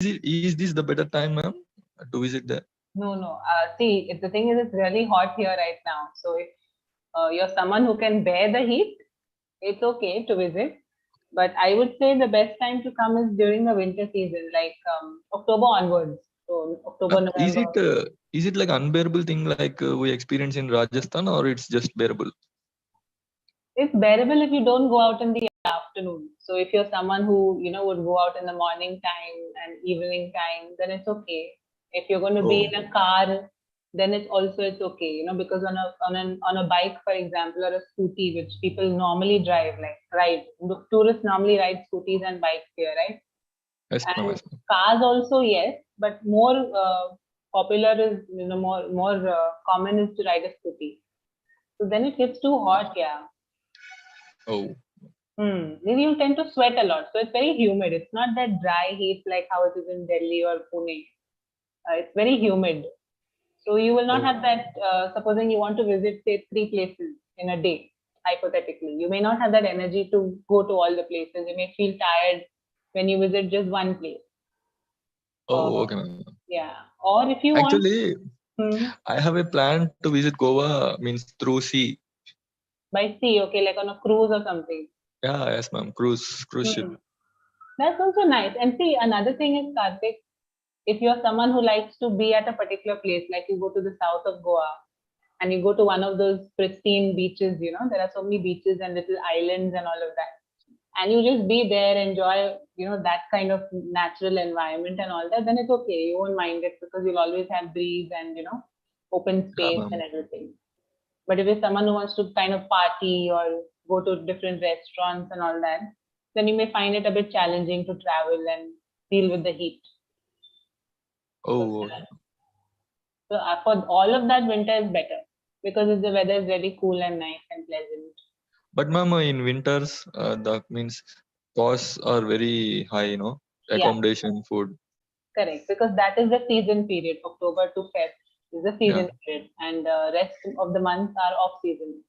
is this the better time, ma'am, to visit there? No, no. See, the thing is, it's really hot here right now. So if you're someone who can bear the heat, it's okay to visit. But I would say the best time to come is during the winter season, like October onwards. So October, November. Is it like unbearable thing like we experience in Rajasthan, or it's just bearable? It's bearable if you don't go out in the afternoon. So if you're someone who would go out in the morning time and evening time, then it's okay. If you're going to be in a car, then it's okay. Because on a bike, for example, or a scooty, which people normally drive, like ride. The tourists normally ride scooties and bikes here, right? Yes, ma'am. And Yes, ma'am. cars also, yes, but more popular is more common is to ride a scooty. So then it gets too hot, yeah. Oh, Then you tend to sweat a lot. So it's very humid. It's not that dry heat like how it is in Delhi or Pune. It's very humid. So you will not have that. Supposing you want to visit, say, 3 places in a day, hypothetically, you may not have that energy to go to all the places. You may feel tired when you visit just one place. okay, ma'am. Yeah. Or if you Actually, want. I have a plan to visit Goa, means through sea. By sea, okay, like on a cruise or something. Yeah, yes, ma'am. Cruise ship. That's also nice. And see, another thing is, Karthik, if you're someone who likes to be at a particular place, like you go to the south of Goa and you go to one of those pristine beaches, there are so many beaches and little islands and all of that. And you just be there, enjoy, that kind of natural environment and all that, then it's okay. You won't mind it because you'll always have breeze and, open Yeah, space and ma'am. everything. But if you're someone who wants to kind of party or go to different restaurants and all that, then you may find it a bit challenging to travel and deal with the heat. Oh, okay. So for all of that, winter is better because the weather is very cool and nice and pleasant. But ma'am, in winters, that means costs are very high, Yeah, accommodation, food. correct. Because that is the season period. October to Feb is the Yeah, season period, and rest of the months are off season.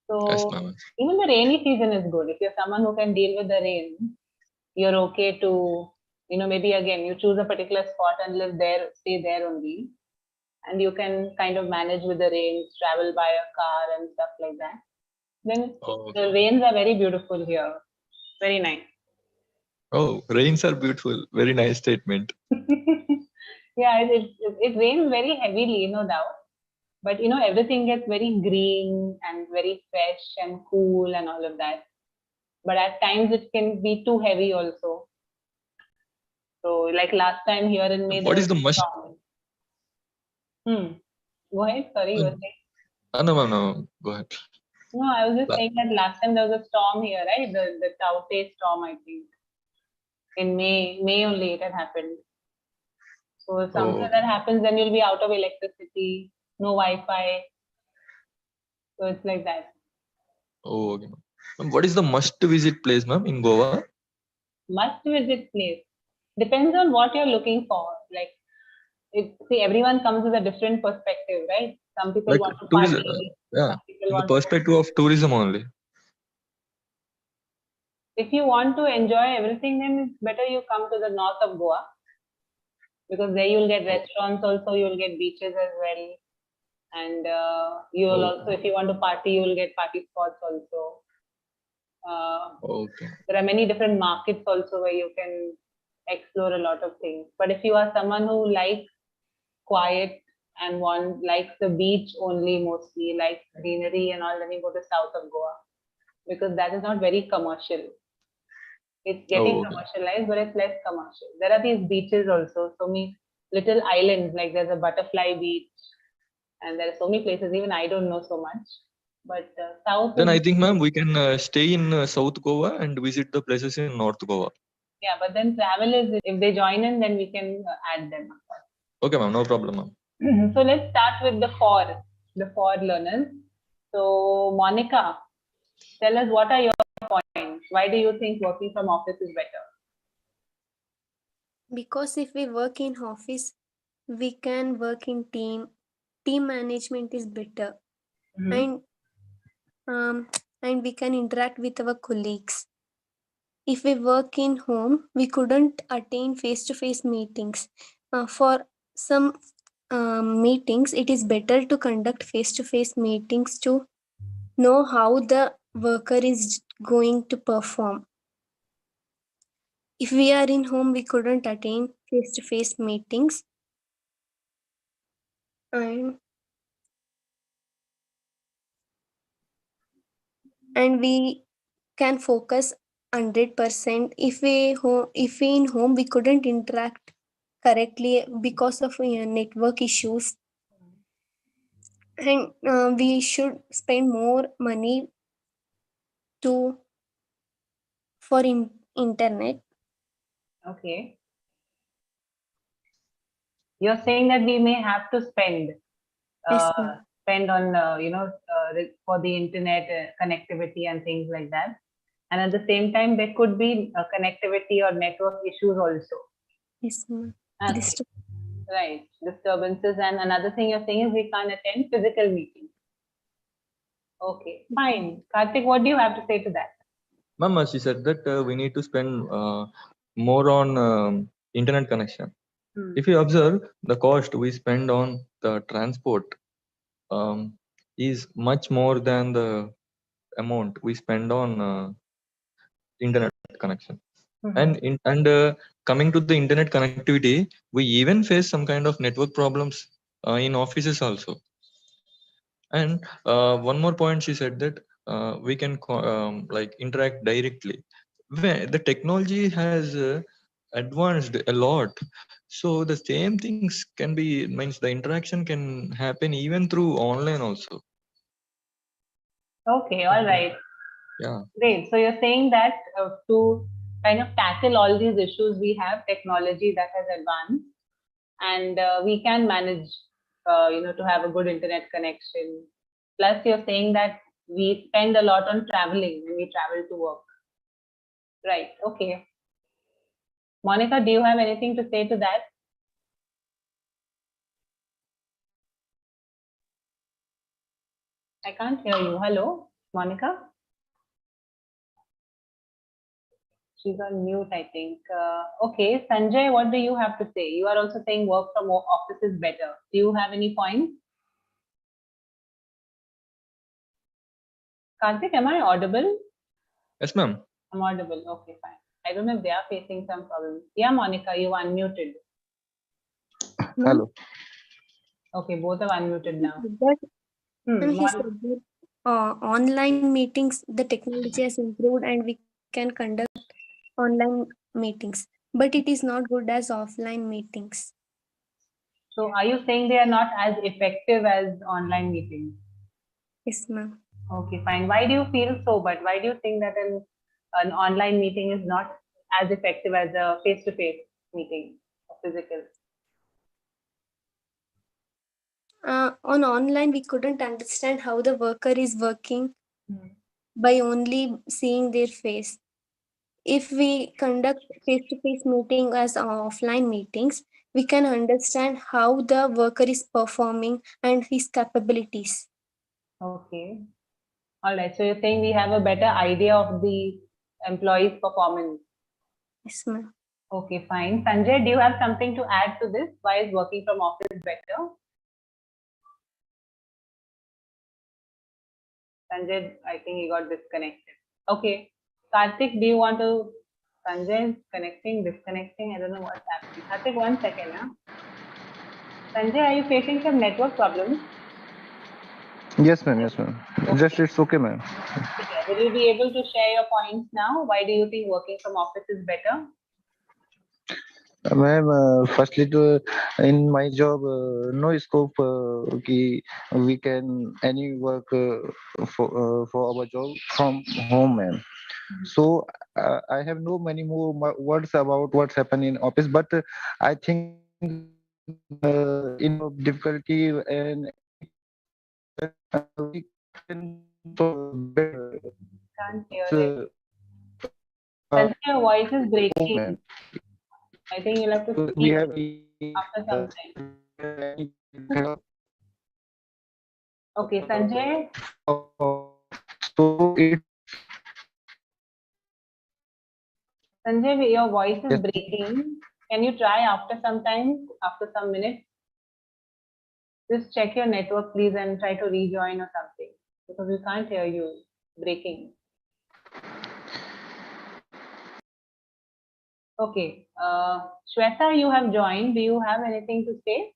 yes, So ma'am. even the rainy season is good. If you're someone who can deal with the rain, you're okay to, maybe again you choose a particular spot and live there, stay there only, and you can kind of manage with the rains, travel by a car and stuff like that. Then Oh, the rains are very beautiful here. Very nice. oh, rains are beautiful. Very nice statement. Yeah, it rains very heavily, no doubt. But everything gets very green and very fresh and cool and all of that. But at times it can be too heavy also. So like last time here in May there What was is the a must? storm. Go ahead. Sorry, you were saying. No, ma'am, no. Go ahead. No, I was just La- saying that last time there was a storm here, right? The Taute storm, I think. In May only it had happened. So if something Oh, like okay. that happens, then you'll be out of electricity, no Wi-Fi. So it's like that. Oh, okay, ma'am. Ma'am, what is the must visit place, ma'am, in Goa? Must visit place. Depends on what you're looking for. Like, see, everyone comes with a different perspective, right? Some people Like want to tourism. party. Yeah, Some people in the want to. perspective of tourism only. If you want to enjoy everything, then it's better you come to the north of Goa because there you'll get Oh, restaurants also, you'll get beaches as well, and you'll oh, also, if you want to party, you'll get party spots also. okay. There are many different markets also where you can explore a lot of things. But if you are someone who likes quiet and likes the beach only mostly, likes greenery and all, then you go to south of Goa because that is not very commercial. It's getting Oh, okay. commercialized, but it's less commercial. There are these beaches also, so many little islands, like there's a butterfly beach, and there are so many places, even I don't know so much. But south Then is, I think, ma'am, we can stay in South Goa and visit the places in North Goa. yeah, but then travel is, if they join in, then we can add them. Okay, ma'am, no problem, ma'am. So let's start with the four learners. So, Monica, tell us what are your points? Why do you think working from office is better? Because if we work in office, we can work in team management is better, Mm-hmm. and um and we can interact with our colleagues. If we work in home, we couldn't attain face-to-face meetings. For some meetings, it is better to conduct face-to-face meetings to know how the worker is going to perform. If we are in home, we couldn't attain face-to-face meetings, and we can focus 100%. If we in home, we couldn't interact correctly because of network issues, and we should spend more money to for internet. Okay. You're saying that we may have to Yes, ma'am. spend on for the internet connectivity and things like that, and at the same time there could be connectivity or network issues also. Yes, ma'am. Okay, right, disturbances. And another thing you're saying is we can't attend physical meetings. Okay, fine. Karthik, what do you have to say to that? Mama, she said that we need to spend more on internet connection. If you observe, the cost we spend on the transport is much more than the amount we spend on internet connection. And coming to the internet connectivity, we even face some kind of network problems in offices also. And one more point, she said that we can like interact directly. Where the technology has advanced a lot, so the same things can be means the interaction can happen even through online also. Okay, all right. Yeah. Great. So you're saying that to kind of tackle all these issues, we have technology that has advanced, and we can manage, to have a good internet connection. Plus, you're saying that we spend a lot on traveling when we travel to work. Right. Okay. Monica, do you have anything to say to that? I can't hear you. Hello, Monica? She's on mute, I think. Okay, Sanjay, what do you have to say? You are also saying work from office is better. Do you have any points? Karthik, am I audible? Yes, ma'am. I'm audible. Okay, fine. I don't know if they are facing some problems. Yeah, Monica, you unmuted. Hello. Okay, both are unmuted now. But Hmm. he said that online meetings, the technology has improved and we can conduct online meetings. But it is not good as offline meetings. So, are you saying they are not as effective as online meetings? Yes, ma'am. Okay, fine. Why do you feel so? But why do you think that an online meeting is not as effective as a face-to-face meeting, or physical? On online, we couldn't understand how the worker is working by only seeing their face. If we conduct face-to-face meeting as offline meetings, we can understand how the worker is performing and his capabilities. Okay. All right. So you're saying we have a better idea of the employee's performance. Yes, ma'am. Okay, fine. Sanjay, do you have something to add to this? Why is working from office better? Sanjay, I think he got disconnected. Okay. Karthik, do you want to? Sanjay is connecting, disconnecting. I don't know what's happening. Karthik, 1 second. Huh? Sanjay, are you facing some network problems? Yes, ma'am. Yes, ma'am. Just it's okay, ma'am. Okay. Will you be able to share your points now? Why do you think working from office is better? Ma'am, firstly, in my job, no scope we can any work for our job from home, ma'am. So I have no many more words about what's happening in office, but I think in difficulty and we can better. Can't hear It's it. Sanjay, your voice is home, breaking. ma'am. I think you'll have to We speak have after some time. hello. Okay, Sanjay. So it's Sanjay, your voice is Yes. breaking. Can you try after some time, after some minutes? Just check your network, please, and try to rejoin or something because we can't hear you. Breaking. Okay. Shweta, you have joined. Do you have anything to say?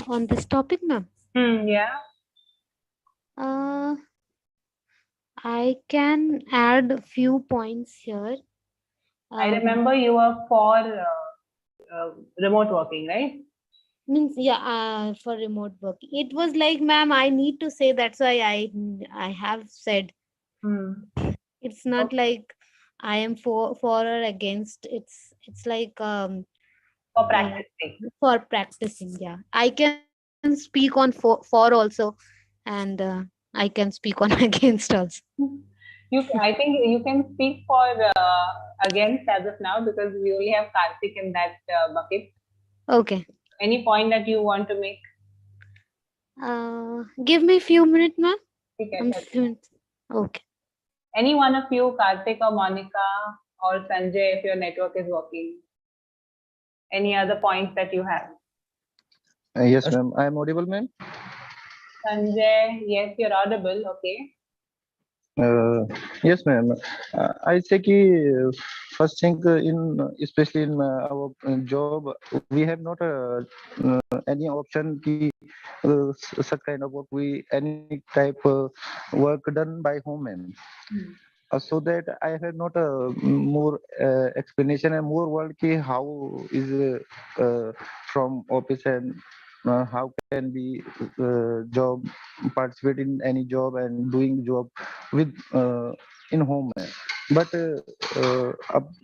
On this topic, ma'am. Yeah. I can add a few points here. I remember you were for remote working, right? Means for remote work. It was like, ma'am, I need to say, that's why I have said. It's not Okay. like I am for or against. It's like For practicing. for practicing. Yeah, I can speak on for also, and I can speak on against also. I think you can speak for against as of now because we only have Karthik in that bucket. Okay. Any point that you want to make? Give me a few minutes, ma'am. Okay. Okay. Any one of you, Karthik or Monica or Sanjay, if your network is working. Any other points that you have? Yes, ma'am. I am audible, ma'am. Sanjay, yes, you're audible. Okay. Yes, ma'am. I say ki first thing in especially in our job, we have not any option ki such kind of work we any type work done by home, ma'am. So that I have not more explanation and more word ki how is from office and how can be job participate in any job and doing job with in home. But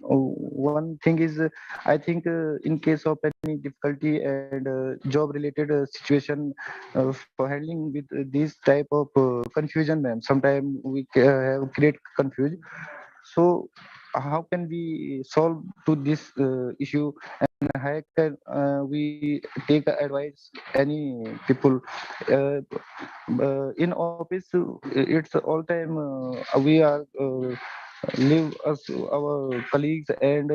one thing is I think in case of any difficulty and job related situation for handling with this type of confusion, ma'am, sometimes we have great confusion. So how can we solve to this issue, and how can we take advice any people in office? It's all time we are live as our colleagues, and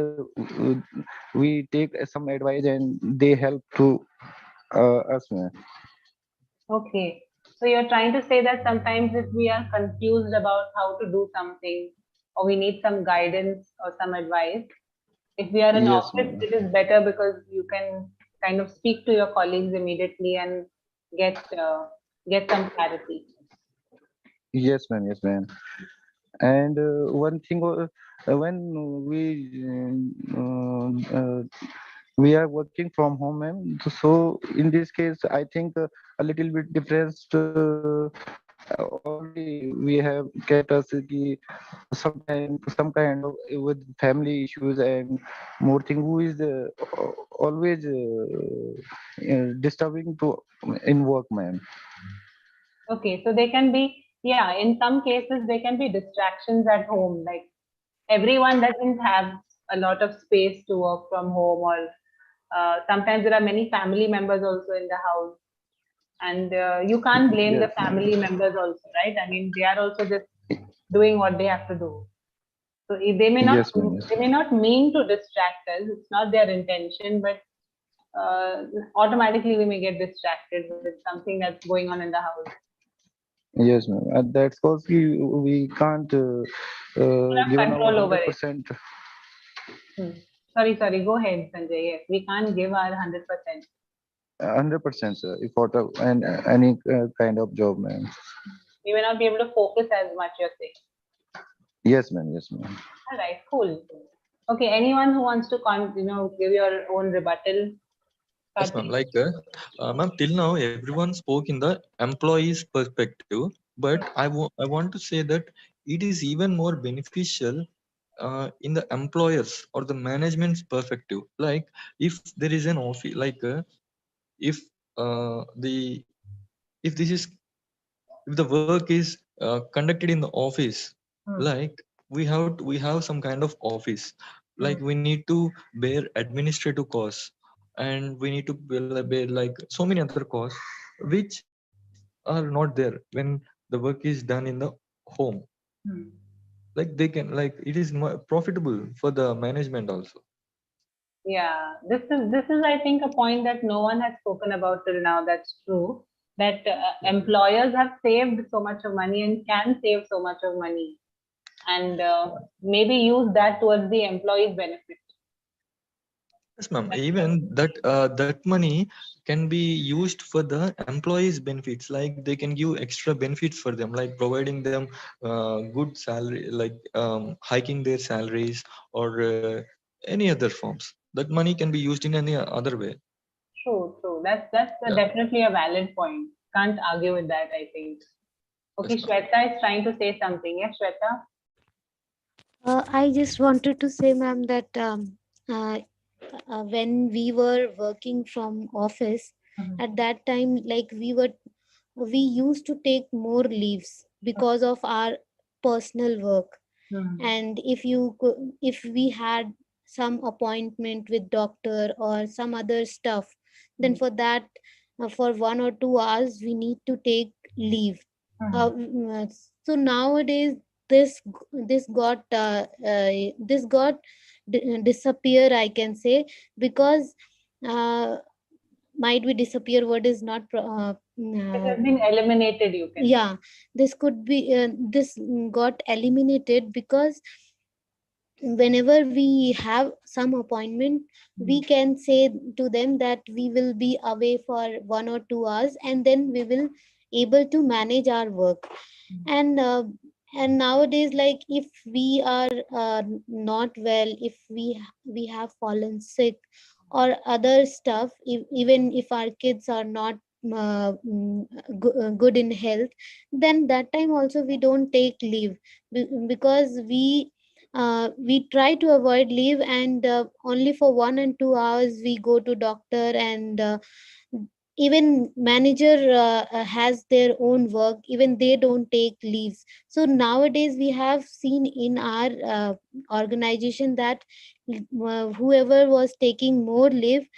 we take some advice and they help to us, ma'am. Okay. So you're trying to say that sometimes if we are confused about how to do something or we need some guidance or some advice, if we are in Yes, office, ma'am. it is better because you can kind of speak to your colleagues immediately and get some clarity. Yes, ma'am. Yes, ma'am. And one thing, when we we are working from home, ma'am. So in this case, I think a little bit difference. Already we have get us sometime some kind of with family issues and more thing who is always disturbing to in work, ma'am. Okay, so they can be, yeah, in some cases, they can be distractions at home. Like everyone doesn't have a lot of space to work from home, or sometimes there are many family members also in the house. And you can't blame the Yes, ma'am. family members also, right? I mean, they are also just doing what they have to do. So Yes, ma'am. Yes. they may not mean to distract us. It's not their intention, but automatically we may get distracted with something that's going on in the house. Yes, ma'am. That's because we can't We have given our control over hundred it. percent. Sorry. Go ahead, Sanjay. Yes, we can't give our 100%. 100%, sir. Effort and any kind of job, ma'am. We may not be able to focus as much, you're saying. Yes, ma'am. Yes, ma'am. All right, cool. Okay, anyone who wants to give your own rebuttal? Yes, ma'am. Karthik? Like, ma'am, till now everyone spoke in the employee's perspective, but I want to say that it is even more beneficial in the employers or the management's perspective. Like, if there is an office, like, if the if this is if the work is conducted in the office, like we have some kind of office, like we need to bear administrative costs, and we need to bear like so many other costs which are not there when the work is done in the home. like they can, like it is more profitable for the management also. Yeah, this is I think a point that no one has spoken about till now. That's true. That employers have saved so much of money and can save so much of money, and maybe use that towards the employee's benefit. Yes, ma'am. Even that money can be used for the employees' benefits. Like they can give extra benefits for them, like providing them good salary, like hiking their salaries or any other forms. That money can be used in any other way. True, true. That's Yeah. definitely a valid point. Can't argue with that, I think. Okay, Yes, ma'am. Shweta is trying to say something. Yes, Shweta? I just wanted to say, ma'am, that when we were working from office, at that time, like we used to take more leaves because of our personal work. And if we had some appointment with doctor or some other stuff, then for that, for 1 or 2 hours we need to take leave. So nowadays this got disappear, I can say, because uh, might be disappear word is not It has been eliminated, you can. yeah, this could be this got eliminated because whenever we have some appointment, we can say to them that we will be away for 1 or 2 hours, and then we will able to manage our work. And and nowadays, like if we are not well, if we have fallen sick or other stuff, even if our kids are not good in health, then that time also we don't take leave, because we try to avoid leave, and only for 1 and 2 hours we go to doctor. And even manager has their own work, even they don't take leaves. So nowadays we have seen in our organization that whoever was taking more leave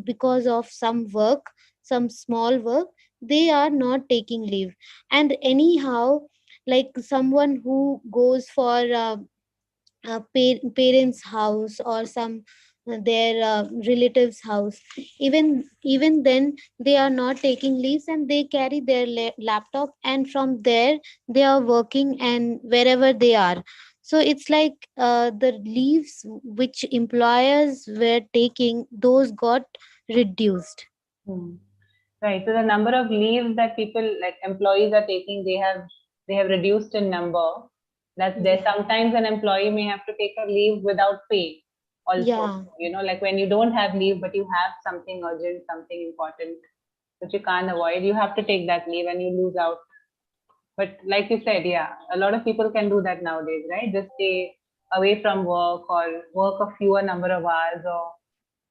because of some work, some small work, they are not taking leave. And anyhow, like someone who goes for parents house or some their relatives house, even then they are not taking leaves, and they carry their laptop, and from there they are working and wherever they are. So it's like the leaves which employers were taking, those got reduced. Right. So the number of leaves that people like employees are taking, they have reduced in number. That's there. Yeah. Sometimes an employee may have to take a leave without pay. Also, Yeah. like when you don't have leave, but you have something urgent, something important that you can't avoid, you have to take that leave and you lose out. But like you said, yeah, a lot of people can do that nowadays, right? Just stay away from work or work a fewer number of hours or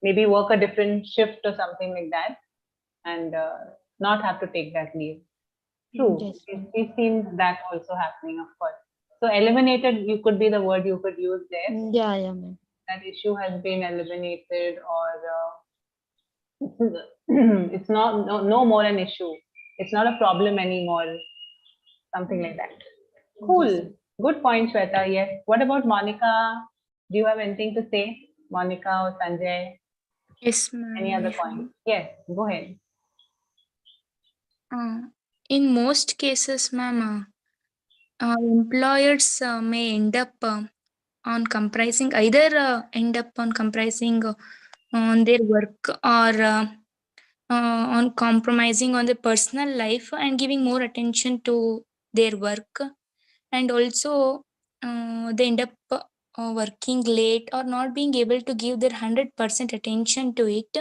maybe work a different shift or something like that and not have to take that leave. True. Yes. We've seen that also happening, of course. So eliminated, you could be the word you could use there. Yeah, yeah, ma'am. That issue has been eliminated, or it's not no more an issue. It's not a problem anymore. Something like that. Yes. Cool. Good point, Shweta. Yes. What about Monica? Do you have anything to say, Monica or Sanjay? Yes, Any ma'am. other point? Yes. Go ahead. In most cases, ma'am, employers may end up on comprising either end up on comprising on their work or on compromising on their personal life and giving more attention to their work, and also they end up working late or not being able to give their 100% attention to it.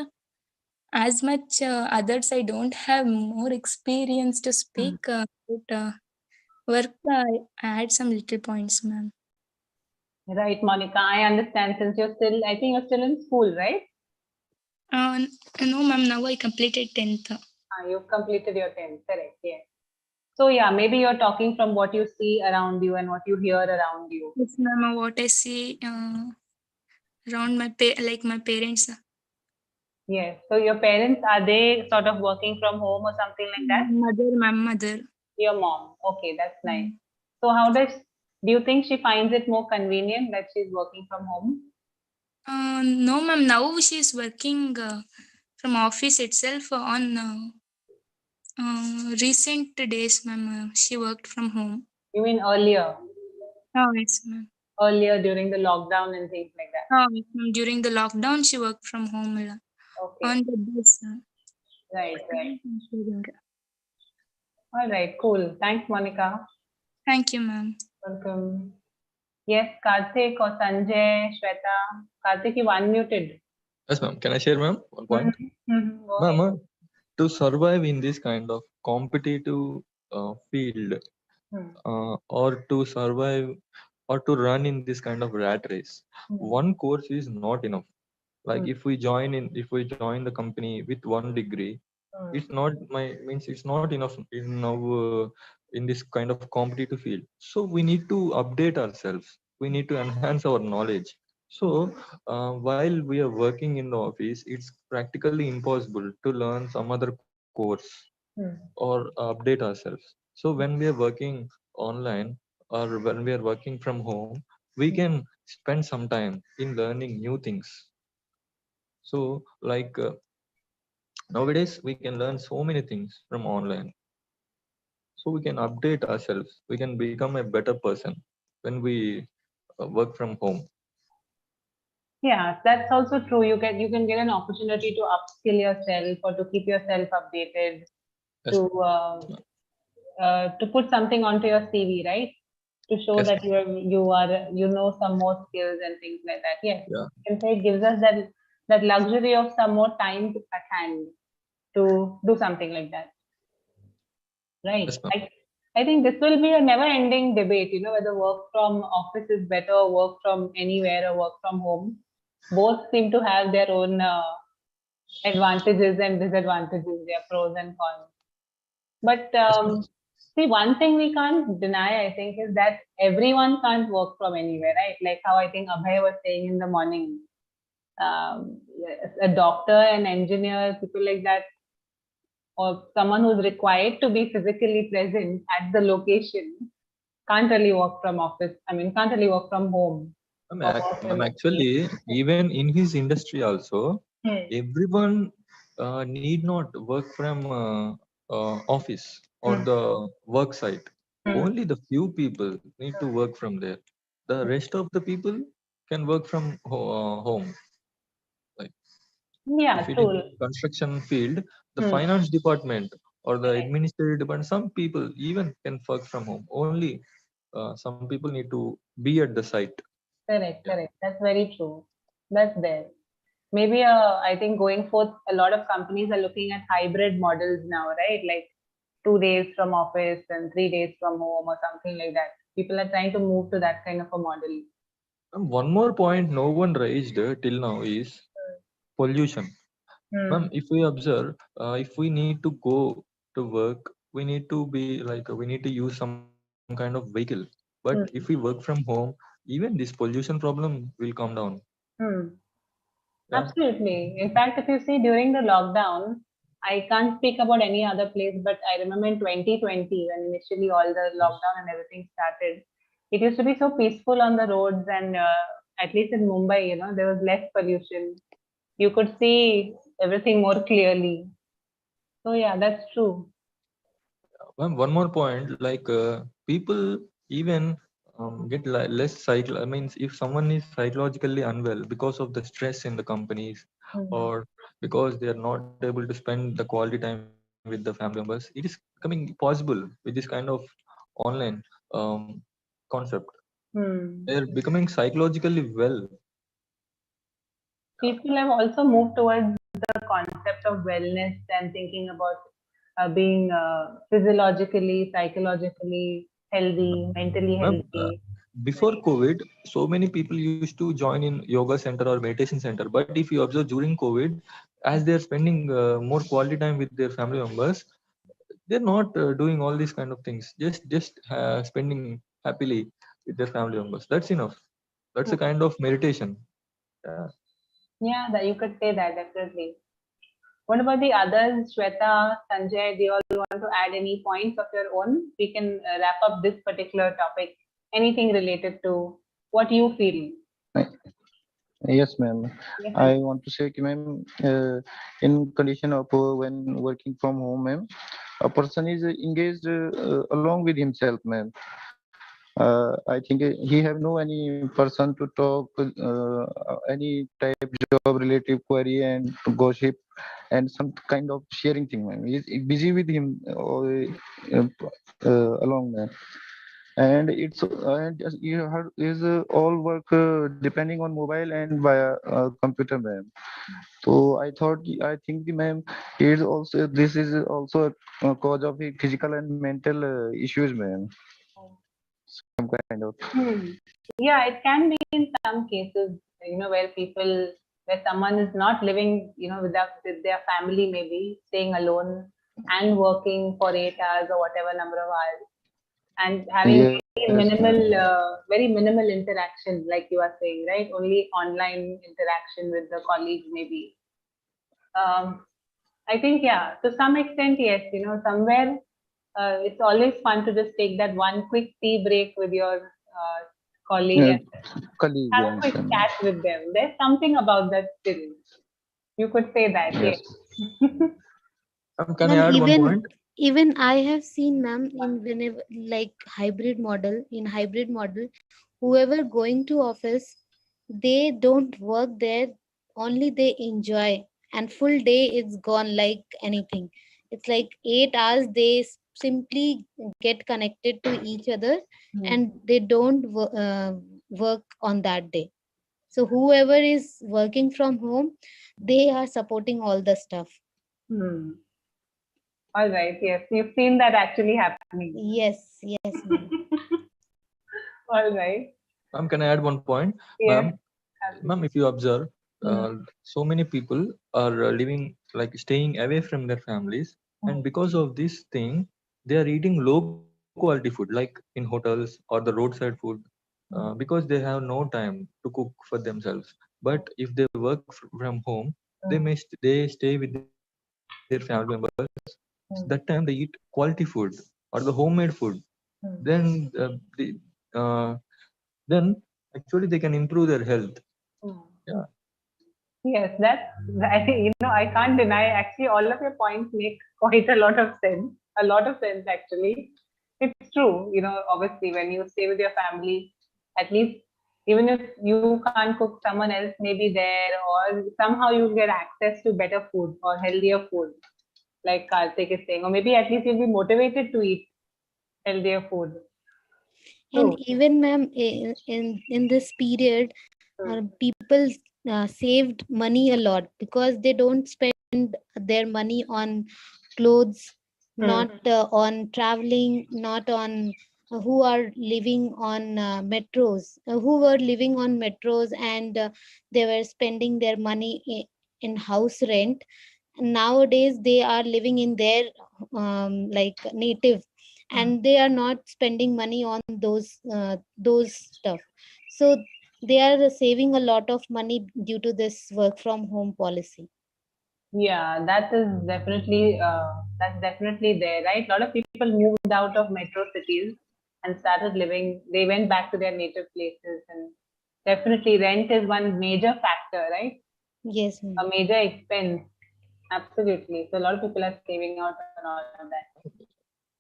As much others, I don't have more experience to speak about work. I add some little points, ma'am. Right, Monica. I understand since I think you're still in school, right? No, ma'am. Now I completed 10th. You've completed your 10th, correct? Yes. So yeah, maybe you're talking from what you see around you and what you hear around you. Yes, ma'am. What I see around like my parents. Yes. So your parents, are they sort of working from home or something like that? Mother, ma'am, mother. Your mom. Okay, that's nice. So how does Do you think she finds it more convenient that she's working from home? No, ma'am. Now she is working from office itself on recent days, ma'am. She worked from home. You mean earlier? Oh, yes, ma'am. Earlier during the lockdown and things like that. Oh, yes, ma'am. During the lockdown, she worked from home Okay. on the days. Right. All right. Cool. Thanks, Monica. Thank you, ma'am. Welcome. Yes, Karthik or Sanjay, Shweta. Karthik, you unmuted. Yes, ma'am. Can I share, ma'am, one point? Go ahead. Ma'am, to survive in this kind of competitive field, or to survive or to run in this kind of rat race, one course is not enough. Like if we join the company with one degree, it's not it's not enough in our in this kind of competitive field. So we need to update ourselves. We need to enhance our knowledge. So while we are working in the office, it's practically impossible to learn some other course or update ourselves. So when we are working online or when we are working from home, we can spend some time in learning new things. So like nowadays we can learn so many things from online. So we can update ourselves. We can become a better person when we work from home. Yeah, that's also true. You can get an opportunity to upskill yourself or to keep yourself updated, Yes, to put something onto your CV, right? To show yes, that you know some more skills and things like that. Yes, yeah, you can say it gives us that luxury of some more time at hand to do something like that, right? yes, ma'am. I think this will be a never-ending debate. You know, whether work from office is better, or work from anywhere, or work from home. Both seem to have their own advantages and disadvantages, their pros and cons. But Yes, ma'am. see, one thing we can't deny, I think, is that everyone can't work from anywhere, right? Like how I think Abhay was saying in the morning. A doctor, an engineer, people like that, or someone who's required to be physically present at the location can't really work from office. I mean, can't really work from home or work remotely. Actually, even in his industry also, Hmm. everyone need not work from office or the work site. Only the few people need to work from there. The rest of the people can work from home. Like if Yeah, it is true. construction field, the Hmm. finance department or the Correct, administrative department, some people even can work from home. Only some people need to be at the site. correct, Yeah. correct. That's very true. That's there. Maybe I think going forth, a lot of companies are looking at hybrid models now, right? Like 2 days from office and 3 days from home or something like that. People are trying to move to that kind of a model. And one more point no one raised till now is pollution. Ma'am, Hmm. if we observe, if we need to go to work, we need to be like we need to use some kind of vehicle. But if we Hmm. work from home, even this pollution problem will come down. Hmm. Yeah. Absolutely. In fact, if you see during the lockdown, I can't speak about any other place, but I remember in 2020 when initially all the lockdown and everything started, it used to be so peaceful on the roads, and at least in Mumbai, you know, there was less pollution. You could see everything more clearly. So yeah, that's true. Ma'am, one more point, like people even get less cycle. I mean, if someone is psychologically unwell because of the stress in the companies, Mhm. or because they are not able to spend the quality time with the family members, it is becoming possible with this kind of online concept. Hmm. They're becoming psychologically well. People have also moved towards the concept of wellness and thinking about being physiologically, psychologically healthy, mentally Ma'am, healthy. before COVID, so many people used to join in yoga center or meditation center. But if you observe during COVID, as they're spending more quality time with their family members, they're not doing all these kind of things. Just spending happily with their family members. That's enough. That's a kind of meditation. Yeah. Yeah, that you could say that definitely. What about the others, Shweta, Sanjay? Do you all want to add any points of your own? We can wrap up this particular topic. anything related to what you feel. Yes, ma'am. Yes, I want to say, ma'am, in condition of when working from home, ma'am, a person is engaged along with himself, ma'am. I think he have no any person to talk, any type job relative query and to gossip and some kind of sharing thing, ma'am. He's busy with him along, ma'am. And it's and you have is all work depending on mobile and via computer, ma'am. So I think the ma'am is also this is also a cause of the physical and mental issues, ma'am. Some kind of. Yeah, it can be in some cases, where someone is not living, with their family, maybe staying alone and working for 8 hours or whatever number of hours, and having Yes, ma'am. very minimal interaction, like you are saying, right? Only online interaction with the colleagues, maybe. I think, yeah, to some extent, yes, somewhere it's always fun to just take that one quick tea break with your colleague Yeah, and colleague, have a yes, quick ma'am. chat with them. There's something about that still. You could say that, yes. Yes. Can I Ma'am, add one point? even I have seen, ma'am, in whenever like hybrid model, in hybrid model, whoever going to office, they don't work there, only they enjoy, and full day is gone like anything. It's like 8 hours they simply get connected to each other, and they don't work on that day. So whoever is working from home, they are supporting all the stuff. Hmm. All right, yes, you've seen that actually happening. Yes, yes, ma'am. All right, Can I add one point? yes. Ma'am, if you observe, Hmm. so many people are living like staying away from their families, and because of this thing, they are eating low quality food, like in hotels or the roadside food, because they have no time to cook for themselves. But if they work from home, they stay with their family members. That time they eat quality food or the homemade food. Then uh, then actually they can improve their health. Yeah. Yes, I can't deny. Actually, all of your points make quite a lot of sense. A lot of sense, actually. It's true. Obviously, when you stay with your family, at least even if you can't cook, someone else may be there, or somehow you'll get access to better food or healthier food, like Karthik is saying, or maybe at least you'll be motivated to eat healthier food. And True. even, ma'am, in this period, people saved money a lot because they don't spend their money on clothes, not on traveling, not on who are living on metros, who were living on metros, and they were spending their money in house rent. Nowadays they are living in their like native, and they are not spending money on those stuff. So they are saving a lot of money due to this work from home policy. Yeah, that's definitely there, right? A lot of people moved out of metro cities and started living. They went back to their native places, and definitely rent is one major factor, right? Yes, ma'am. A major expense. Absolutely. So a lot of people are saving out on all of that.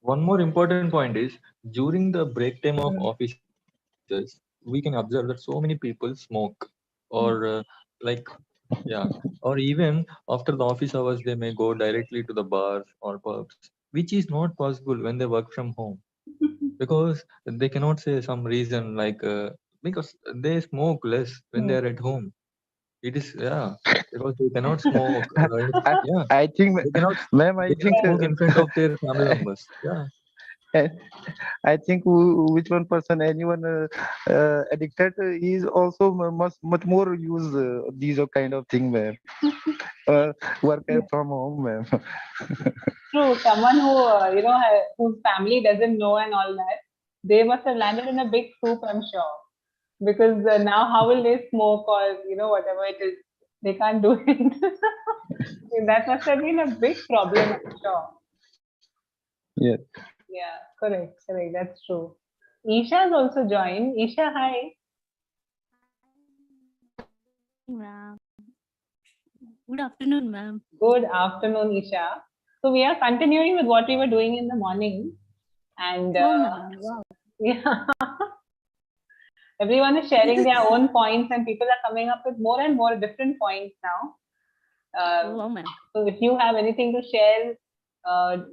One more important point is during the break time of offices, we can observe that so many people smoke, or like, yeah, or even after the office hours, they may go directly to the bars or pubs, which is not possible when they work from home, because they cannot say some reason like because they smoke less when they are at home. It is, yeah, because they cannot smoke. I, Yeah, I think, they cannot ma'am, I they cannot think, smoke in front of their family members. Yeah. I think which one person, anyone addicted is also much more use these are kind of thing, ma'am. Work from home, ma'am. True. Someone who, whose family doesn't know and all that, they must have landed in a big soup, I'm sure. Because now, how will they smoke or, whatever it is? They can't do it. That must have been a big problem, I'm sure. Yeah. Yeah, correct, correct. That's true. Isha's also joined. Isha, hi. Ma'am. Good afternoon, ma'am. Good afternoon, Isha. So we are continuing with what we were doing in the morning, and Oh, ma'am. Wow. yeah, everyone is sharing their own points, and people are coming up with more and more different points now. Wow, ma'am. So if you have anything to share,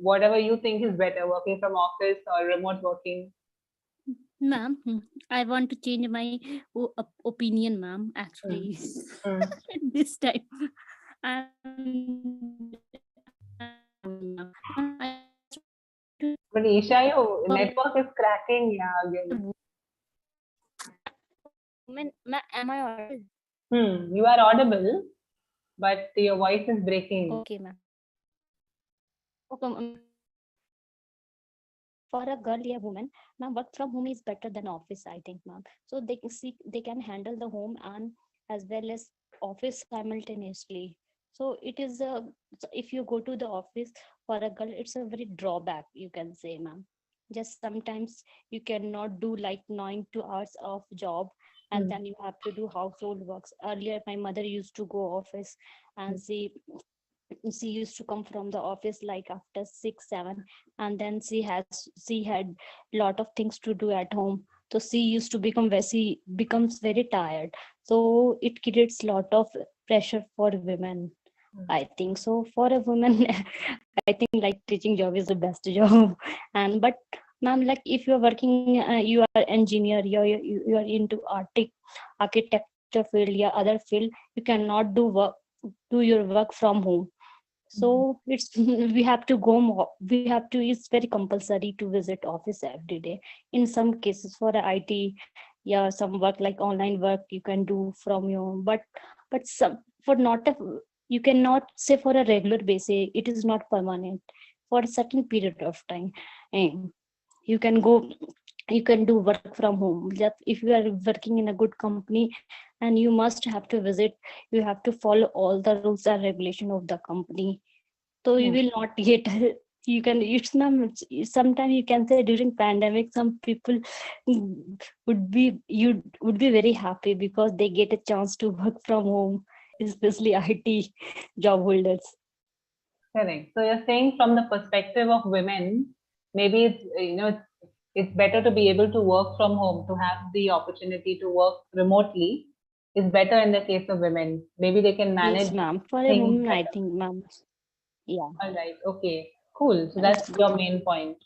whatever you think is better, working from office or remote working. Ma'am, I want to change my opinion, ma'am. Actually, Mm. at this time, I But Isha, your network is cracking. Yeah, again. am I audible? You are audible, but your voice is breaking. Okay, ma'am. Okay, for a girl, yeah, woman, ma'am, work from home is better than office, I think, ma'am. So they can handle the home and as well as office simultaneously. So it is if you go to the office for a girl, it's a very drawback, you can say, ma'am. Just sometimes you cannot do like 9 to 2 hours of job, and then you have to do household works. Earlier, my mother used to go office, and she used to come from the office like after 6 7, and then she had lot of things to do at home, so she used to becomes very tired, so it creates lot of pressure for women. I think so for a woman. I think like teaching job is the best job. And but ma'am, like if you're working, you are engineer, you are into architecture field, yeah, other field, you cannot do your work from home. So it's we have to go more, we have to, it's very compulsory to visit office every day. In some cases for the IT, yeah, some work like online work you can do from your home, but some for not a, you cannot say for a regular basis, it is not permanent, for a certain period of time. And you can go, you can do work from home. Just if you are working in a good company, and you must have to visit, you have to follow all the rules and regulation of the company, so you will not get you can, it's not, sometimes you can say during pandemic some people would be very happy because they get a chance to work from home, especially IT job holders. Correct. So you're saying from the perspective of women, maybe it's it's better to be able to work from home, to have the opportunity to work remotely is better in the case of women. Maybe they can manage Yes, ma'am. For a things woman, I better. think, ma'am. Yeah. All right. Okay. Cool. So It's that's your main point.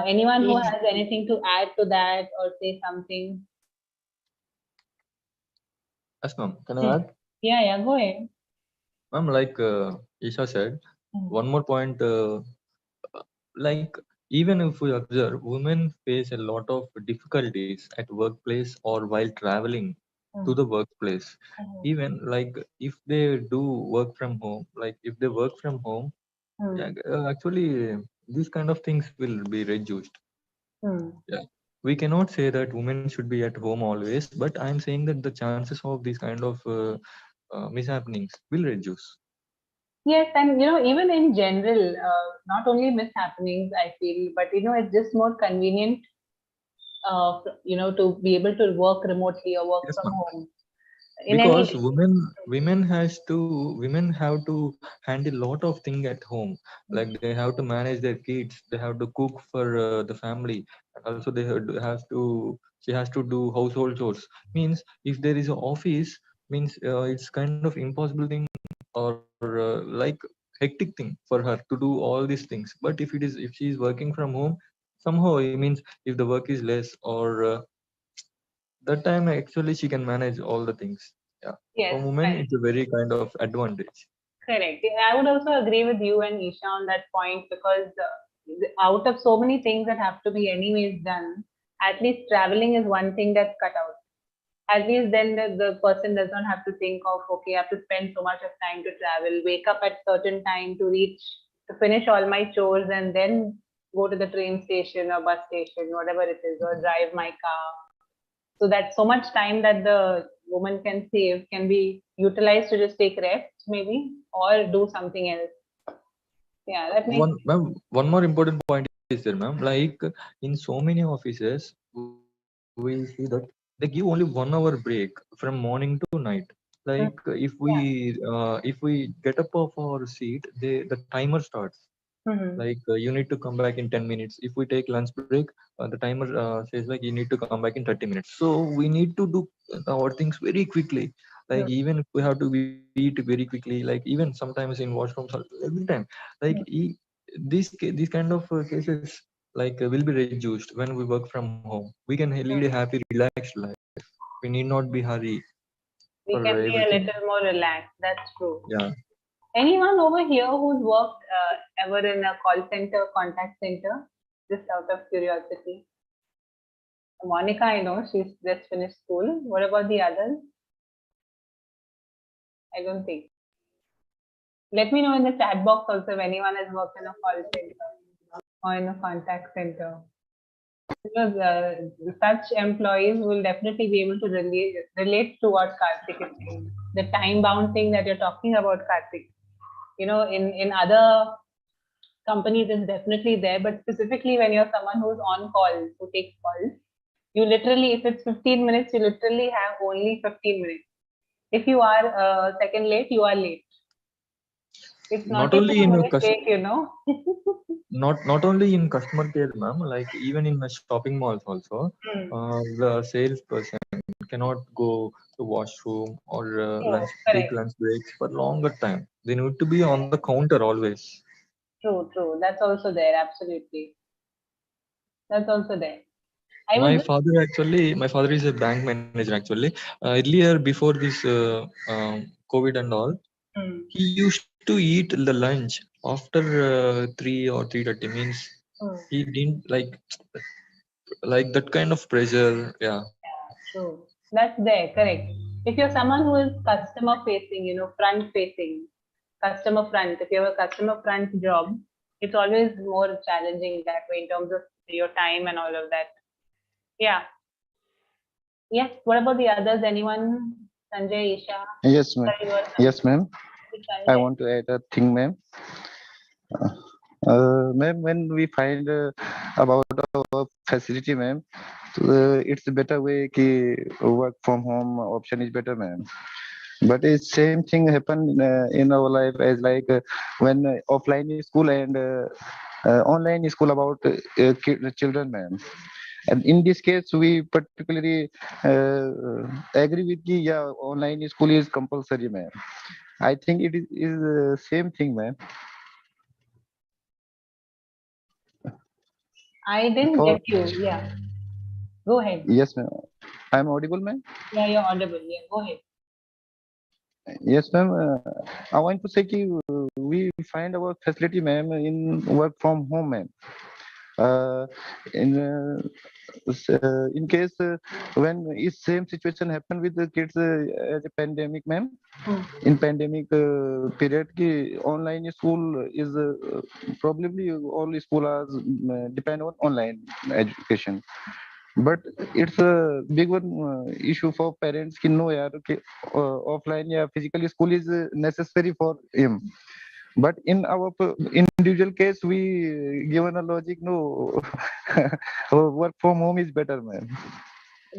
Anyone who yes. has anything to add to that or say something? Yes, ma'am. Can I add? Yeah, go ahead. Ma'am, like Isha said, one more point. Like even if we observe, women face a lot of difficulties at workplace or while traveling to the workplace. Even like if they do work from home, like if they work from home, yeah, actually these kind of things will be reduced. Yeah, we cannot say that women should be at home always, but I'm saying that the chances of these kind of mishappenings will reduce. Yes, and even in general, not only mishappenings, I feel, but it's just more convenient, to be able to work remotely or work Yes, from ma'am. home. In any Because women have to handle lot of things at home, like they have to manage their kids, they have to cook for the family, and also have to she has to do household chores. Means if there is an office, means it's kind of impossible thing, or like hectic thing for her to do all these things. But if she is working from home, somehow it means if the work is less, or that time actually she can manage all the things. Yeah, for Yes, women it's a very kind of advantage. correct. Yeah, I would also agree with you and Isha on that point because out of so many things that have to be anyways done, at least traveling is one thing that's cut out. At least then the person does not have to think of, okay, I have to spend so much of time to travel, wake up at certain time to finish all my chores and then go to the train station or bus station, whatever it is, or drive my car. So that so much time that the woman can save can be utilized to just take rest maybe or do something else. Yeah, that makes One more important point is there, ma'am. Like in so many offices, we see that they give only 1 hour break from morning to night. Like if we get up off our seat, the timer starts. Mm-hmm. Like you need to come back in 10 minutes. If we take lunch break, the timer says like you need to come back in 30 minutes. So we need to do our things very quickly. Like Mm. even if we have to eat very quickly, like even sometimes in washrooms every time, like these kind of cases like will be reduced when we work from home. We can lead a happy relaxed life. We need not be hurry for We can be everything. a little more relaxed. That's true. Yeah. Anyone over here who's worked ever in a call center, contact center? Just out of curiosity. Monica, I know she's just finished school. What about the others? I don't think. Let me know in the chat box also if anyone has worked in a call center or in a contact center. Because such employees will definitely be able to relate to what Karthik is saying. The time bound thing that you're talking about, Karthik. In other companies is definitely there, but specifically when you're someone who's on call, who takes calls, you literally, if it's 15 minutes, you literally have only 15 minutes. If you are a second late, you are late. It's Not not even only a in minute late. not only in customer care, ma'am, like even in the shopping malls also, Hmm. the salesperson cannot go to washroom or True, take correct. lunch breaks for longer time. They need to be on the counter always. True, true. That's also there, absolutely. That's also there. I was just, My father is a bank manager actually. Earlier, before this COVID and all, hmm, he used to eat the lunch after 3 or 3:30. Means hmm. he didn't like that kind of pressure. Yeah. True. That's there, correct. If you're someone who is customer facing, front facing, customer front, if you have a customer front job, it's always more challenging that way in terms of your time and all of that. Yeah. Yes. What about the others? Anyone? Sanjay, Isha? Yes, ma'am. Sorry, you were Yes, ma'am. I Sanjay. want to add a thing, ma'am. Ma'am, when we find about our facility, ma'am, it's a better way ki work from home option is better, ma'am. But it's same thing happen in our life as like when offline is school and online is school about children, ma'am. And in this case, we particularly agree with the yeah, online school is compulsory, ma'am. I think it is same thing, ma'am. I didn't For get you. Yeah. Go ahead. yes, ma'am. I'm audible, ma'am. Yeah, you're audible. Yeah, go ahead. Yes, ma'am. I want to say कि we find our facility, ma'am, in work from home, ma'am. Uh, in case when is same situation happen with the kids as a pandemic, ma'am. Hmm. In pandemic period, ki online school is probably all school are depend on online education. But it's a big one issue for parents ki no yaar कि offline या physical school is necessary for him. But in our individual case, we given a logic no work from home is better, man.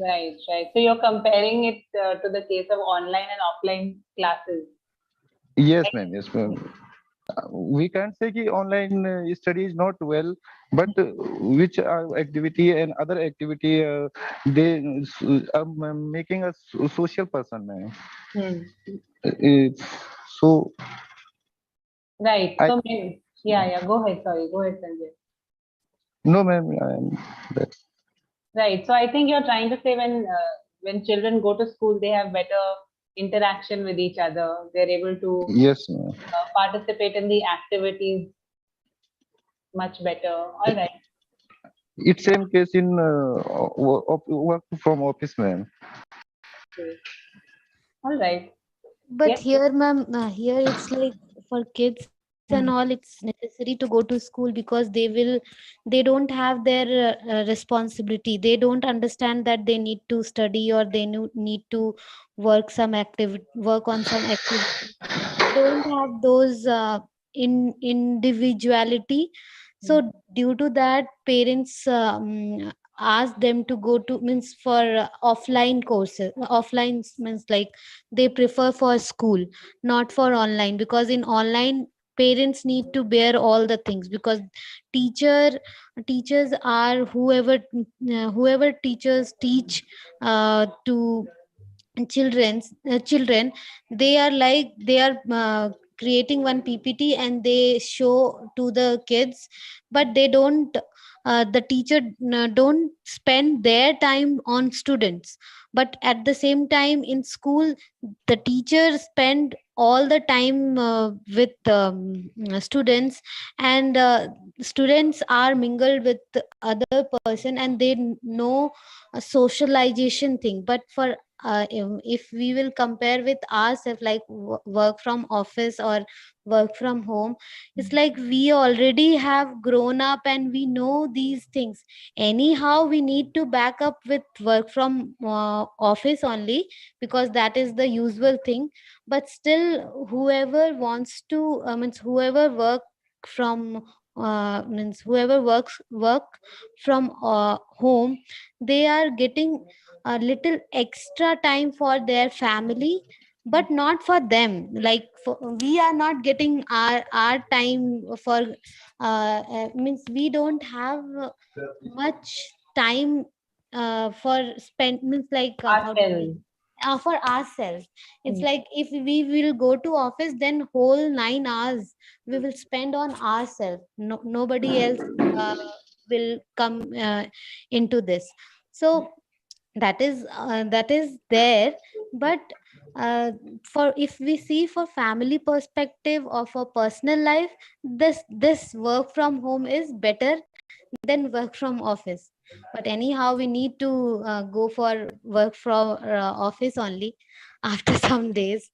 Right, right. So you're comparing it to the case of online and offline classes. Yes, ma'am. Yes, ma'am. We can't say कि online study is not well, but which activity and other activity they are making us social person, man. Hmm. Uh, so Right. I So maybe, yeah. Go ahead. Sorry. Go ahead, Sanjay. no, ma'am. That's Right. So I think you're trying to say when children go to school, they have better interaction with each other. They're able to yes, ma'am. participate in the activities much better. All right. It's same case in work from office, ma'am. Okay. All right. But Yes. here, ma'am, here it's like for kids and all, Hmm. it's necessary to go to school because they don't have their responsibility. They don't understand that they need to study or they need to work on some activity. They don't have those in individuality. So due to that, parents ask them to go to, means for offline courses. Offline means like they prefer for school, not for online, because in online parents need to bear all the things, because teachers are whoever teachers teach to children, they are like they are creating one ppt and they show to the kids, but they don't the teacher don't spend their time on students. But at the same time in school, the teachers spend all the time with students, and students are mingled with other person, and they know a socialization thing. But for if we will compare with ourselves, like work from office or work from home, it's like we already have grown up and we know these things. Anyhow we need to back up with work from office only, because that is the usual thing. But still whoever wants to means whoever work from means whoever work from home, they are getting a little extra time for their family, but not for them. Like we are not getting our time for means we don't have much time for spend, means like how to say, Ourselves. for ourselves. It's like if we will go to office, then whole 9 hours we will spend on ourselves. Nobody else uh, will come into this. So that is there. But uh, for if we see for family perspective or for personal life, this work from home is better than work from office. But anyhow we need to go for work from office only after some days.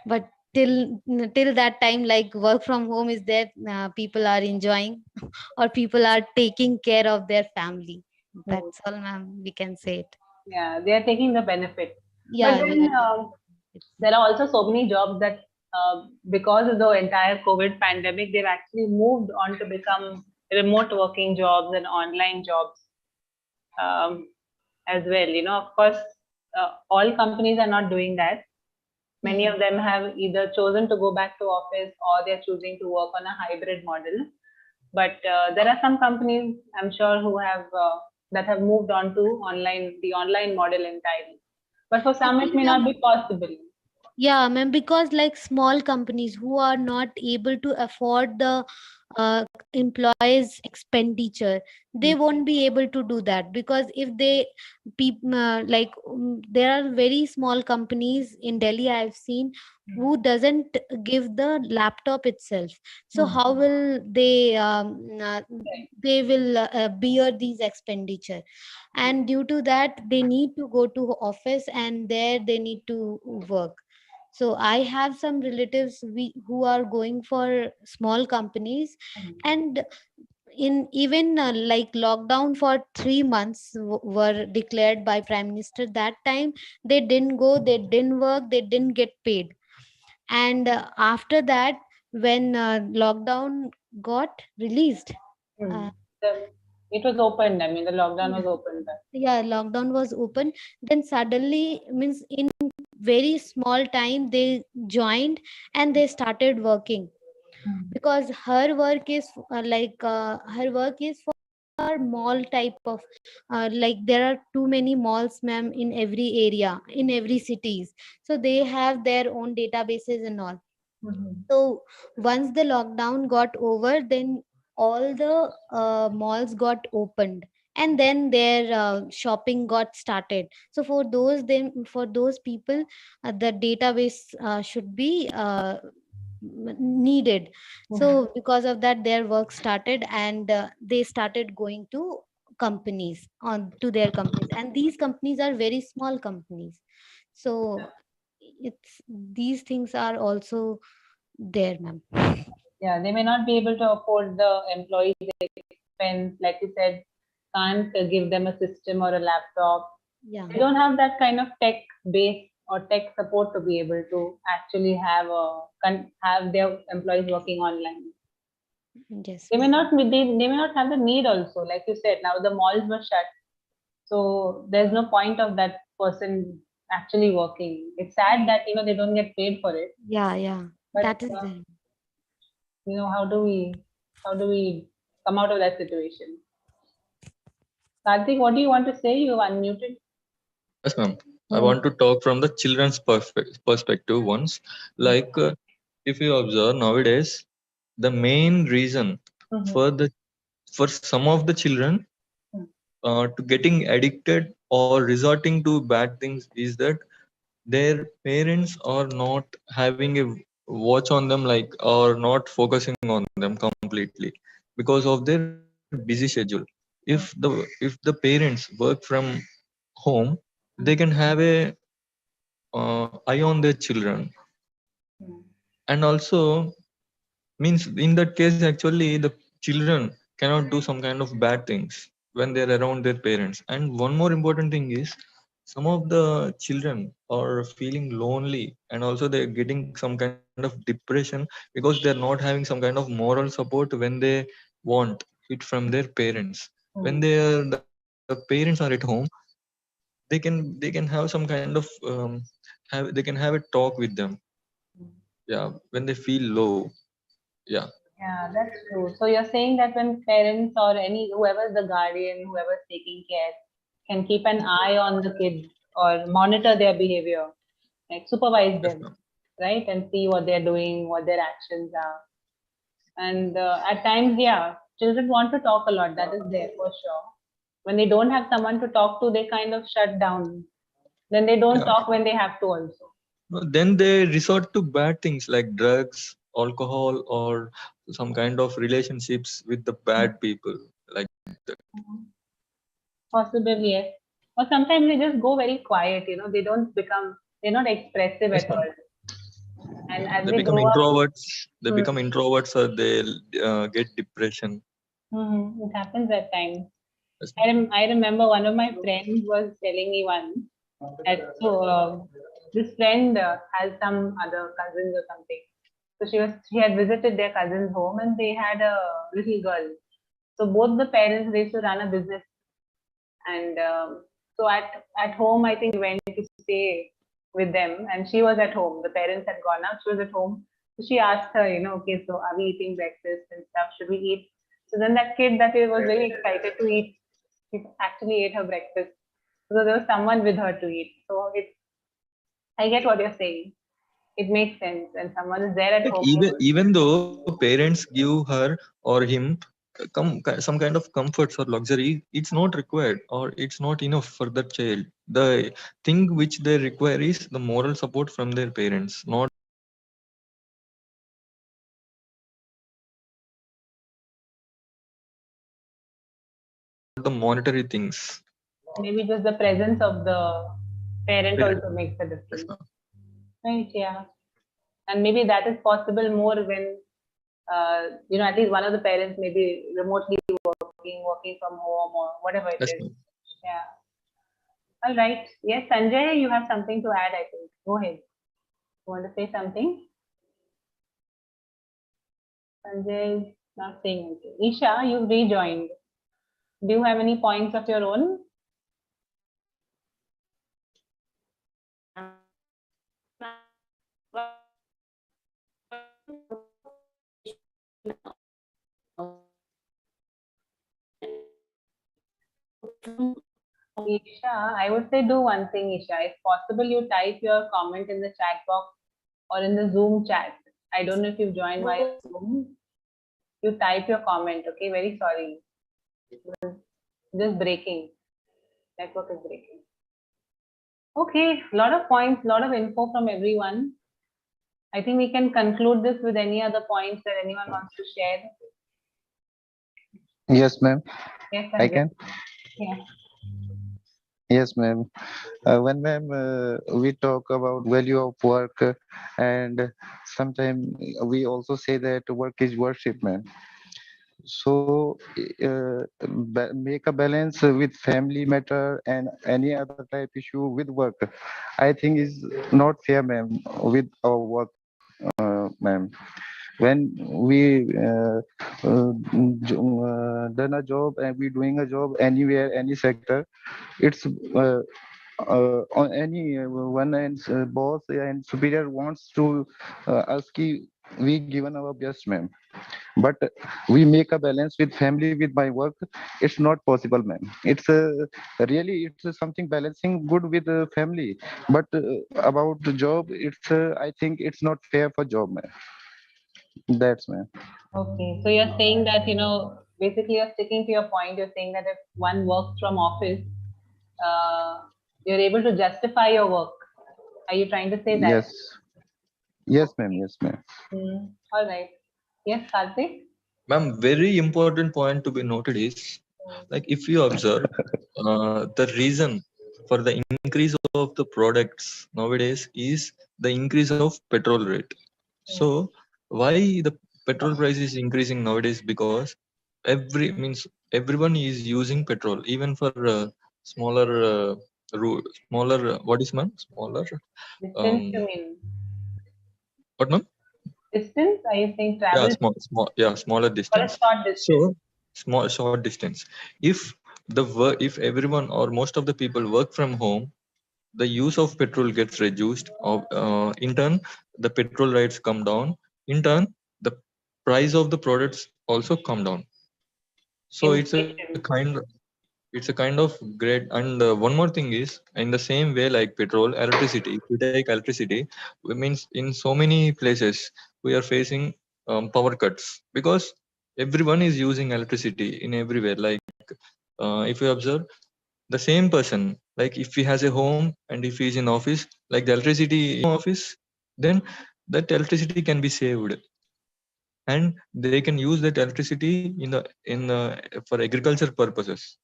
But till that time, like work from home is there, people are enjoying or people are taking care of their family. That's all, ma'am, we can say it. Yeah, they are taking the benefit. But Yeah, we then are taking it. there are also so many jobs that, because of the entire COVID pandemic, they've actually moved on to become remote working jobs and online jobs as well. Of course, all companies are not doing that. Many of them have either chosen to go back to office or they're choosing to work on a hybrid model. But there are some companies, I'm sure, who have that have moved on to the online model entirely. But for some, it Actually, may not ma'am, be possible. yeah, ma'am, because like small companies who are not able to afford the employees expenditure, they won't be able to do that. Because if they people like there are very small companies in Delhi I've seen who doesn't give the laptop itself. So how will they will bear these expenditure? And due to that they need to go to office and there they need to work. So I have some relatives who are going for small companies, and in even like lockdown for 3 months were declared by prime minister. That time they didn't go, they didn't work, they didn't get paid. And after that, when lockdown got released, Hmm. uh, It was opened. I mean, the lockdown was opened. yeah, lockdown was open, then suddenly, means in very small time they joined and they started working. Because her work is her work is for mall type of like there are too many malls, ma'am, in every area, in every cities. So they have their own databases and all. So once the lockdown got over, then all the malls got opened, and then their shopping got started. So for those people, the database should be needed. So because of that, their work started, and they started going to companies, on to their companies, and these companies are very small companies. So it's these things are also there, ma'am. Yeah, they may not be able to afford the employees expense, like you said, can't give them a system or a laptop. Yeah. They don't have that kind of tech base or tech support to be able to actually have their employees working online. Yes. They may not have the need also. Like you said, now the malls were shut, so there's no point of that person actually working. It's sad that they don't get paid for it. Yeah. But That is there. how do we come out of that situation? Karthik, what do you want to say? You unmuted. Yes, ma'am. I Hmm. want to talk from the children's perspective once. Like, if you observe nowadays, the main reason Mhm. for some of the children Hmm. to getting addicted or resorting to bad things is that their parents are not having a watch on them, like, or not focusing on them completely because of their busy schedule. If the parents work from home, they can have a eye on their children. Hmm. And also, means in that case actually the children cannot do some kind of bad things when they're around their parents. And one more important thing is, some of the children are feeling lonely, and also they're getting some kind of depression because they're not having some kind of moral support when they want it from their parents. When Hmm. the parents are at home, they can have some kind of they can have a talk with them, yeah, when they feel low. Yeah. Yeah, that's true. So you're saying that when parents or whoever's the guardian, whoever's taking care, can keep an eye on the kids or monitor their behavior, like supervise Yes, them, ma'am. right, and see what they're doing, what their actions are. And at times, yeah, children want to talk a lot. That is there for sure. When they don't have someone to talk to, they kind of shut down. Then they don't Yeah. talk when they have to also. No, then they resort to bad things like drugs, alcohol, or some kind of relationships with the bad people. Like that. Mhm. Possibly, yes. Or sometimes they just go very quiet, they're not expressive Yes, at ma'am. all. And Yeah. as They they become grow up, introverts. They hmm, become introverts, or they get depression. it happens at times. Yes, I remember one of my friends was telling me once that this friend has some other cousins or something. So she had visited their cousin's home and they had a little girl. So both the parents, they used to run a business. And so at home, I think went to stay with them, and she was at home. The parents had gone out. She was at home. So she asked her, okay, so are we eating breakfast and stuff? Should we eat? So then that kid that was very excited to eat, she actually ate her breakfast. So there was someone with her to eat. So I get what you're saying. It makes sense when someone is there at like home. even though parents give her or him some kind of comforts or luxury, it's not required or it's not enough for that child. The thing which they require is the moral support from their parents, not the monetary things. Maybe just the presence of the parent Parent. also makes a Yes, difference. ma'am. Right? Yeah. And maybe that is possible more when at least one of the parents may be remotely working from home or whatever it Yes, is. ma'am. Yeah. All right. Yes, Sanjay, you have something to add, I think. Go ahead. You want to say something? Sanjay is not saying anything. Isha, you've rejoined. Do you have any points of your own? Isha, I would say do one thing, Isha. If possible, you type your comment in the chat box or in the Zoom chat. I don't know if you've joined via Zoom. You type your comment, okay? Very sorry. Just breaking. Network is breaking. Okay, lot of points, lot of info from everyone. I think we can conclude this with any other points that anyone wants to share. Yes, ma'am. Yes, I Sanjay. can. Yeah. Yes, ma'am. When ma'am, we talk about value of work, and sometimes we also say that work is worship, ma'am. So make a balance with family matter and any other type issue with work. I think is not fair, ma'am, with our work, ma'am. when we done a job and we doing a job anywhere, any sector, it's on any one and boss and superior wants to us ki we given our best, ma'am, but we make a balance with family with my work. It's not possible, ma'am. It's really it's something balancing good with family, but about the job, it's I think it's not fair for job, ma'am. That's, ma'am. Okay, so you're saying that, basically you're sticking to your point. You're saying that if one works from office, uh, you're able to justify your work. Are you trying to say that? Yes, yes, ma'am. Yes, ma'am. All right. Yes, Karthik? Ma'am, very important point to be noted is, like, if you observe, the reason for the increase of the products nowadays is the increase of petrol rate. So why the petrol price is increasing nowadays? Because everyone is using petrol, even for smaller smaller, what is, ma'am, smaller, Distance, you um mean? what, ma'am? Distance? Are you saying Yeah, travel smaller or a distance. short distance? So small short distance. If if everyone or most of the people work from home, the use of petrol gets reduced. In turn, the petrol rates come down. In turn, the price of the products also come down. So Inflation. it's a kind of great. And one more thing is, in the same way like petrol, electricity. If we take electricity, it means in so many places we are facing power cuts because everyone is using electricity in everywhere. Like if you observe, the same person, like if he has a home and if he is in office, like the electricity in office, then that electricity can be saved and they can use that electricity in for agriculture purposes.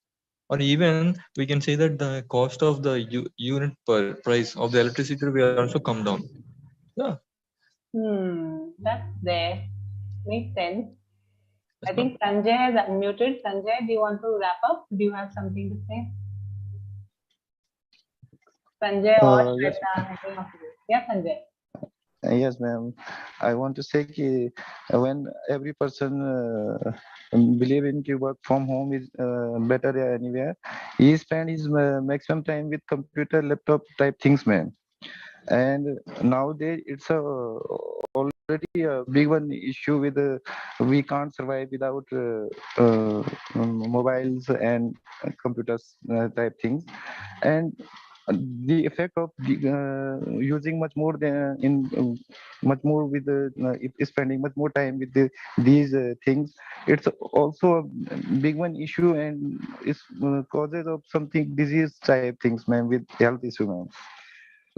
Or even we can say that the cost of the unit per price of the electricity will also come down. Yeah. That's there. Makes sense. Yes, I ma'am. think Sanjay has unmuted. Sanjay, do you want to wrap up? Do you have something to say? Sanjay or Yes, Shweta, any of you? Yeah, Sanjay. yes, ma'am. I want to say ki when every person believe in ki work from home is better anywhere, he spend his maximum time with computer, laptop type things, ma'am. And nowadays it's already a big one issue with we can't survive without mobiles and computers type things. And the effect of using much more than in much more with spending much more time with these things, it's also a big one issue, and it's causes of something disease type things, man, with health issue, man.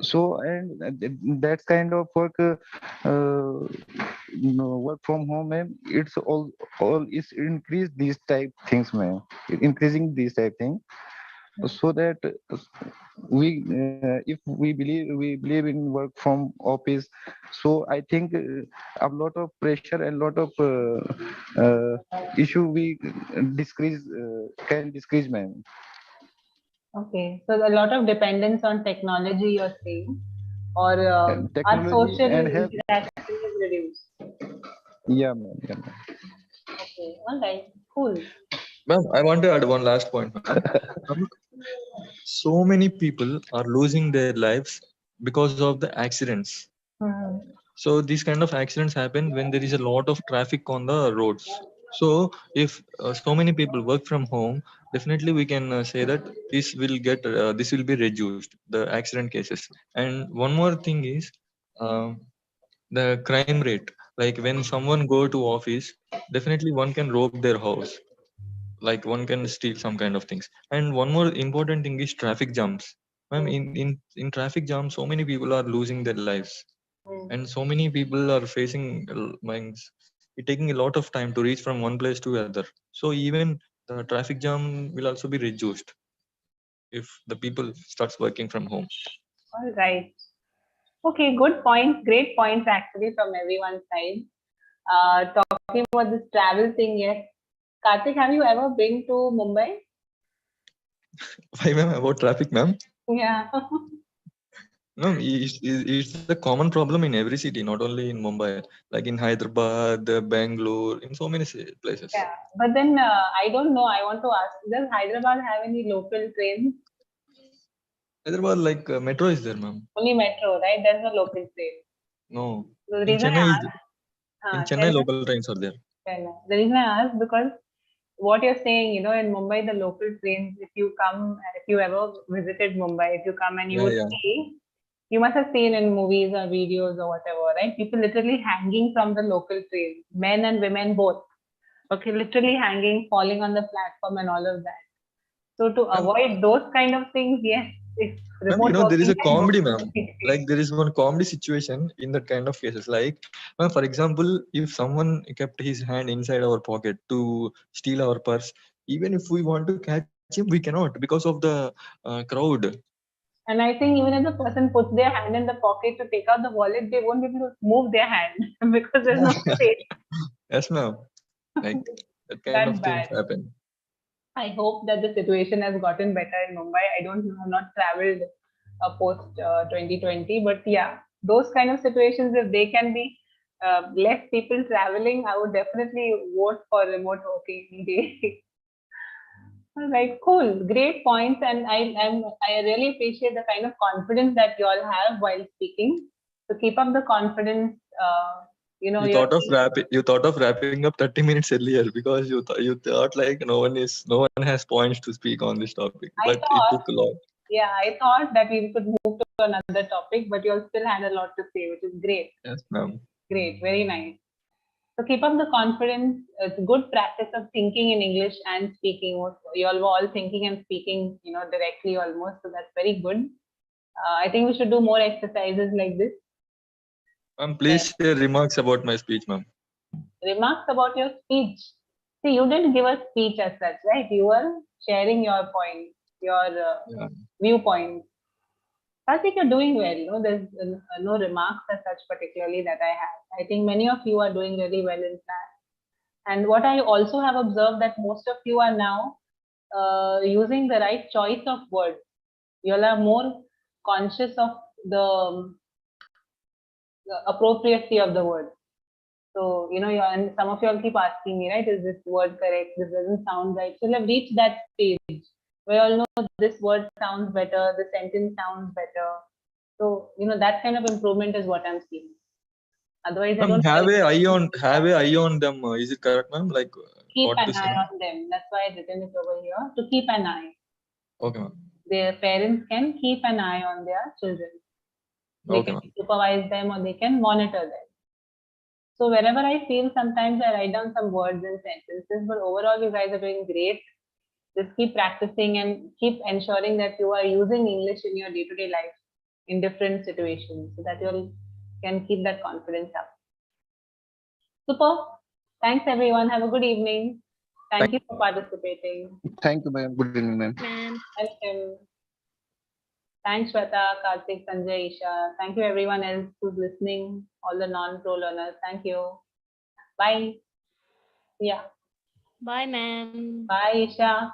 So and that kind of work work from home, man, it's all is increase these type things, man, increasing these type things, so that we if we believe in work from office, so I think a lot of pressure and lot of issue we decrease can decrease, man. Okay, so a lot of dependence on technology, you're saying, or And our technology social and health. interaction is reduced. Yeah, man. Yeah, man. Okay, all right, cool. Ma'am, I want to add one last point, ma'am. Ma'am, so many people are losing their lives because of the accidents. Hmm. So these kind of accidents happen when there is a lot of traffic on the roads. So if so many people work from home, definitely we can say that this will be reduced, the accident cases. And one more thing is uh, the crime rate. Like when someone go to office, definitely one can rob their house, like one can steal some kind of things. And one more important thing is traffic jams. Ma'am, in traffic jams, so many people are losing their lives, Hmm. and so many people are facing means it taking a lot of time to reach from one place to other. So even the traffic jam will also be reduced if the people starts working from home. All right. Okay, good points. Great points actually from everyone's side. Talking about this travel thing, yes. Karthik, have you ever been to Mumbai? Why, ma'am, about traffic, ma'am? Yeah. No, it's a common problem in every city, not only in Mumbai, like in Hyderabad, Bangalore, in so many places. Yeah, but then I don't know. I want to ask: does Hyderabad have any local trains? Hyderabad, like metro is there, ma'am. Only metro, right? There's no local train. No, So the in reason I Chennai, in asked, Chennai, local trains are there. the reason I asked because what you're saying, in Mumbai, the local trains, if you ever visited Mumbai, if you come and you Yeah, would yeah. see, you must have seen in movies or videos or whatever, right? People literally hanging from the local trains, men and women both. Okay, literally hanging, falling on the platform and all of that. So to Ma'am, avoid those kind of things, yes, if ma'am, remote there is working a can comedy, go. ma'am. Like there is one comedy situation in that kind of cases. Like, ma'am, for example, if someone kept his hand inside our pocket to steal our purse, even if we want to catch him, we cannot because of the crowd. And I think even if the person puts their hand in the pocket to take out the wallet, they won't be able to move their hand because there's no space. Yes, ma'am. Like that kind of That things bad. happen. I hope that the situation has gotten better in Mumbai. I don't know, I've not traveled post 2020, but yeah, those kind of situations, if they can be less people traveling, I would definitely vote for remote working any day. All right, cool, great points, and I really appreciate the kind of confidence that you all have while speaking. To keep up the confidence, you're You thought of wrapping up 30 minutes earlier because you thought like no one has points to speak on this topic, I but it thought, took a lot. yeah, I thought that we could move to another topic, but you all still had a lot to say, which is great. Yes, ma'am. Great, very nice. So keep up the confidence. It's good practice of thinking in English and speaking. You all were all thinking and speaking, directly almost. So that's very good. I think we should do more exercises like this. Ma'am, please share remarks about my speech, ma'am. Remarks about your speech. See, you didn't give a speech as such, right? You were sharing your point, your Yeah. viewpoint. I think you're doing well. There's no remarks as such particularly that I have. I think many of you are doing really well in class. And what I also have observed that most of you are now using the right choice of words. You all are more conscious of the appropriacy of the word. So, and some of you all keep asking me, right, is this word correct? This doesn't sound right. So, you'll have reached that stage where you all know this word sounds better, the sentence sounds better. So, that kind of improvement is what I'm seeing. Otherwise, I Ma'am, don't have a eye on them. Is it correct, ma'am? Like keep what an to say, eye ma'am? on them. That's why I written it over here to keep an eye. Okay, ma'am. Their parents can keep an eye on their children. They Okay, can ma'am. supervise them or they can monitor them. So wherever I feel, sometimes I write down some words and sentences, but overall you guys are doing great. Just keep practicing and keep ensuring that you are using English in your day-to-day life in different situations so that you can keep that confidence up. Super. Thanks everyone. Have a good evening. Thank you for participating. Thank you, ma'am. Good evening, ma'am. Ma'am. Welcome. Thanks, Shweta, Karthik, Sanjay, Isha. Thank you, everyone else who's listening, all the non-pro learners. Thank you. Bye. Yeah. Bye, ma'am. Bye, Isha.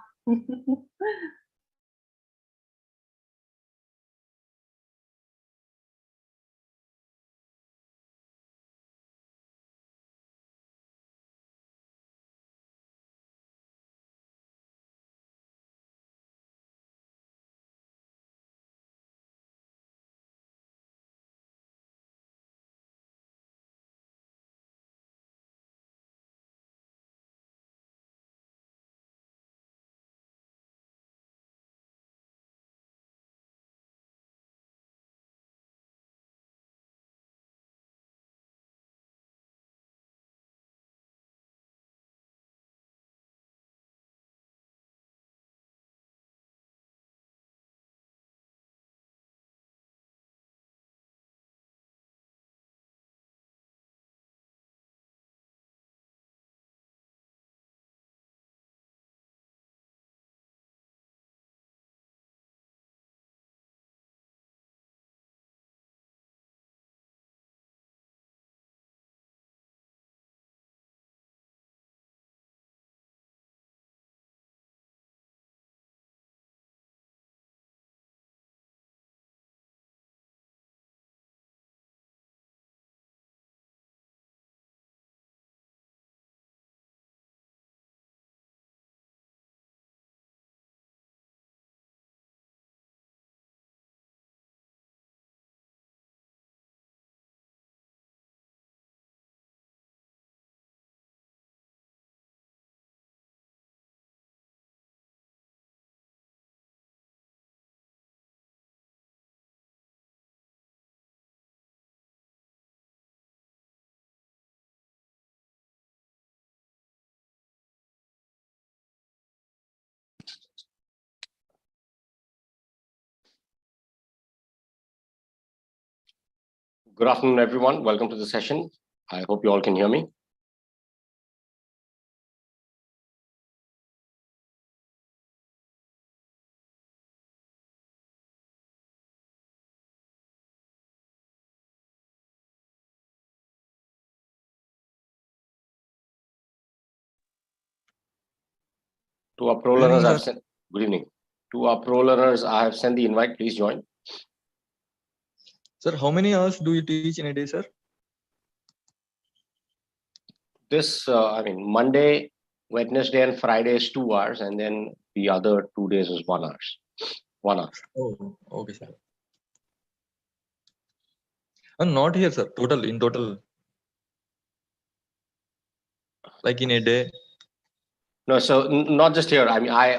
Good afternoon, everyone. Welcome to the session. I hope you all can hear me. To our pro Good evening, learners, I've sir. sent good evening. To our pro learners, I have sent the invite. Please join. Sir, how many hours do you teach in a day, sir? This, Monday, Wednesday, and Friday is 2 hours, and then the other 2 days is 1 hour. 1 hour. Oh, okay, sir. Not here, sir. In total. Like in a day. No, so not just here. I mean, I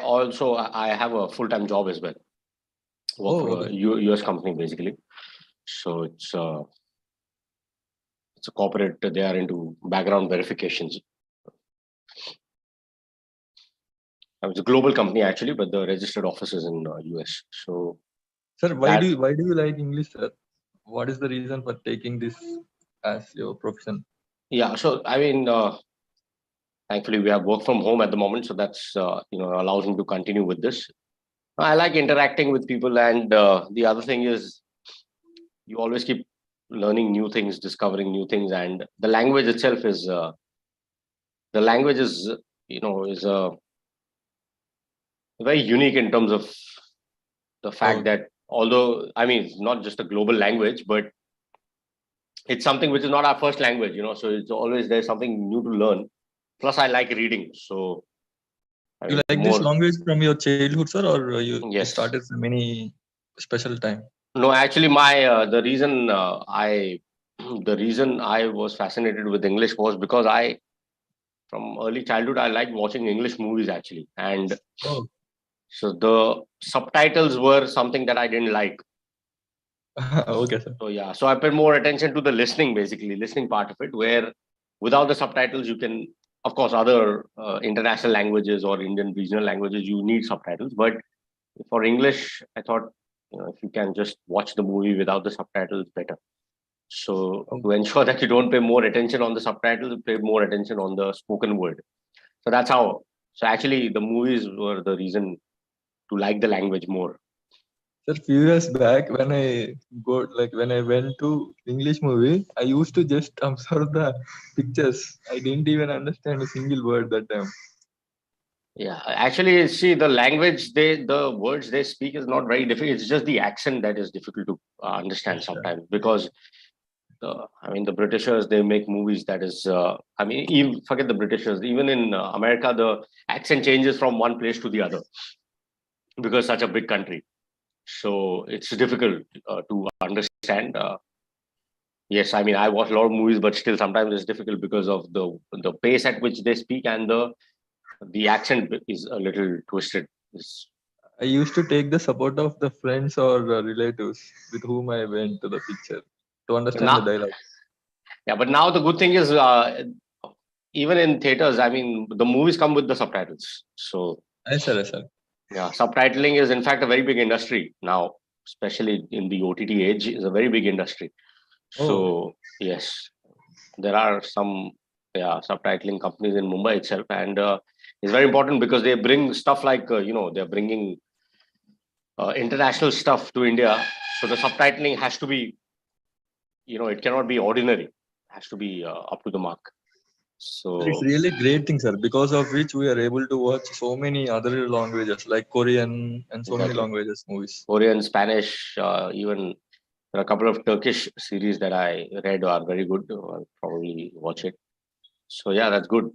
have a full-time job as well. Work for Okay. a US company basically. So it's a corporate. They are into background verifications. It's a global company actually, but the registered office is in US. So, sir, why do you like English, sir? What is the reason for taking this as your profession? Yeah, so I mean, thankfully we have work from home at the moment, so that's allows me to continue with this. I like interacting with people, and the other thing is you always keep learning new things, discovering new things, and the language itself is is very unique in terms of the fact that although I mean it's not just a global language, but it's something which is not our first language, so it's always there's something new to learn. Plus, I like reading, so I You mean, like this language from your childhood, sir, or you Yes. started from any special time? No, actually, the reason the reason I was fascinated with English was because from early childhood, I liked watching English movies actually, and Oh, so the subtitles were something that I didn't like. okay, sir. So yeah, so I paid more attention to the listening part of it, where without the subtitles, you can, of course, other international languages or Indian regional languages, you need subtitles. But for English, I thought, if you can just watch the movie without the subtitles, better. So to ensure that you don't pay more attention on the subtitles, you pay more attention on the spoken word. So that's how. So actually, the movies were the reason to like the language more. Sir, few years back when I went to English movie, I used to just observe the pictures. I didn't even understand a single word that time. Yeah, actually, see, the language the words they speak is not very difficult. It's just the accent that is difficult to understand sometimes because the Britishers, they make movies that is, even forget the Britishers. Even in America, the accent changes from one place to the other because such a big country. So it's difficult to understand. Yes, I mean I watch a lot of movies, but still sometimes it's difficult because of the pace at which they speak and the accent is a little twisted. I used to take the support of the friends or relatives with whom I went to the picture to understand the Now, dialogue. yeah, but now the good thing is even in theaters, I mean the movies come with the subtitles. So Yes, sir. yeah, subtitling is in fact a very big industry now, especially in the OTT age, is a very big industry. So yes, there are some subtitling companies in Mumbai itself, and it's very important because they bring stuff like they're bringing international stuff to India. So the subtitling has to be, it cannot be ordinary. It has to be up to the mark. So It's really great thing, sir, because of which we are able to watch so many other languages like Korean and so many languages movies. Korean, Spanish, even there are a couple of Turkish series that I read are very good. I'll probably watch it. So yeah, that's good.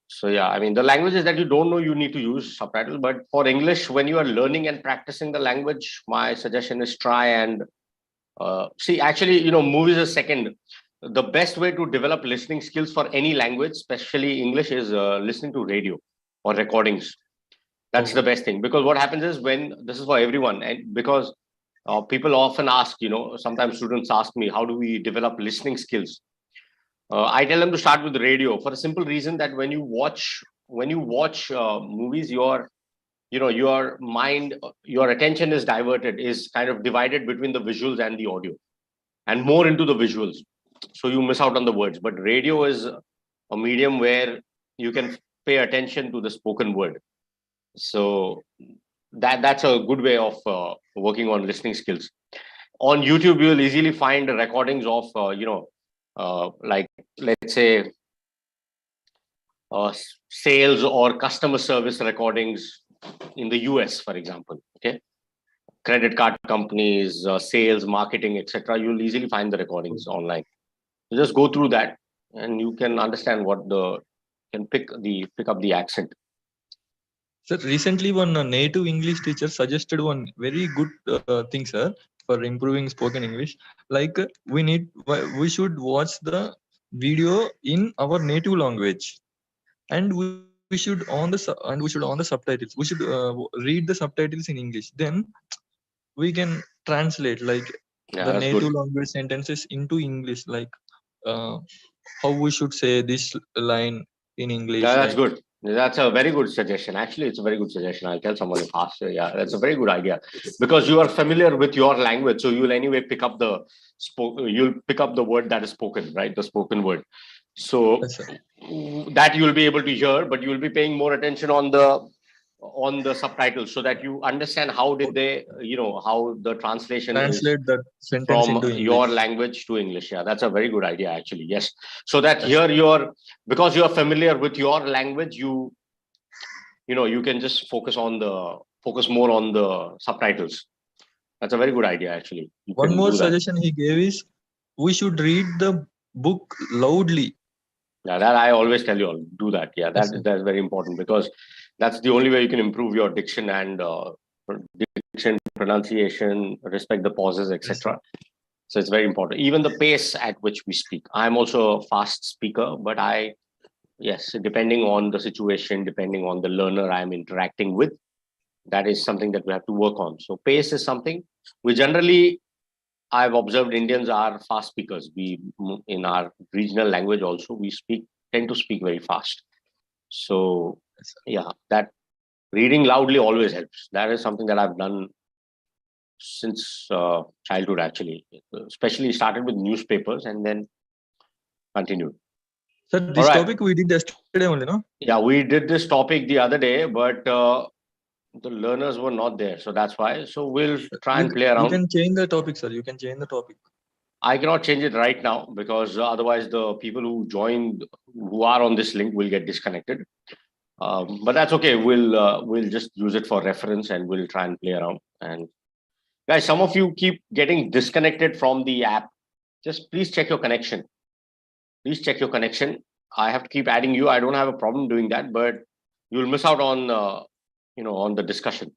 So yeah, I mean the languages that you don't know, you need to use subtitles. But for English, when you are learning and practicing the language, my suggestion is try and see. Actually, movies is second. The best way to develop listening skills for any language, especially English, is listening to radio or recordings. That's the best thing, because what happens is, when this is for everyone, and because people often ask, sometimes students ask me, how do we develop listening skills? I tell them to start with radio for a simple reason that when you watch movies, your mind, your attention is diverted, is kind of divided between the visuals and the audio, and more into the visuals. So you miss out on the words. But radio is a medium where you can pay attention to the spoken word. So that's a good way of working on listening skills. On YouTube, you will easily find recordings of, like, let's say, sales or customer service recordings in the US, for example. Okay, credit card companies, sales, marketing, etc. You'll easily find the recordings online. So just go through that, and you can understand pick up the accent. Sir, recently one native English teacher suggested one very good thing, sir, for improving spoken English. Like we should watch the video in our native language, and we should on the subtitles. We should read the subtitles in English. Then we can translate the native language sentences into English, like how we should say this line in English. Yeah, that's good. That's a very good suggestion. Actually, it's a very good suggestion. I'll tell someone faster. Yeah, that's a very good idea, because you are familiar with your language, so you'll anyway pick up the word that is spoken, right? The spoken word. So Yes, sir. That you'll be able to hear, but you'll be paying more attention on the subtitles, so that you understand how did they, how the translation Translate is that sentence from into English. your language to English. Yeah, that's a very good idea, actually. Yes. So that here because you're familiar with your language, you can just focus more on the subtitles. That's a very good idea, actually. One more suggestion he gave is we should read the book loudly. Yeah, that I always tell you all, do that. Yeah, that's very important, because that's the only way you can improve your diction and pronunciation, respect the pauses, etc. So it's very important. Even the pace at which we speak. I'm also a fast speaker, but depending on the situation, depending on the learner I'm interacting with, that is something that we have to work on. So pace is something we generally, I've observed Indians are fast speakers. We, in our regional language also, we tend to speak very fast. So yeah, that reading loudly always helps. That is something that I've done since childhood, actually. Especially started with newspapers and then continued. Sir, this topic we did yesterday only, no? Yeah, we did this topic the other day, but the learners were not there, so that's why. So we'll try and play around. You can change the topic, sir. You can change the topic. I cannot change it right now, because otherwise the people who are on this link will get disconnected. But that's okay. We'll just use it for reference, and we'll try and play around. And guys, some of you keep getting disconnected from the app. Just please check your connection. Please check your connection. I have to keep adding you. I don't have a problem doing that, but you'll miss out on on the discussion.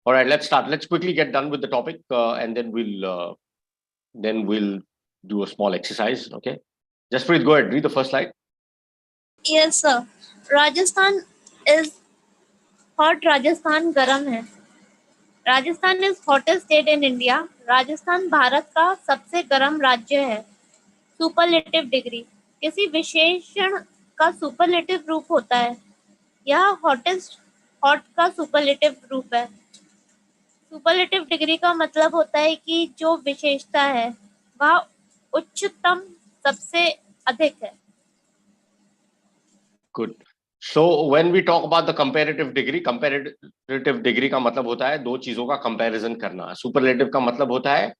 All right, let's start. Let's quickly get done with the topic, and then we'll do a small exercise. Okay, Jasprit, go ahead. Read the first slide. Yes, sir. Rajasthan is hot. Rajasthan garam है. Rajasthan is hottest state in India. Rajasthan Bharat का सबसे गर्म राज्य है. Superlative degree. किसी विशेषण का superlative रूप होता है. यह hot का superlative रूप है. Superlative degree का मतलब होता है कि जो विशेषता है वह उच्चतम सबसे अधिक है. Good. So when we talk about the comparative degree का मतलब होता है दो चीजों का comparison करना. Superlative का मतलब होता है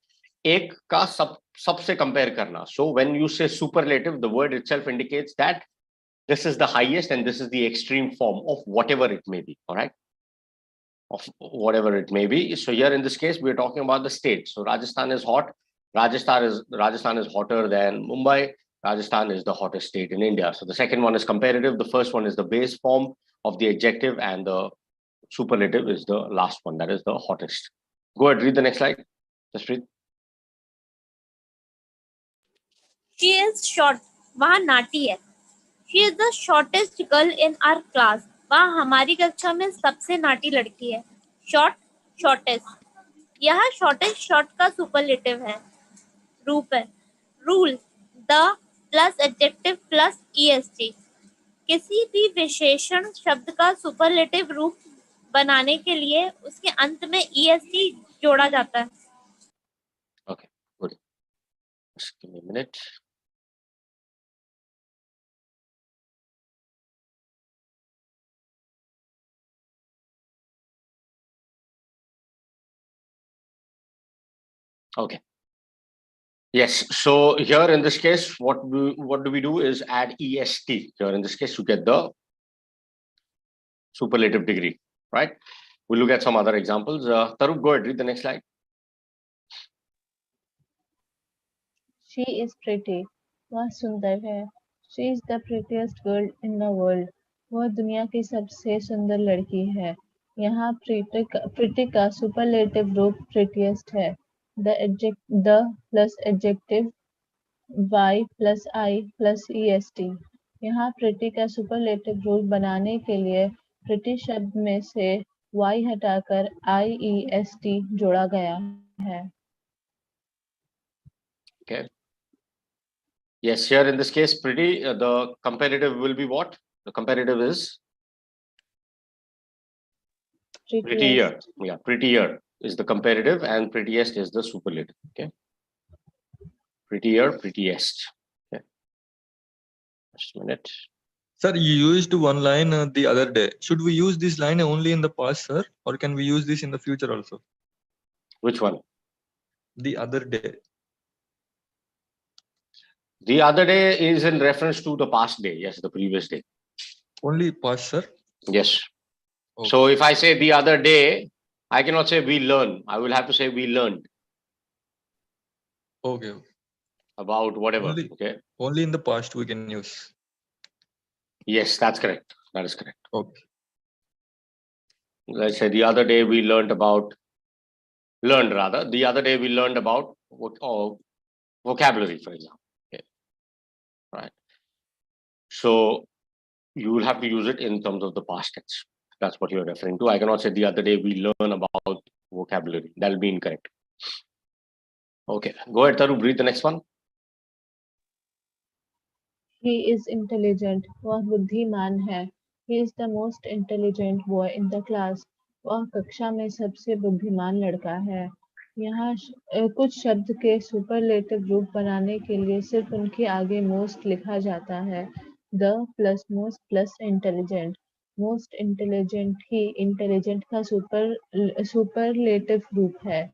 एक का सबसे compare करना. So when you say superlative, the word itself indicates that this is the highest and this is the extreme form of whatever it may be. All right. Of whatever it may be. So here in this case, we're talking about the state. So Rajasthan is hot. Rajasthan is hotter than Mumbai. Rajasthan is the hottest state in India. So the second one is comparative. The first one is the base form of the adjective, and the superlative is the last one. That is the hottest. Go ahead, read the next slide. Just read. She is short. वह नाटी है. She is the shortest girl in our class. वह हमारी कक्षा में सबसे नाटी लड़की है. Short, shortest. यह shortest short का superlative है. रूप है. Rule, the plus adjective plus est. किसी भी विशेषण शब्द का superlative रूप बनाने के लिए उसके अंत में EST जोड़ा जाता है. Okay, good. Just give me a minute. Okay. Yes. So here in this case, what do we do is add EST here in this case to get the superlative degree, right? We'll look at some other examples. Tarup, go ahead, read the next slide. She is pretty. वह सुंदर है. She is the prettiest girl in the world. वह दुनिया की सबसे सुंदर लड़की है. यहाँ pretty का superlative रूप prettiest है. The plus adjective y plus I plus est. यहाँ pretty का superlative रूप बनाने के लिए pretty शब्द में से y हटाकर iest जोड़ा गया है. Okay. Yes, here in this case, pretty, the comparative will be what? The comparative is prettier. Yeah, prettier is the comparative and prettiest is the superlative. Okay. Prettier, prettiest. Okay. Just a minute. Sir, you used one line the other day. Should we use this line only in the past, sir? Or can we use this in the future also? Which one? The other day. The other day is in reference to the past day. Yes, the previous day. Only past, sir? Yes. Okay. So if I say the other day, I cannot say we learn. I will have to say we learned. Okay. About whatever. Okay. Only in the past we can use. Yes, that's correct. That is correct. Okay. Let's say the other day we learned about, the other day we learned about vocabulary, for example. Okay. Right. So you will have to use it in terms of the past tense. That's what you're referring to. I cannot say the other day we learn about vocabulary. That'll be incorrect. Okay. Go ahead, Taru, read the next one. He is intelligent. वह बुद्धिमान है. He is the most intelligent boy in the class. वह कक्षा में सबसे बुद्धिमान लड़का है. यहाँ कुछ शब्द के सुपरलेटिव रूप बनाने के लिए सिर्फ उनके आगे most लिखा जाता है. The plus most plus intelligent. Most intelligent he intelligent का सुपरलेटिव रूप है.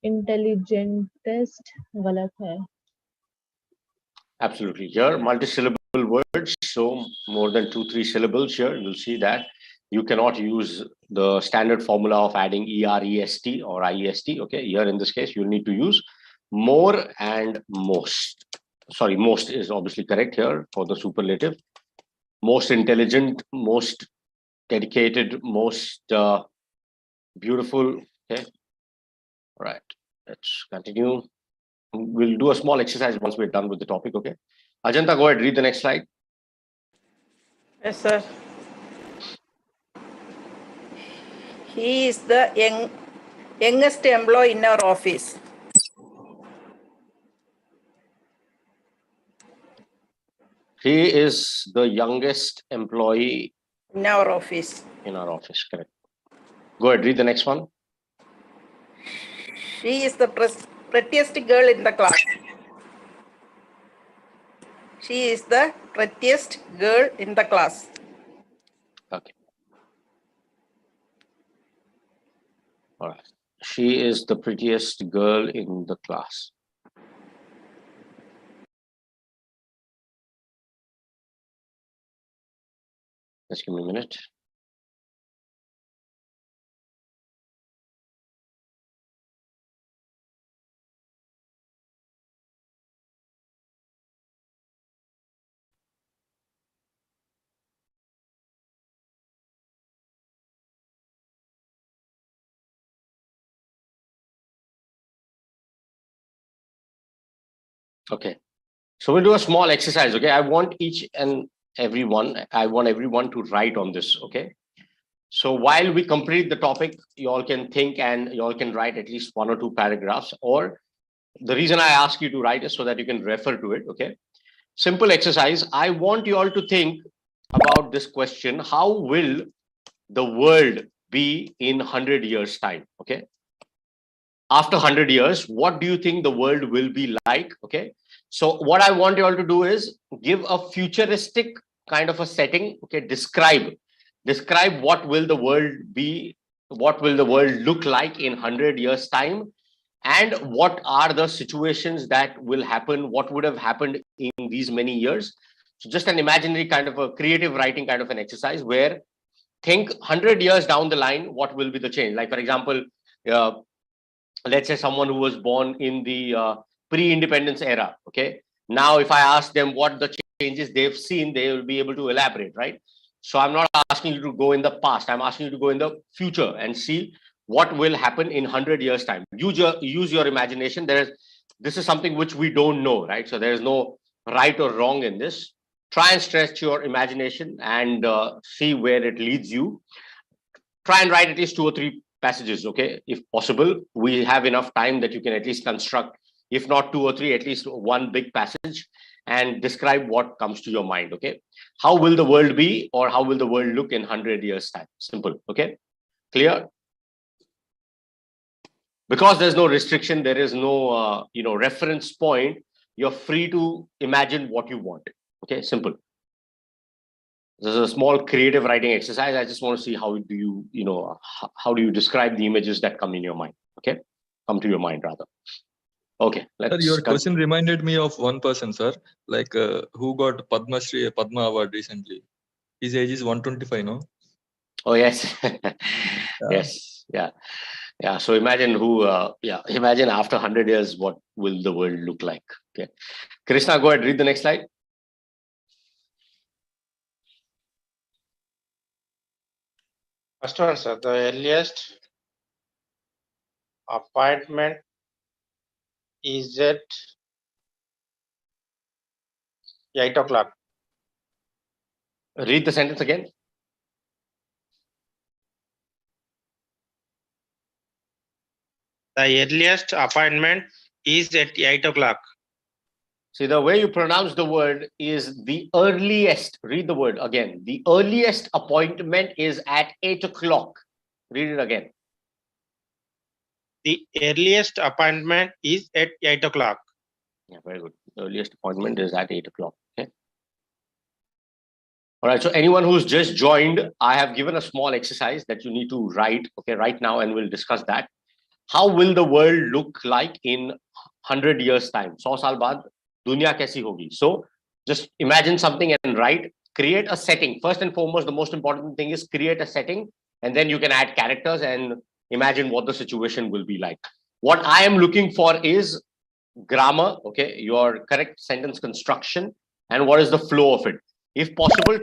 Intelligentest गलत है. Absolutely. Here, multi-syllable words, so more than 2-3 syllables here, you'll see that you cannot use the standard formula of adding EREST or IEST. Okay, here in this case, you'll need to use more and most. Sorry, most is obviously correct here for the superlative. Most intelligent, most dedicated, most beautiful. Okay. All right, let's continue. We'll do a small exercise once we're done with the topic, okay? Ajanta, go ahead, read the next slide. Yes, sir. He is the youngest employee in our office. He is the youngest employee in our office. Correct. Go ahead, read the next one. She is the prettiest girl in the class. She is the prettiest girl in the class. Okay. All right. She is the prettiest girl in the class. Just give me a minute. Okay, so we'll do a small exercise. Okay, I want everyone to write on this. Okay, so while we complete the topic, you all can think and you all can write at least 1 or 2 paragraphs. Or the reason I ask you to write is so that you can refer to it. Okay, simple exercise. I want you all to think about this question: how will the world be in 100 years' time? Okay. After 100 years, what do you think the world will be like? Okay. So what I want you all to do is give a futuristic kind of a setting. Okay. Describe what will the world be, what will the world look like in 100 years' time, and what are the situations that will happen, what would have happened in these many years. So just an imaginary kind of a creative writing kind of an exercise where think 100 years down the line, what will be the change? Like, for example, let's say someone who was born in the pre-independence era. Okay. Now, if I ask them what the changes they've seen, they will be able to elaborate, right? So I'm not asking you to go in the past. I'm asking you to go in the future and see what will happen in 100 years' time. Use your imagination. This is something which we don't know, right? So there is no right or wrong in this. Try and stretch your imagination and see where it leads you. Try and write at least 2 or 3 passages, okay? If possible, we have enough time that you can at least construct, if not 2 or 3, at least one big passage and describe what comes to your mind, okay? How will the world be, or how will the world look in 100 years' time? Simple, okay? Clear? Because there's no restriction, there is no reference point, you're free to imagine what you want, okay? Simple. This is a small creative writing exercise. I just want to see how do you describe the images that come in your mind, okay? Come to your mind rather. Okay, Sir, your question reminded me of one person, sir, like who got Padma Award recently. His age is 125, no? Oh, yes. Yes, yeah. So imagine imagine after 100 years, what will the world look like? Okay. Krishna, go ahead, read the next slide. First one, sir. The earliest appointment is at 8 o'clock. Read the sentence again. The earliest appointment is at 8 o'clock. See, the way you pronounce the word is the earliest. Read the word again. The earliest appointment is at 8 o'clock. Read it again. The earliest appointment is at 8 o'clock. Yeah, very good. The earliest appointment is at 8 o'clock. Okay. All right. So anyone who's just joined, I have given a small exercise that you need to write, okay, right now, and we'll discuss that. How will the world look like in 100 years' time? 100 saal baad dunya kaisi hogi? So just imagine something and write. Create a setting. First and foremost, the most important thing is create a setting, and then you can add characters and imagine what the situation will be like. What I am looking for is grammar, okay, your correct sentence construction, and what is the flow of it. If possible,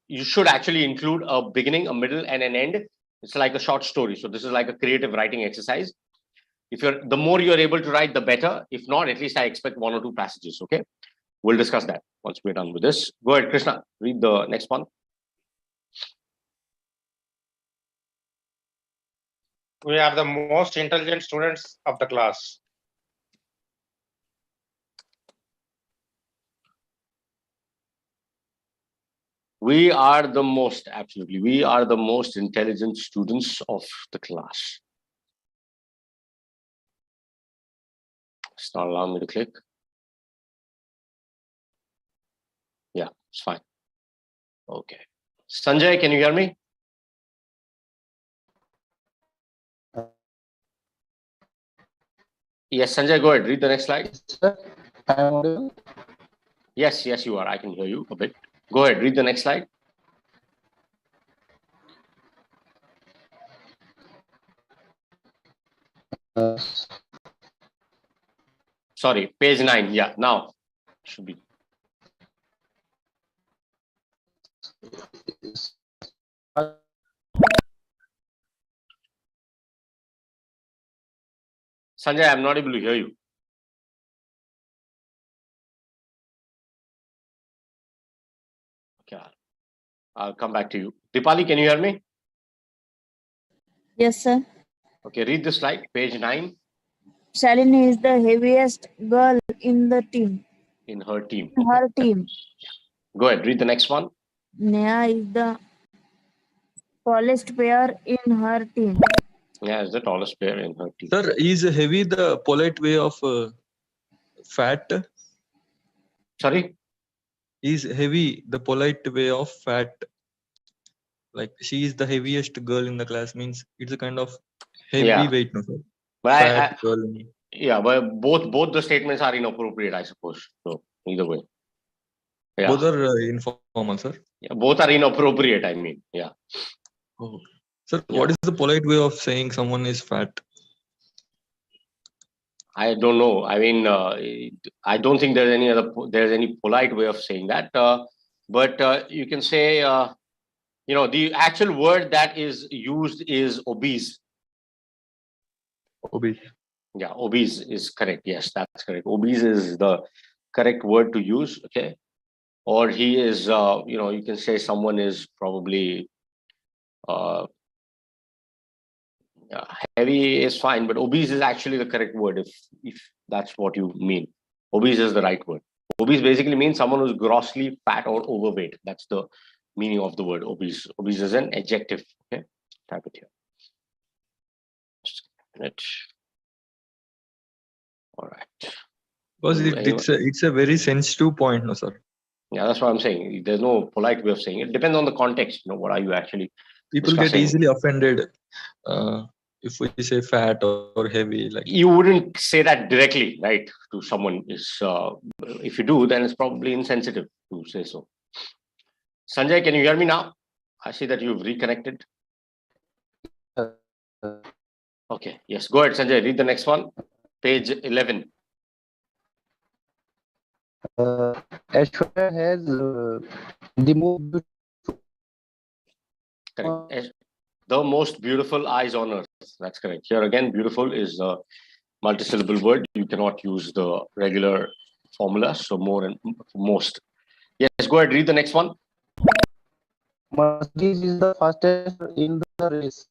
you should actually include a beginning, a middle, and an end. It's like a short story. So this is like a creative writing exercise. The more you're able to write, the better. If not, at least I expect 1 or 2 passages, okay? We'll discuss that once we're done with this. Go ahead, Krishna, read the next one. We are the most intelligent students of the class. We are the most, absolutely. We are the most intelligent students of the class. It's not allowing me to click. Yeah, it's fine. Okay. Sanjay, can you hear me? Yes, Sanjay, go ahead. Read the next slide. Yes, you are. I can hear you a bit. Go ahead. Read the next slide. Sorry, page 9. Yeah, now should be. Sanjay, I'm not able to hear you. Okay, I'll come back to you. Dipali, can you hear me? Yes, sir. Okay, read the slide, page 9. Shalini is the heaviest girl in the team. In her team. In her team. Go ahead, read the next one. Neha is the tallest player in her team. Yeah, is the tallest player in her team. Sir, is heavy the polite way of fat? Sorry? Is heavy the polite way of fat? Like she is the heaviest girl in the class means it's a kind of heavy Yeah. weight, no sir? But Fat girl. yeah, but both the statements are inappropriate, I suppose. So either way. Yeah. Both are informal, sir. Yeah, both are inappropriate, I mean. Yeah. Oh. Sir, what is the polite way of saying someone is fat? I don't know. I mean, I don't think there's any polite way of saying that. But you can say, the actual word that is used is obese. Obese. Yeah, obese is correct. Yes, that's correct. Obese is the correct word to use. Okay. Or he is, you can say someone is probably heavy is fine, but obese is actually the correct word if that's what you mean. Obese is the right word. Obese basically means someone who's grossly fat or overweight. That's the meaning of the word obese. Obese is an adjective. Okay, type it here. Just a minute. All right. Because it's a very sensitive point, no sir. Yeah, that's what I'm saying. There's no polite way of saying it. It depends on the context. What are you actually people discussing? Get easily offended if we say fat or heavy. Like you wouldn't say that directly, right, to someone. If you do, then it's probably insensitive to say so. Sanjay, can you hear me now? I see that you've reconnected. Okay, yes, go ahead, Sanjay. Read the next one, page 11. Aishwarya has the most beautiful. Correct. The most beautiful eyes on earth. That's correct. Here again, beautiful is a multi-syllable word. You cannot use the regular formula. So more and most. Yes, go ahead. Read the next one. Mercedes is the fastest in the race.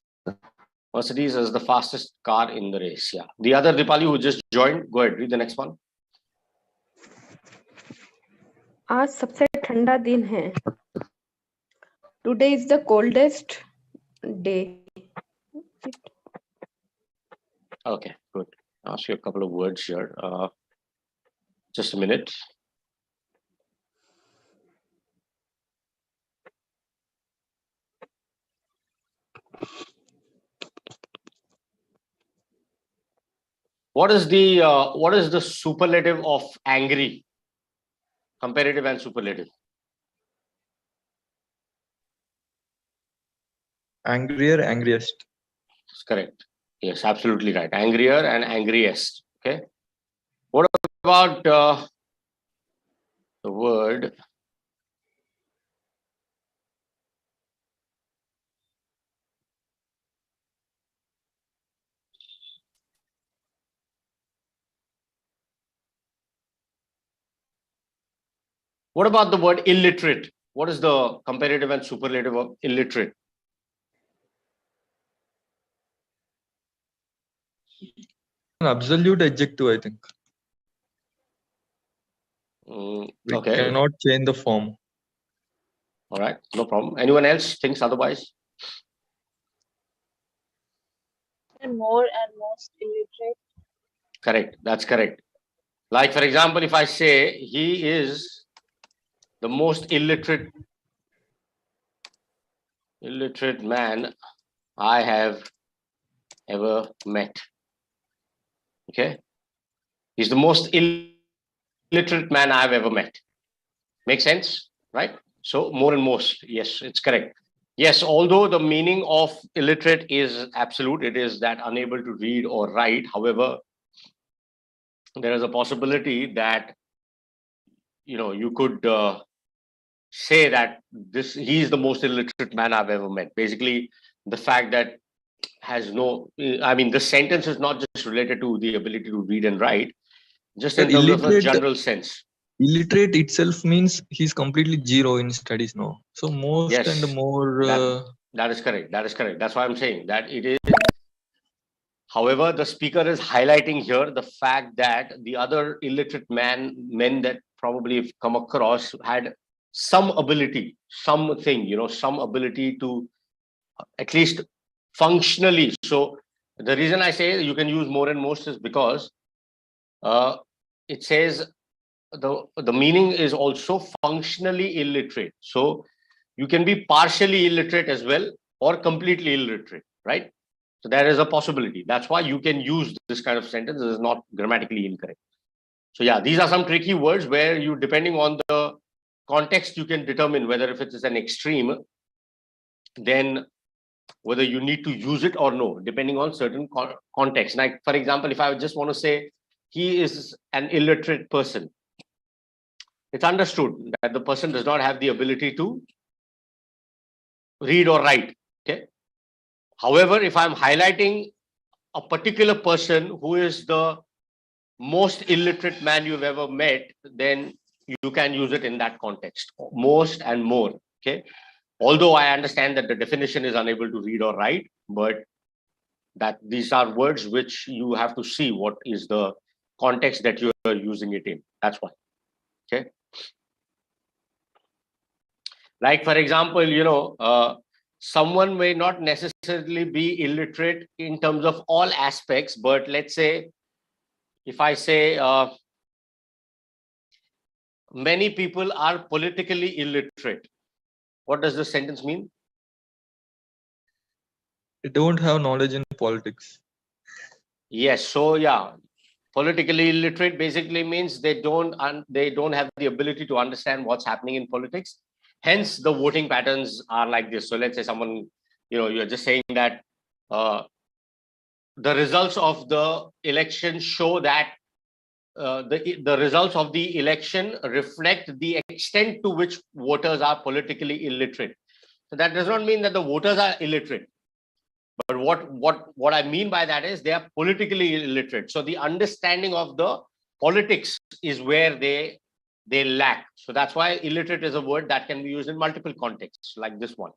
Mercedes is the fastest car in the race. Yeah. The other Dipali who just joined, go ahead. Read the next one. आज सबसे ठंडा दिन है. Today is the coldest day. Okay, good. I'll ask you a couple of words here. Just a minute. What is the superlative of angry? Comparative and superlative. Angrier, angriest. That's correct. Yes, absolutely right. Angrier and angriest. Okay. What about the word? What about the word illiterate? What is the comparative and superlative of illiterate? An absolute adjective, I think. We Okay. cannot change the form. All right, no problem. Anyone else thinks otherwise? More and most illiterate. Correct. That's correct. Like, for example, if I say he is the most illiterate man I have ever met. Okay. He's the most illiterate man I've ever met. Make sense? Right? So more and most. Yes, it's correct. Yes, although the meaning of illiterate is absolute, it is that unable to read or write. However, there is a possibility that you could say that he is the most illiterate man I've ever met. Basically, the fact that the sentence is not just related to the ability to read and write, just in terms of a general sense. Illiterate itself means he's completely zero in studies now. So most and more. That is correct. That is correct. That's why I'm saying that it is. However, the speaker is highlighting here the fact that the other illiterate men that probably have come across had some ability, some ability to at least functionally. So the reason I say you can use more and most is because it says the meaning is also functionally illiterate. So you can be partially illiterate as well or completely illiterate, right? So there is a possibility. That's why you can use this kind of sentence. It is not grammatically incorrect. So yeah, these are some tricky words where you, depending on the context, you can determine whether if it is an extreme, then whether you need to use it or no, depending on certain context. Like, for example, if I just want to say he is an illiterate person, it's understood that the person does not have the ability to read or write. Okay. However, if I'm highlighting a particular person who is the most illiterate man you've ever met, then you can use it in that context, most and more. Okay. Although I understand that the definition is unable to read or write, but that these are words which you have to see what is the context that you are using it in. That's why. Okay. Like, for example, someone may not necessarily be illiterate in terms of all aspects, but let's say, if I say many people are politically illiterate, what does the sentence mean? They don't have knowledge in politics. Yes. So yeah, politically illiterate basically means they don't have the ability to understand what's happening in politics. Hence, the voting patterns are like this. So let's say someone, you're just saying that the results of the election show that the results of the election reflect the extent to which voters are politically illiterate. So that does not mean that the voters are illiterate. But what I mean by that is they are politically illiterate. So the understanding of the politics is where they lack. So that's why illiterate is a word that can be used in multiple contexts, like this one.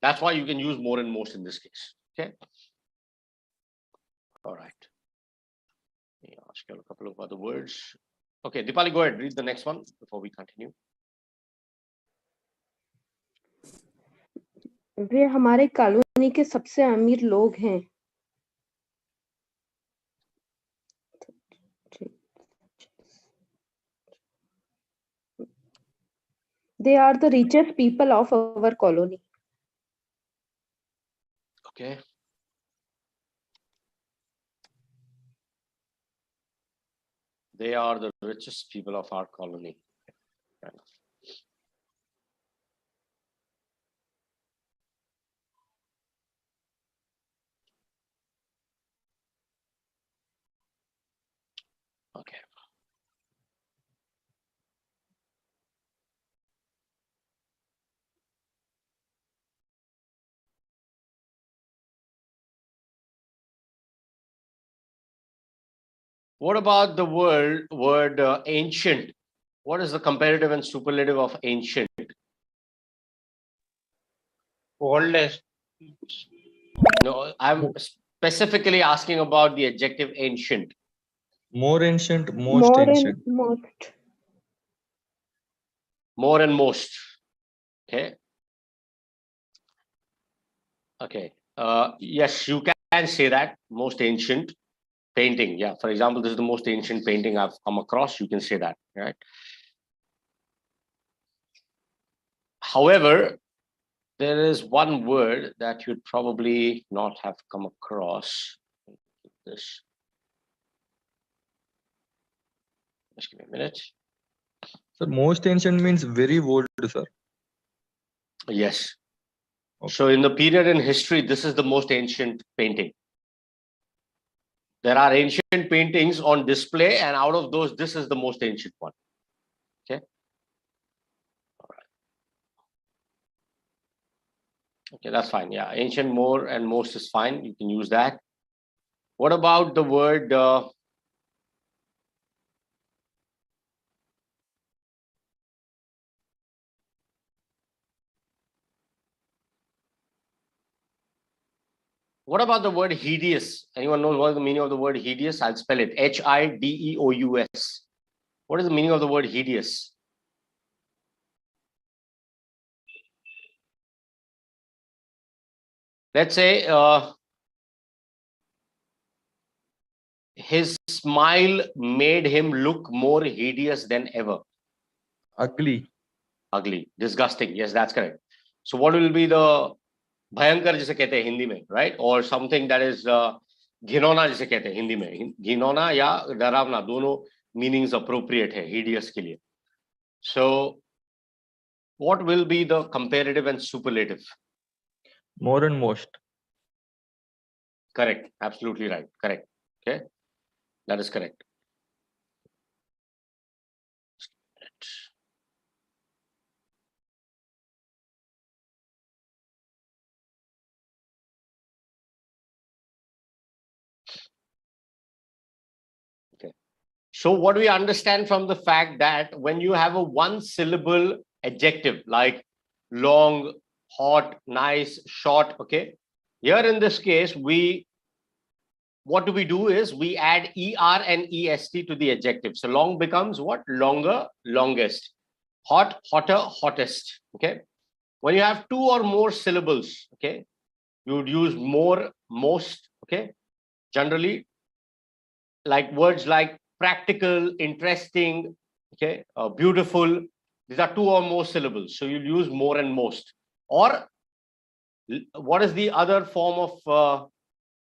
That's why you can use more and most in this case. Okay. All right. Yeah, I'll ask you a couple of other words. Okay, Dipali, go ahead. Read the next one before we continue. वे हमारे colony के सबसे अमीर लोग हैं. They are the richest people of our colony. Okay. They are the richest people of our colony. Okay. What about the word ancient? What is the comparative and superlative of ancient? Oldest. No, I'm specifically asking about the adjective ancient. More ancient, most ancient. More and most. Okay. Okay. Yes, you can say that. Most ancient painting. Yeah. For example, this is the most ancient painting I've come across. You can say that. Right. However, there is one word that you'd probably not have come across. This. Just give me a minute. So most ancient means very old, sir. Yes. Okay. So in the period in history, this is the most ancient painting. There are ancient paintings on display, and out of those, this is the most ancient one. Okay. All right. Okay, that's fine. Yeah, ancient, more, and most is fine. You can use that. What about the word what about the word hideous? Anyone knows what is the meaning of the word hideous? I'll spell it. H-I-D-E-O-U-S. What is the meaning of the word hideous? let's say his smile made him look more hideous than ever. Ugly. Ugly, disgusting. Yes, that's correct. So what will be the भयंकर जिसे कहते हैं हिंदी में, right? Or something that is घिनौना जिसे कहते हैं हिंदी में. घिनौना या डरावना दोनों meanings appropriate है hideous के लिए. So what will be the comparative and superlative? More and most. Correct. Absolutely right. Correct. Okay. That is correct. Okay. So what do we understand from the fact that when you have a one syllable adjective like long, hot, nice, short, okay, here in this case, what do we do is we add ER and EST to the adjective. So long becomes what? Longer, longest. Hot, hotter, hottest. Okay. When you have two or more syllables, okay, you would use more, most, okay. Generally, like words like practical, interesting, okay, beautiful. These are two or more syllables. So you'll use more and most. Or what is the other form of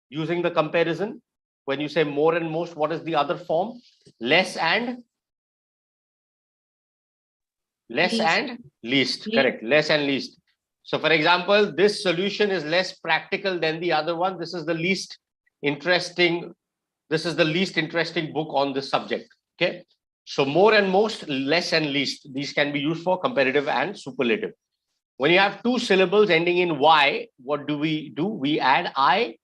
using the comparison? When you say more and most, what is the other form? Less and least. Correct. Less and least. So for example, this solution is less practical than the other one. This is the least interesting. This is the least interesting book on this subject. Okay. So more and most, less and least. These can be used for comparative and superlative. When you have two syllables ending in Y, what do? We add I,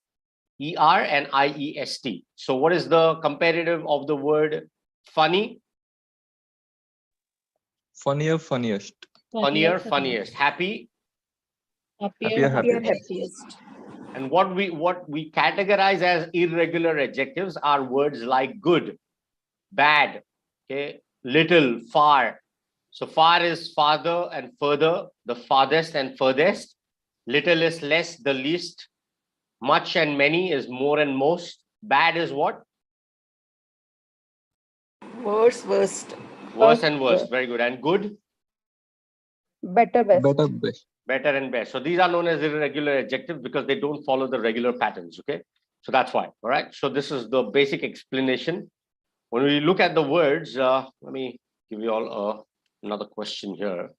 ER and IEST. So what is the comparative of the word funny? Funnier, funniest. Funnier, funniest. Happy? Happier, happiest. And what we categorize as irregular adjectives are words like good, bad, okay, little, far. So far is farther and further, the farthest and furthest. Little is less, the least. Much and many is more and most. Bad is what? Worst, worst. Worse and worst. Very good. And good? Better, best. Better, best. Better and best. So these are known as irregular adjectives because they don't follow the regular patterns. Okay. So that's why. All right. So this is the basic explanation. When we look at the words, let me give you all another question here.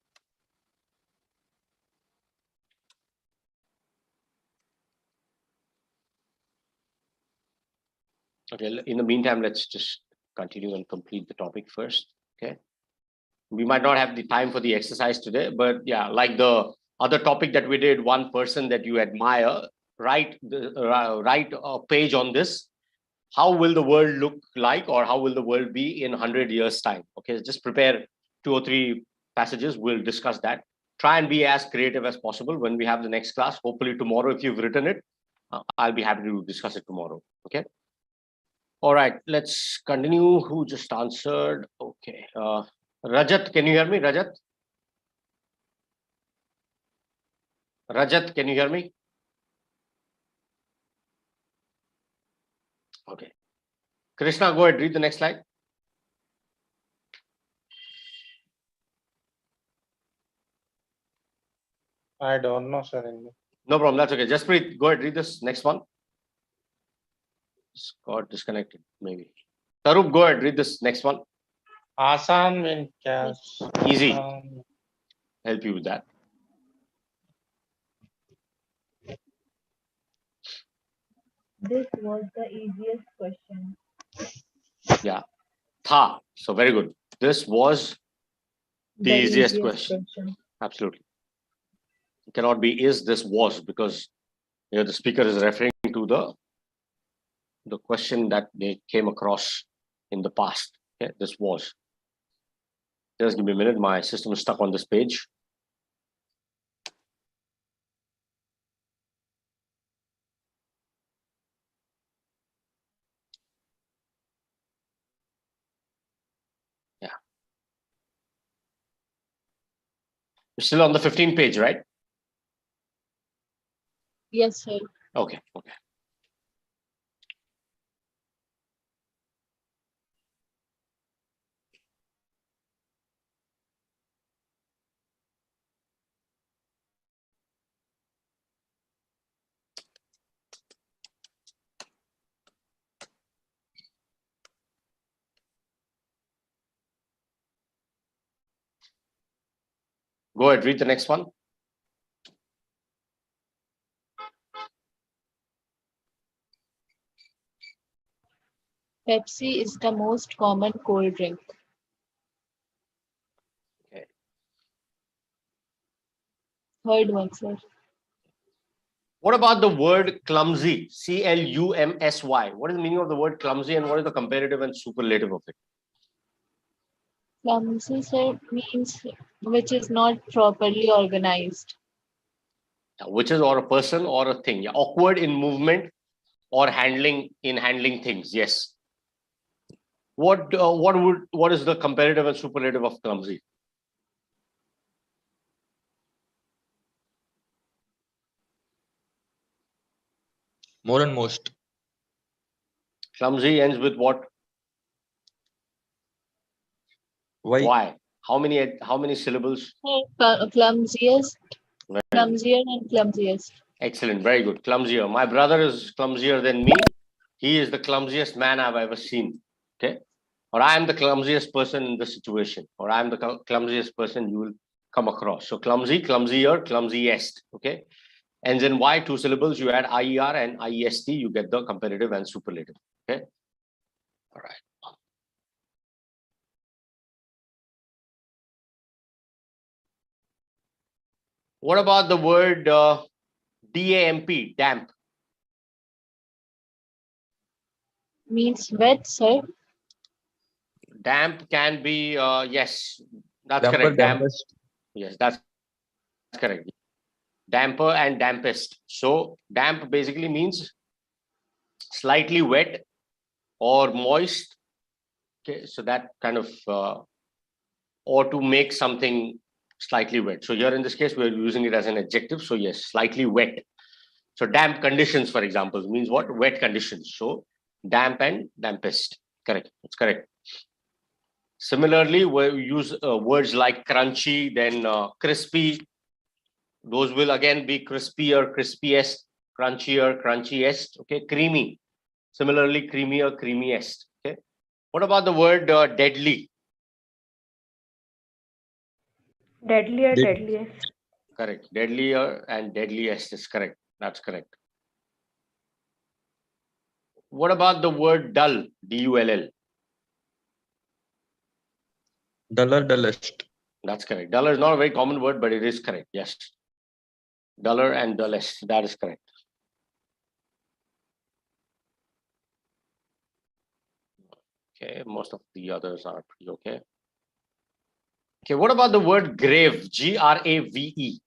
Okay. In the meantime, let's just continue and complete the topic first. Okay. We might not have the time for the exercise today, but yeah, like the other topic that we did, one person that you admire, write a page on this. How will the world look like, or how will the world be in 100 years time? Okay, just prepare 2 or 3 passages. We'll discuss that. Try and be as creative as possible when we have the next class. Hopefully tomorrow, if you've written it, I'll be happy to discuss it tomorrow. Okay. All right, let's continue. Who just answered? Okay. Rajat, can you hear me? Rajat? Rajat, can you hear me? Okay. Krishna, go ahead, read the next slide. I don't know, sir. No problem, that's okay. Just go ahead, read this next one. Got disconnected, maybe. Tarup, go ahead, read this next one. Asan means easy. Help you with that. This was the easiest question. Yeah. Tha. So very good. This was the easiest question. Absolutely. It cannot be is, this was, because the speaker is referring to the question that they came across in the past. Okay, this was. Just give me a minute. My system is stuck on this page. Yeah. We're still on the 15th page, right? Yes, sir. Okay. Okay. Go ahead, read the next one. Pepsi is the most common cold drink. Okay. Third one, sir. What about the word clumsy? C-L-U-M-S-Y. What is the meaning of the word clumsy and what is the comparative and superlative of it? Clumsy, sir, means which is not properly organized. Which is or a person or a thing. Yeah. Awkward in movement or handling things. Yes. What is the comparative and superlative of clumsy? More and most. Clumsy ends with what? Why? How many syllables? Clumsiest, Very good. clumsier and clumsiest. Excellent. Very good. Clumsier. My brother is clumsier than me. He is the clumsiest man I've ever seen. Okay. Or I am the clumsiest person in the situation. Or I am the clumsiest person you will come across. So clumsy, clumsier, clumsiest. Okay. Ends in Y, 2 syllables. You add IER and IEST, you get the comparative and superlative. Okay. All right. What about the word DAMP, damp? Means wet, sir. Damp can be, yes, that's Damper, correct. Damp. dampest. Yes, that's correct. Damper and dampest. So damp basically means slightly wet or moist. Okay, so that kind of, or to make something slightly wet. So here in this case, we're using it as an adjective. So yes, slightly wet. So damp conditions, for example, means what? Wet conditions. So damp and dampest. Correct. That's correct. Similarly, we use words like crunchy, then crispy. Those will again be crispier, crispiest, crunchier, crunchiest. Okay, creamy. Similarly, creamier, creamiest. Okay. What about the word deadly? Deadlier, deadliest. Correct. Deadlier and deadliest is correct. That's correct. What about the word dull? D-U-L-L. Duller, dullest. That's correct. Duller is not a very common word, but it is correct. Yes. Duller and dullest. That is correct. Okay. Most of the others are pretty okay. Okay. What about the word grave? G-R-A-V-E.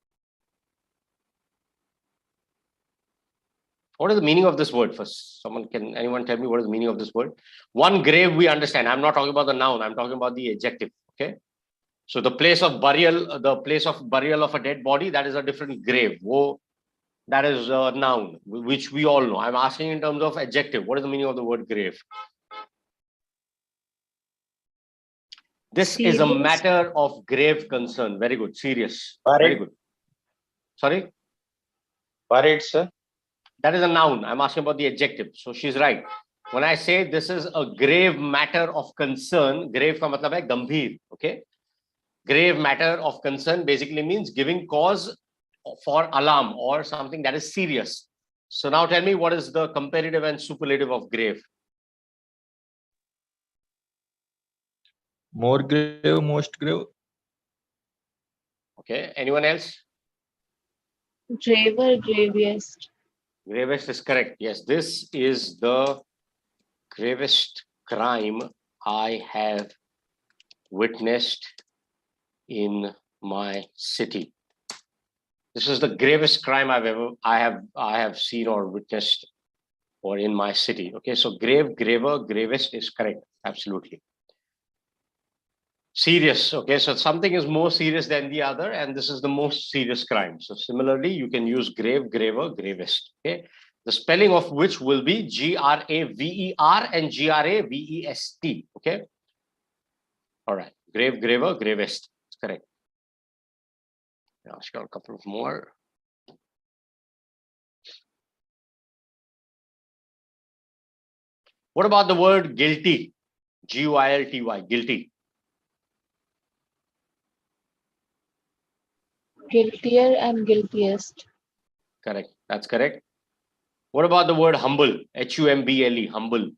What is the meaning of this word? First, anyone tell me what is the meaning of this word? One, grave, we understand. I'm not talking about the noun. I'm talking about the adjective. Okay. So the place of burial of a dead body, that is a different grave. That is a noun, which we all know. I'm asking in terms of adjective. What is the meaning of the word grave? This is a matter of grave concern. Very good. Serious. Very good. Sorry? Buried, sir. That is a noun. I'm asking about the adjective. So she's right. When I say this is a grave matter of concern, grave ka matlab hai gambhir. Okay. Grave matter of concern basically means giving cause for alarm or something that is serious. So now tell me, what is the comparative and superlative of grave? More grave, most grave. Okay. Anyone else? Graver, gravest. Gravest is correct. Yes, this is the gravest crime I have witnessed in my city. This is the gravest crime I have seen or witnessed or in my city. Okay, so grave, graver, gravest is correct. Absolutely. Serious. Okay, so something is more serious than the other, and this is the most serious crime. So similarly, you can use grave, graver, gravest. Okay, the spelling of which will be Graver and Gravest. Okay. All right. Grave, graver, gravest. That's correct. Yeah, I've got a couple of more. What about the word guilty? Guilty. Guilty. Guiltier and guiltiest. Correct. That's correct. What about the word humble? Humble. Humble.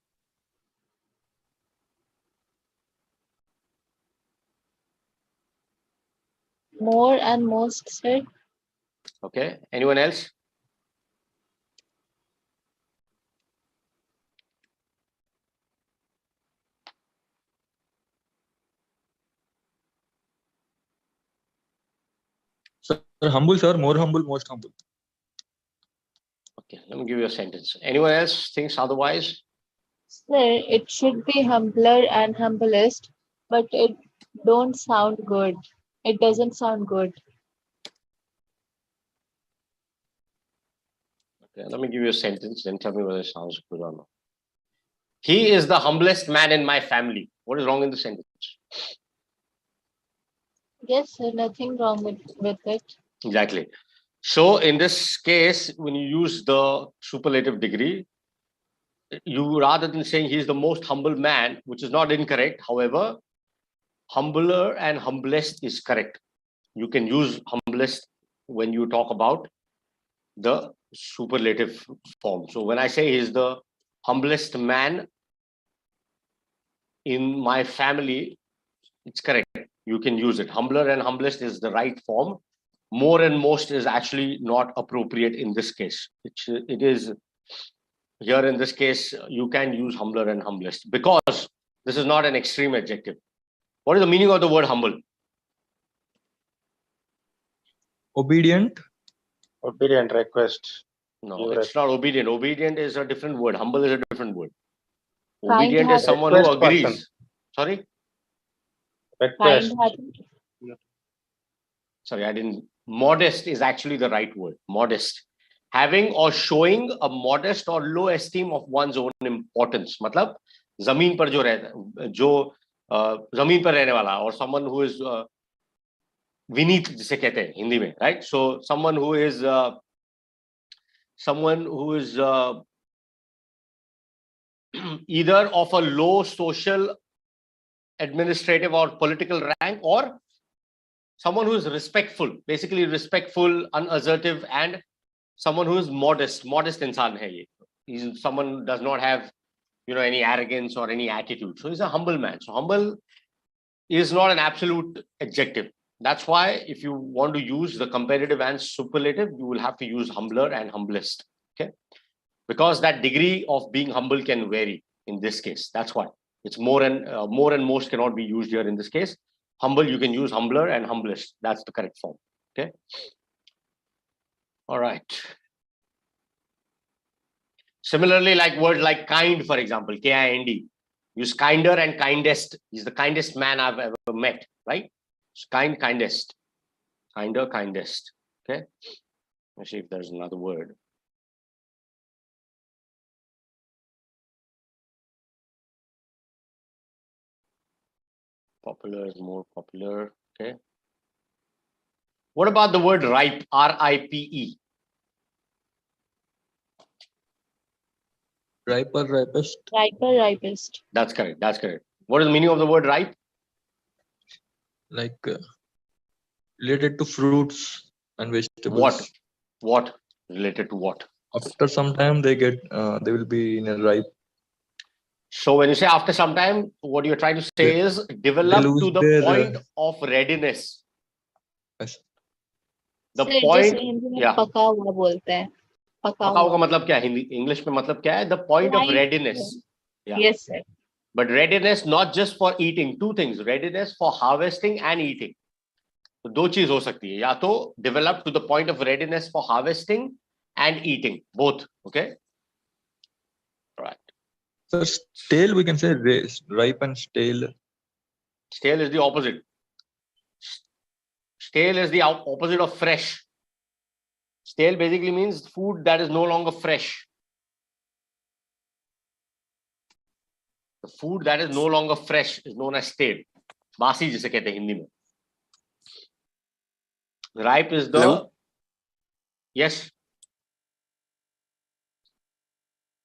More and most said. Okay. Anyone else? Sir, humble, sir. More humble, most humble. Okay. Let me give you a sentence. Anyone else thinks otherwise? Sir, it should be humbler and humblest, but it don't sound good. It doesn't sound good. Okay. Let me give you a sentence. Then tell me whether it sounds good or not. He is the humblest man in my family. What is wrong in the sentence? Yes, sir, nothing wrong with it. Exactly. So in this case, when you use the superlative degree, you rather than saying he's the most humble man, which is not incorrect. However, humbler and humblest is correct. You can use humblest when you talk about the superlative form. So when I say he's the humblest man in my family, it's correct. You can use it. Humbler and humblest is the right form. More and most is actually not appropriate in this case. It is here in this case, you can use humbler and humblest because this is not an extreme adjective. What is the meaning of the word humble? Obedient. Obedient request. No, it's not obedient. Obedient is a different word. Humble is a different word. Kind Obedient is someone who Request agrees. person. Sorry? Request. Sorry, I didn't. Modest is actually the right word. Modest. Having or showing a modest or low esteem of one's own importance. मतलब जमीन पर जो रहता जो जमीन पर रहने वाला or someone who is Vineet जिसे कहते हैं हिंदी में, right? So someone who is either of a low social, administrative or political rank, or someone who is respectful, basically respectful, unassertive, and someone who is modest. Modest insan hai ye. He's someone who does not have, any arrogance or any attitude. So he's a humble man. So humble is not an absolute adjective. That's why if you want to use the comparative and superlative, you will have to use humbler and humblest. Okay, because that degree of being humble can vary in this case. That's why it's more and most cannot be used here in this case. Humble, you can use humbler and humblest. That's the correct form. Okay. All right. Similarly, like words like kind, for example, K-I-N-D. Use kinder and kindest. He's the kindest man I've ever met, right? So kind, kindest. Kinder, kindest. Okay. Let's see if there's another word. Popular is more popular. Okay. What about the word ripe? R-I-P-E. Riper, ripest. Riper, ripest. That's correct. That's correct. What is the meaning of the word ripe? Like related to fruits and vegetables. What? Related to what? After some time, they will be in a ripe. So when you say after some time, what you're trying to say is develop to the point of readiness. Yes. The Sir, point, जैसे हिंदी में yeah. पका हुआ बोलते हैं. पका हुआ का मतलब क्या है? हिंदी इंग्लिश में मतलब क्या है? The point of readiness. Yeah. Yes, sir. But readiness not just for eating. Two things: readiness for harvesting and eating. तो दो चीज हो सकती है, या तो develop to the point of readiness for harvesting and eating, both. Okay. Right. So stale, we can say ripe and stale. Stale is the opposite. Stale is the opposite of fresh. Stale basically means food that is no longer fresh. The food that is no longer fresh is known as stale. Basi जिसे कहते हैं हिंदी में. Ripe is the. Hello? Yes.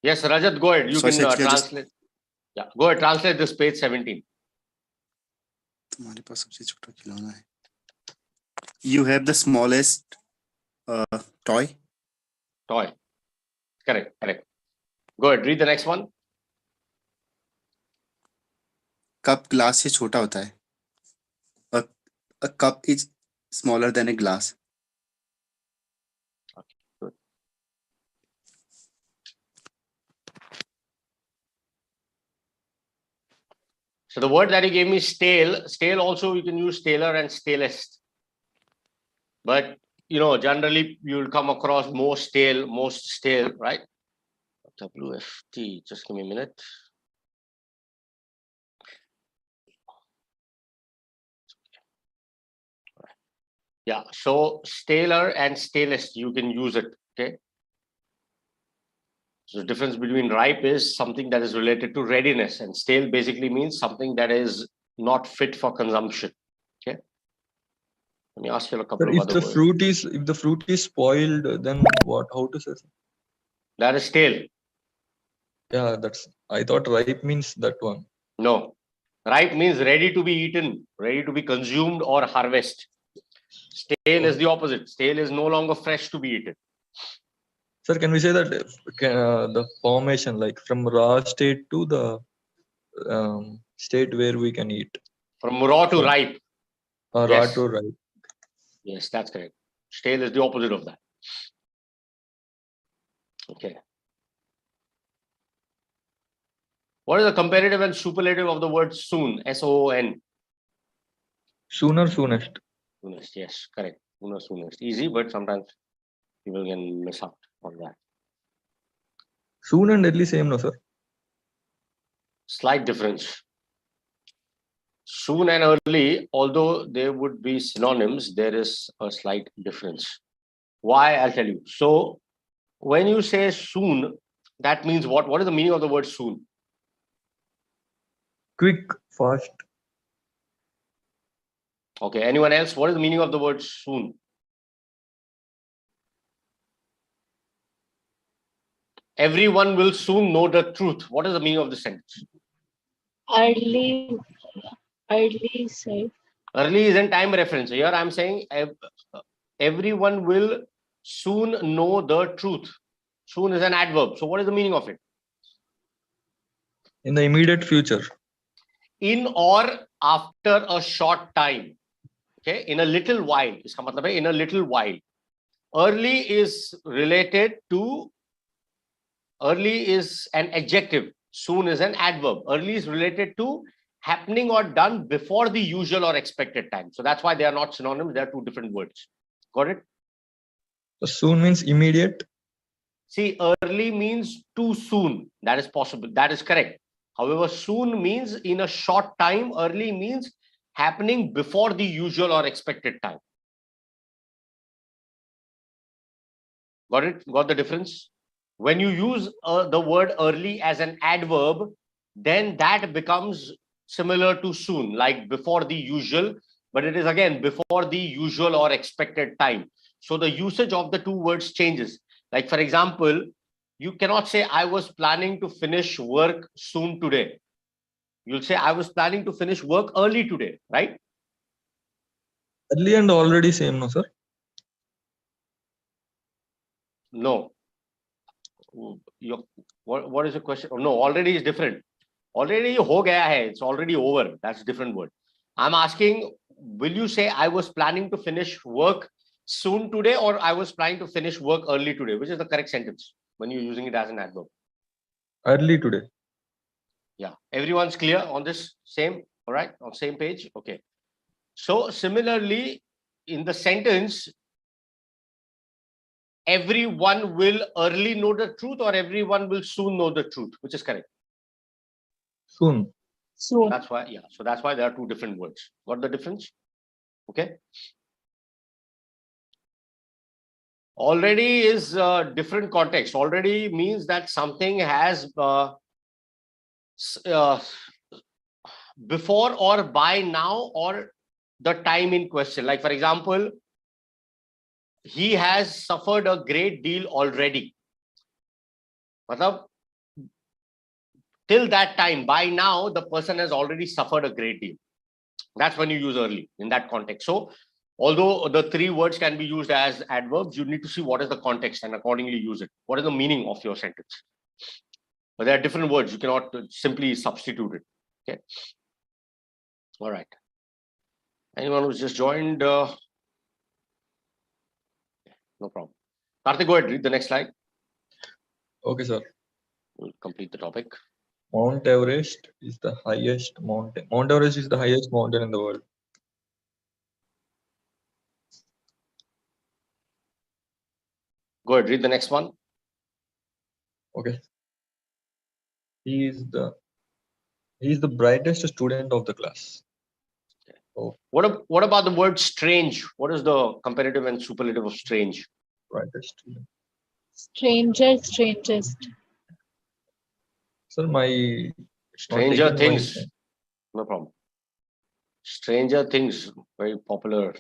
Yes, Rajat, go ahead. You Sorry, can sir, translate. Yeah, go ahead. Translate this page 17. तुम्हारे पास सबसे छोटा खिलौना है. You have the smallest toy. Toy. Correct. Correct. Go ahead. Read the next one. Cup glass से छोटा होता है. A cup is smaller than a glass. Okay, good. So the word that you gave me, stale. Stale also you can use staler and stalest. But generally you'll come across most stale, right? WFT. Just give me a minute. Yeah, so staler and stalest, you can use it. Okay. So the difference between ripe is something that is related to readiness, and stale basically means something that is not fit for consumption. Okay. Let me ask you a couple of other words. If the fruit is spoiled, then what? How to say? That is stale. Yeah, I thought ripe means that one. No, ripe means ready to be eaten, ready to be consumed or harvested. Stale is the opposite. Stale is no longer fresh to be eaten. Sir, can we say that the formation, like from raw state to the state where we can eat? From raw to ripe. Raw to ripe. Yes, that's correct. Stale is the opposite of that. Okay. What is the comparative and superlative of the word soon? S-O-O-N. Sooner, soonest. Soonest, yes, correct. Sooner, soonest. Easy, but sometimes people can miss out on that. Soon and early same, no, sir? Slight difference. Soon and early, although there would be synonyms, there is a slight difference. Why? I'll tell you. So, when you say soon, that means what? What is the meaning of the word soon? Quick, fast. Okay, anyone else? What is the meaning of the word soon? Everyone will soon know the truth. What is the meaning of the sentence? Early say. Early is in time reference. Here I'm saying everyone will soon know the truth. Soon is an adverb. So what is the meaning of it? In the immediate future. In or after a short time. Okay, in a little while. Iska matlab hai in a little while. Early is related to. Early is an adjective. Soon is an adverb. Early is related to happening or done before the usual or expected time. So that's why they are not synonyms. They are two different words. Got it? So soon means immediate. See, early means too soon. That is possible. That is correct. However, soon means in a short time. Early means happening before the usual or expected time. Got it? Got the difference? When you use the word early as an adverb, then that becomes similar to soon, like before the usual, but it is again before the usual or expected time. So the usage of the two words changes. Like, for example, you cannot say, I was planning to finish work soon today. You'll say, I was planning to finish work early today, right? Early and already same, no, sir? No. What is the question? Oh, no, already is different. Already ho gaya hai. It's already over. That's a different word. I'm asking, will you say I was planning to finish work soon today, or I was planning to finish work early today? Which is the correct sentence when you're using it as an adverb? Early today. Yeah. Everyone's clear on this? Same? All right. On same page? Okay. So similarly, in the sentence, everyone will early know the truth, or everyone will soon know the truth? Which is correct? Soon. Soon. That's why, yeah. So that's why there are two different words. Got the difference? Okay. Already is a different context. Already means that something has before or by now or the time in question. Like, for example, he has suffered a great deal already. Matlab, till that time, by now, the person has already suffered a great deal. That's when you use early in that context. So, although the three words can be used as adverbs, you need to see what is the context and accordingly use it. What is the meaning of your sentence? But there are different words. You cannot simply substitute it. Okay. All right. Anyone who's just joined? No problem. Karthik, go ahead. Read the next slide. Okay, sir. We'll complete the topic. Mount Everest is the highest mountain. Mount Everest is the highest mountain in the world. Go ahead. Read the next one. Okay. He is the brightest student of the class. Oh, What about the word strange? What is the comparative and superlative of strange? brightest student. Stranger, strangest. Sir, it's not Stranger taking Things. my- No problem. Stranger Things, very popular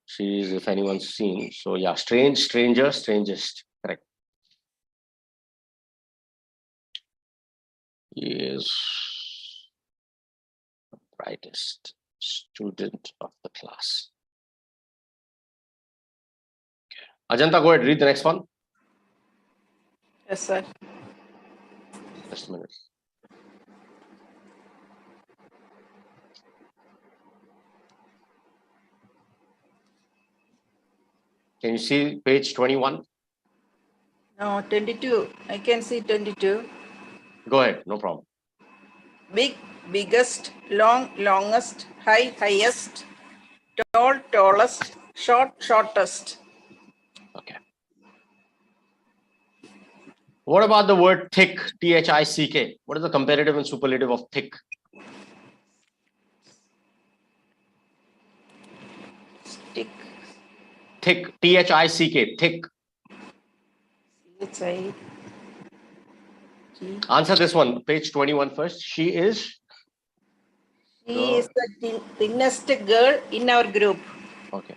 series if anyone's seen. So yeah, strange, stranger, strangest. Correct. He is the brightest student of the class. Okay. Ajanta, go ahead. Read the next one. Yes, sir. Just a minute. Can you see page 21? No, 22. I can see 22. Go ahead. No problem. Big, biggest, long, longest, high, highest, tall, tallest, short, shortest. Okay. What about the word thick? Thick. What is the comparative and superlative of thick? Stick. Thick. Thick. Thick. C-H-I. Answer this one. Page 21 first. She is Is the thinnest girl in our group. Okay.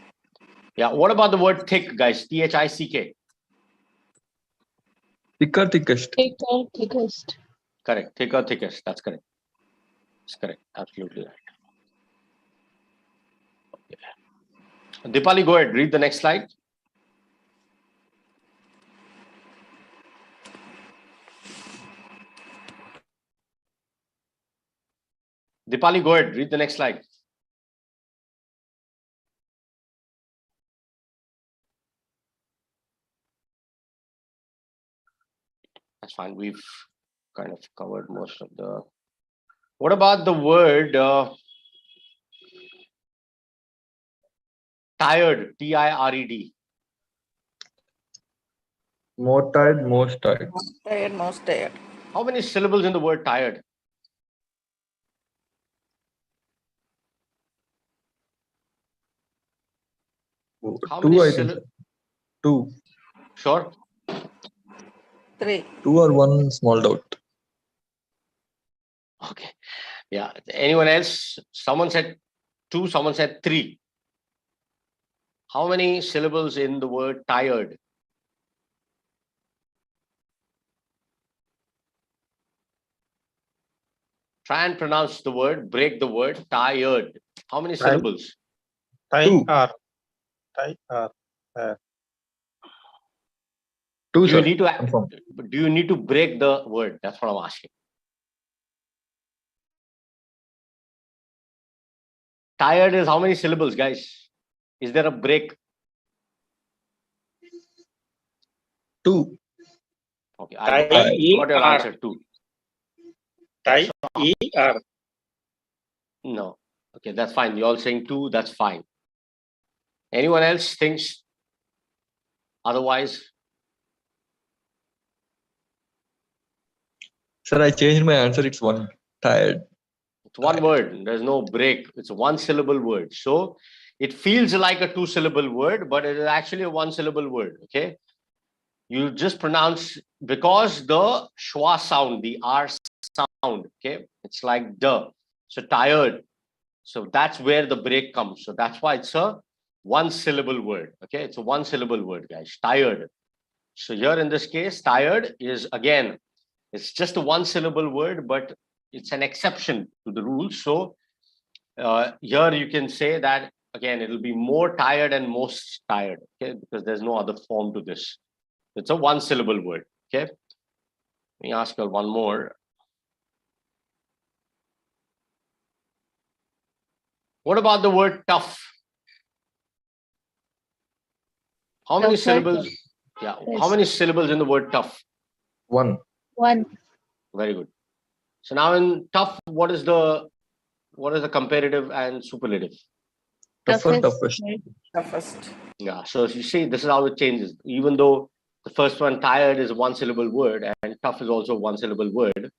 Yeah. What about the word thick, guys? Thick. Thicker, thickest. Thicker, thickest. Correct. Thicker, thickest. That's correct. That's correct. Absolutely right. Okay. Dipali, go ahead. Read the next slide. Dipali, go ahead. Read the next slide. That's fine. We've kind of covered most of the. What about the word tired? Tired. More tired, most tired. Most tired. How many syllables in the word tired? How Two, many I think. Two. Sure. 3. Two or one small doubt. Okay. Yeah. Anyone else? Someone said 2, someone said 3. How many syllables in the word tired? Try and pronounce the word, break the word, tired. How many syllables? Two. Two, Do sir. you need to break the word? That's what I'm asking. Tired is how many syllables, guys? Is there a break? 2. Okay, I got your answer. 2. Tired. No. Okay, that's fine. You're all saying 2. That's fine. Anyone else thinks otherwise? Sir, I changed my answer. It's 1. Tired. It's one word. There's no break. It's a one syllable word. So it feels like a two syllable word, but it is actually a one syllable word. Okay. You just pronounce, because the schwa sound, the R sound, okay, it's like the. So tired. So that's where the break comes. So that's why it's a one syllable word. Okay. It's a one syllable word, guys. Tired. So here in this case, tired is, again, it's just a one syllable word, but it's an exception to the rule. So here you can say that, again, it'll be more tired and most tired, okay, because there's no other form to this. It's a one syllable word. Okay. Let me ask you one more. What about the word tough? How many syllables? Yeah. Yes. How many syllables in the word tough? One. One. Very good. So now in tough, what is the comparative and superlative? Tougher, Toughest. Toughest. Yeah. So you see, this is how it changes. Even though the first one, tired, is a one syllable word, and tough is also a one syllable word,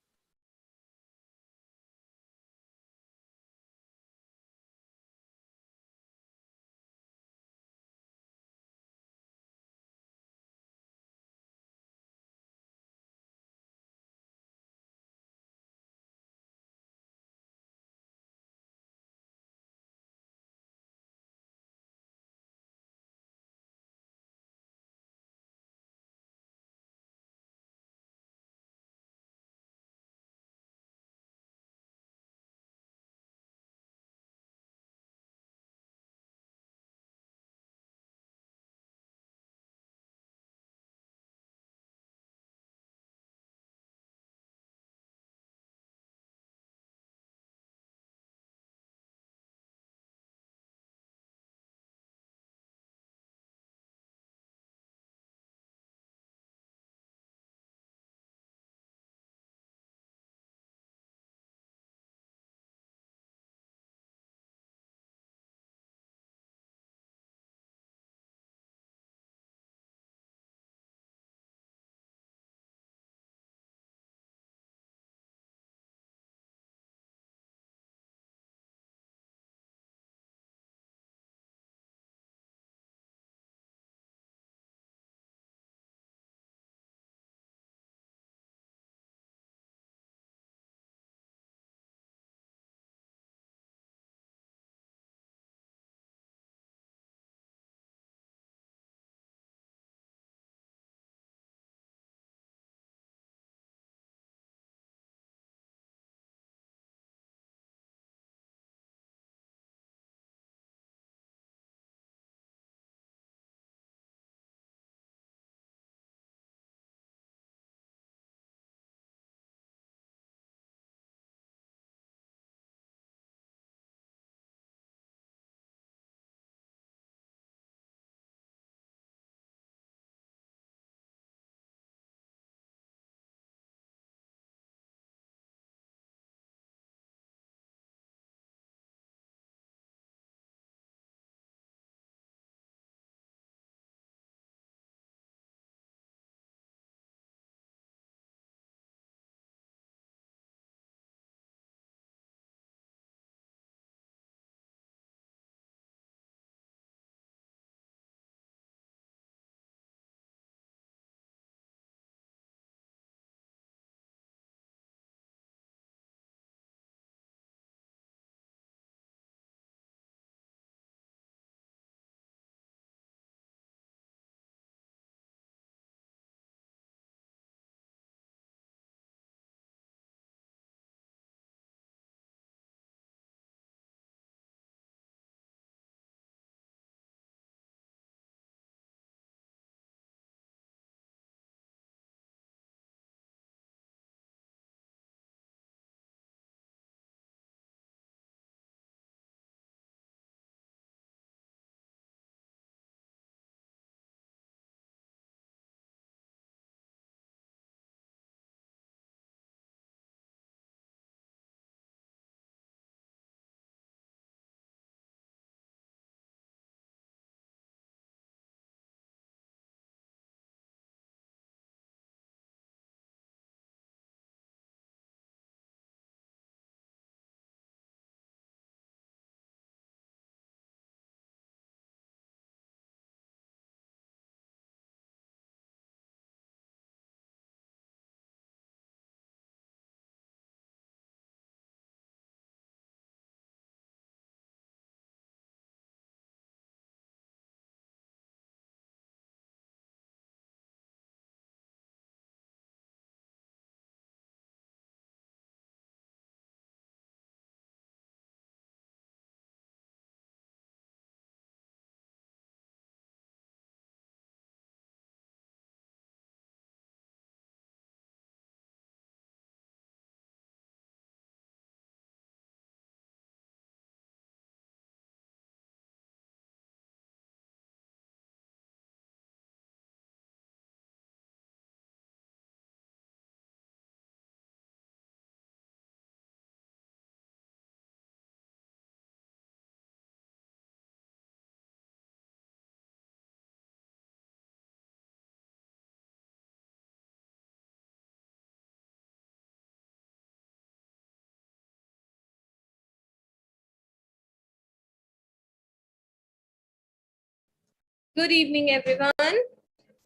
Good evening, everyone.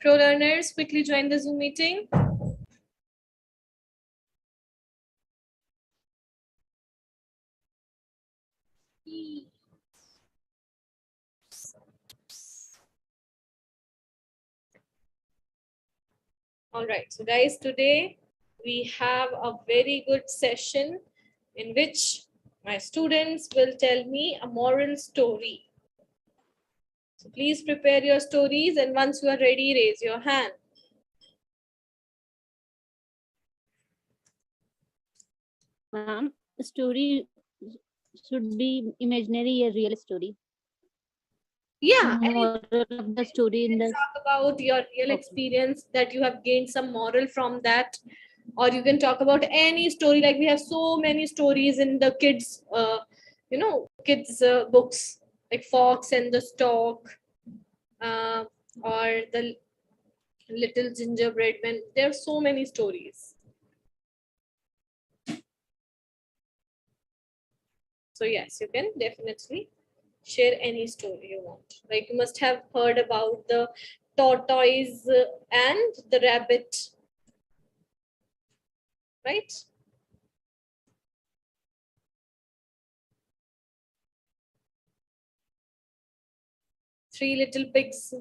Pro learners, quickly join the Zoom meeting. All right, so guys, today we have a very good session in which my students will tell me a moral story. So please prepare your stories, and once you are ready, raise your hand. Ma'am, the story should be imaginary or real story. Yeah, Moral of the story in the talk about your real experience that you have gained some moral from that, or you can talk about any story. Like we have so many stories in the kids, kids books like Fox and the Stork, or the Little Gingerbread Man. There are so many stories. So yes, you can definitely share any story you want. Like you must have heard about the tortoise and the rabbit, right? Three little pigs.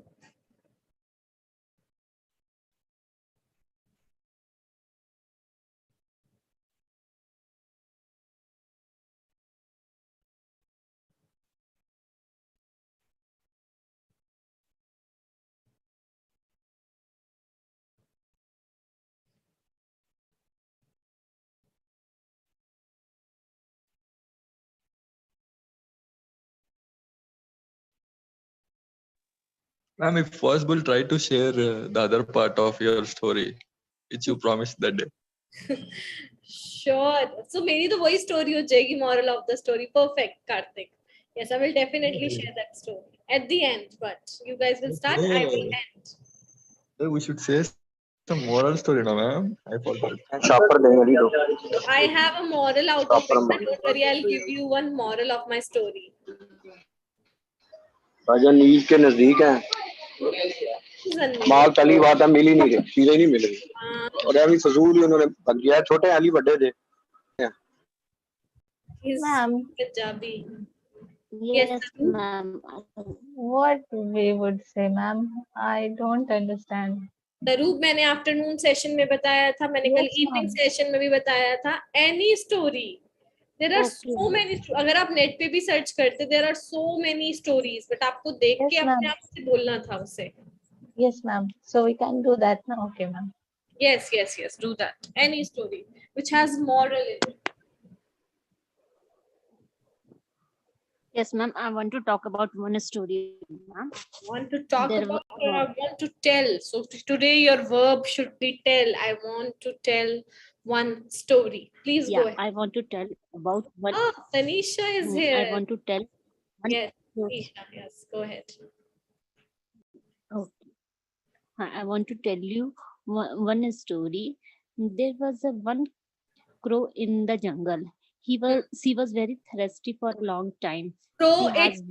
Ma'am, if possible, try to share the other part of your story, which you promised that day. Sure. So maybe the voice story or Jaygi moral of the story. Perfect, Karthik. Yes, I will definitely share that story at the end, but you guys will start, I will end. We should say some moral story now, ma'am. I forgot. I have a moral out of it, but don't worry, I'll give you one moral of my story. राजा नीज के नजदीक है माल पहली बात है मिल ही नहीं रही चीजें नहीं मिल रही और अभी फजूल ही उन्होंने बन गया छोटे अली बड़े थे Ma'am. Punjabi. Yes, ma'am. What we would say, ma'am? I don't understand. रूप मैंने आफ्टरनून सेशन में बताया था, मैंने कल इवनिंग सेशन में भी बताया था. Any story, there are so many. अगर आप नेट पे भी सर्च करते, there are so many stories, but आपको देख के अपने आप से बोलना था उसे. Yes, ma'am. So we can do that now. Okay, ma'am. Yes, do that. Any story which has moral in it. Yes, ma'am. I want to talk about one story, ma'am. Want to talk about or I want to tell. So today your verb should be tell. I want to tell one story. Please go ahead. I want to tell about one. Oh, Tanisha is here. I want to tell. Yes, Tanisha. Yes, go ahead. Okay. I want to tell you one story. There was one crow in the jungle. She was very thirsty for a long time. So it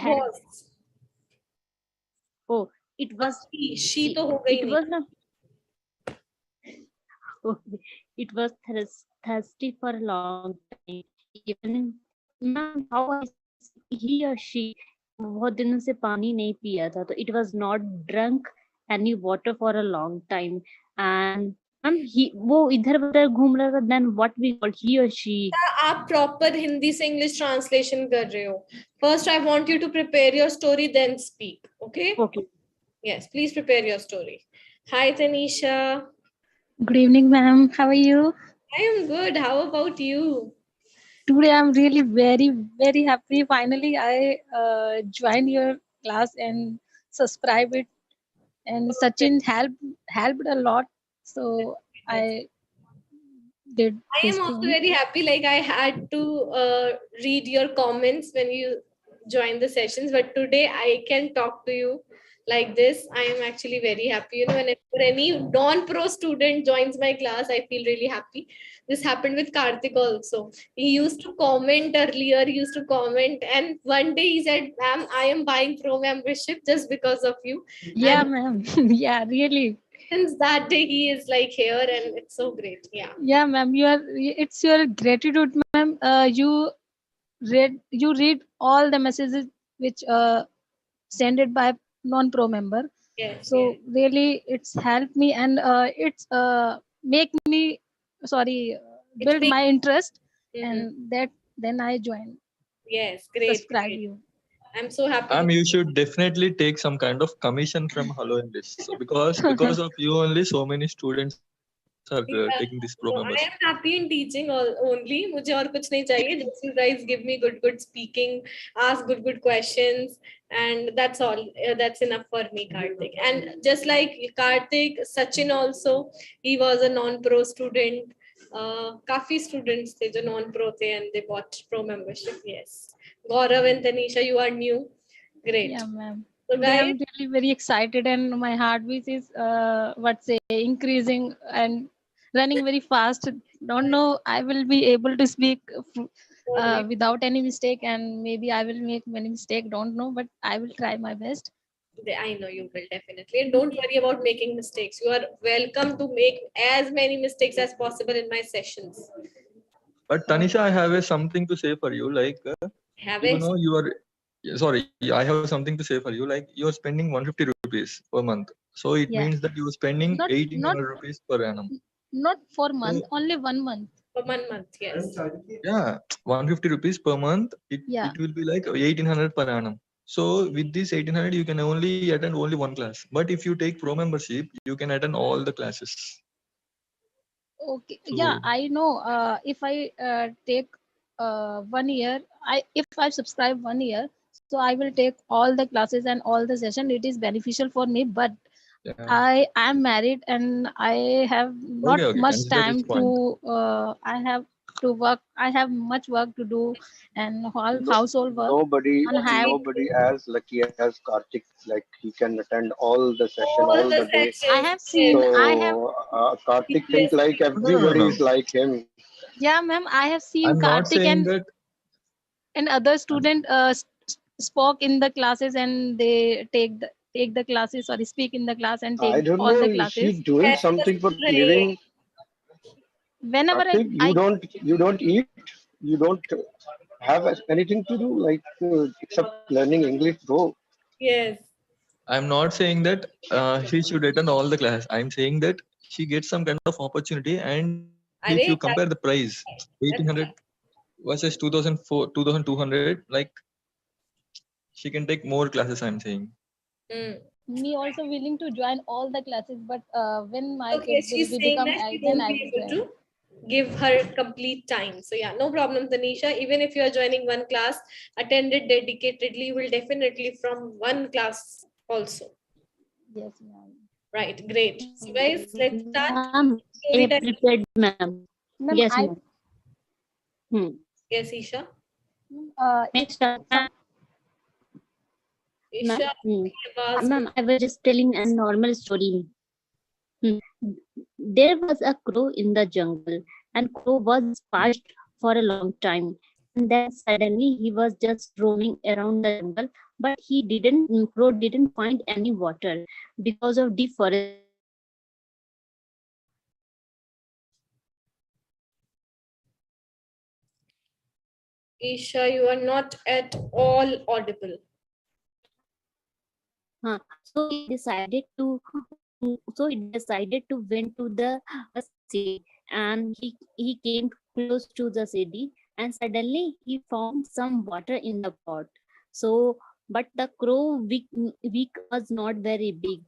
was. Oh, it was. She to ho gayi it was not. Okay. It was thirsty for a long time. Even ma'am, how I he or she बहुत दिनों से पानी नहीं पिया था, तो it was not drunk any water for a long time, and वो इधर उधर घूम रहा था. Then what we call he or she. आप proper हिंदी से English translation कर रहे हो. First, I want you to prepare your story, then speak. Okay? Okay. Yes, please prepare your story. Hi, Tanisha. Good evening, ma'am. How are you? I am good. How about you? Today, I'm really very, very happy. Finally, I joined your class and subscribe it. And Sachin helped a lot. So I did. I am also very happy. Like I had to read your comments when you join the sessions, but today I can talk to you. like this, I am actually very happy. Whenever any non-pro student joins my class, I feel really happy. This happened with Karthik also. He used to comment earlier, he used to comment, and one day he said, "Ma'am, I am buying pro membership just because of you." Yeah, And ma'am. Yeah, really. since that day, he is like here, and it's so great. Yeah. Yeah, ma'am. It's your gratitude, ma'am. You read all the messages which sent it by non-pro member. Yes. So Yes. really, it's helped me, and it's make me sorry It build makes. my interest, Mhm. and that then I join Yes. Great. subscribe Great. you. I'm so happy to. You should definitely take some kind of commission from Hello English. So because of you only so many students are taking this pro Yeah. membership. So I am happy in teaching only. मुझे और कुछ नहीं चाहिए. Just you guys give me good speaking, ask good questions, and that's all. That's enough for me, Karthik. And just like Karthik, Sachin also, he was a non-pro student. काफी students थे जो non-pro थे and they bought pro membership. Yes. Gaurav and Tanisha, you are new. Great. Yeah, ma'am. So Today guys, I'm really very excited, and my heartbeat is increasing and running very fast. Don't know I will be able to speak without any mistake, and maybe I will make many mistake. Don't know, but I will try my best. I know you will definitely. And don't worry about making mistakes. You are welcome to make as many mistakes as possible in my sessions. But Tanisha, I have something to say for you. Like, Have you it? know, you are sorry. I have something to say for you. Like, you are spending 150 rupees per month. So it Yeah, means that you are spending not 1800 rupees per annum. not for month, So only 1 month. For 1 month, yes. yeah, 150 rupees per month. Yeah. It will be like 1800 per annum. So with this 1800, you can only attend only one class. But if you take pro membership, you can attend all the classes. Okay. Yeah, So I know. If I take 1 year, if I subscribe 1 year, so I will take all the classes and all the session. It is beneficial for me, but yeah. I am married and I have not Okay, much consider this time point. to. I have to work. I have much work to do, and all No, household work. nobody, And have nobody as lucky as Karthik. Like he can attend all the session All all the the day. I sessions, have yes. seen. I have. So Karthik think Seriously. like No, no, no, everybody no. is like him. Yeah, ma'am. I have seen I'm not Karthik saying that. and other student spoke in the classes, and they take the classes or speak in the class and take I don't all know. the Is he classes. doing Yes, that's something for right. living? Whenever Karthik, you don't eat. You don't have anything to do like except learning English, bro. Yes. I'm not saying that she should attend all the class. I'm saying that she gets some kind of opportunity, and if you compare the Arey, price, 1800 that's versus 2004, 2200, like she can take more classes. I'm saying. mm. me also willing to join all the classes, but when my Okay, kid will she's be saying become that she then won't I be will able join. to give her complete time. So yeah, no problem, Tanisha. Even if you are joining one class, attend it dedicatedly, you will definitely from one class also. Yes, ma'am. Right, great. So guys, let's start. Ma'am, Story I time. prepared, ma'am. Ma'am, Yes, ma'am. Hmm. Yes, Isha. May I start, ma'am? Isha, Ma'am, I was just telling a normal story. Hmm. There was a crow in the jungle, and crow was parched for a long time. And then suddenly he was just roaming around the jungle, but crow didn't find any water because of deforestation. Isha, you are not at all audible. So he decided to went to the city, and he came close to the city, and suddenly he found some water in the pot. So but the crow weak was not very big.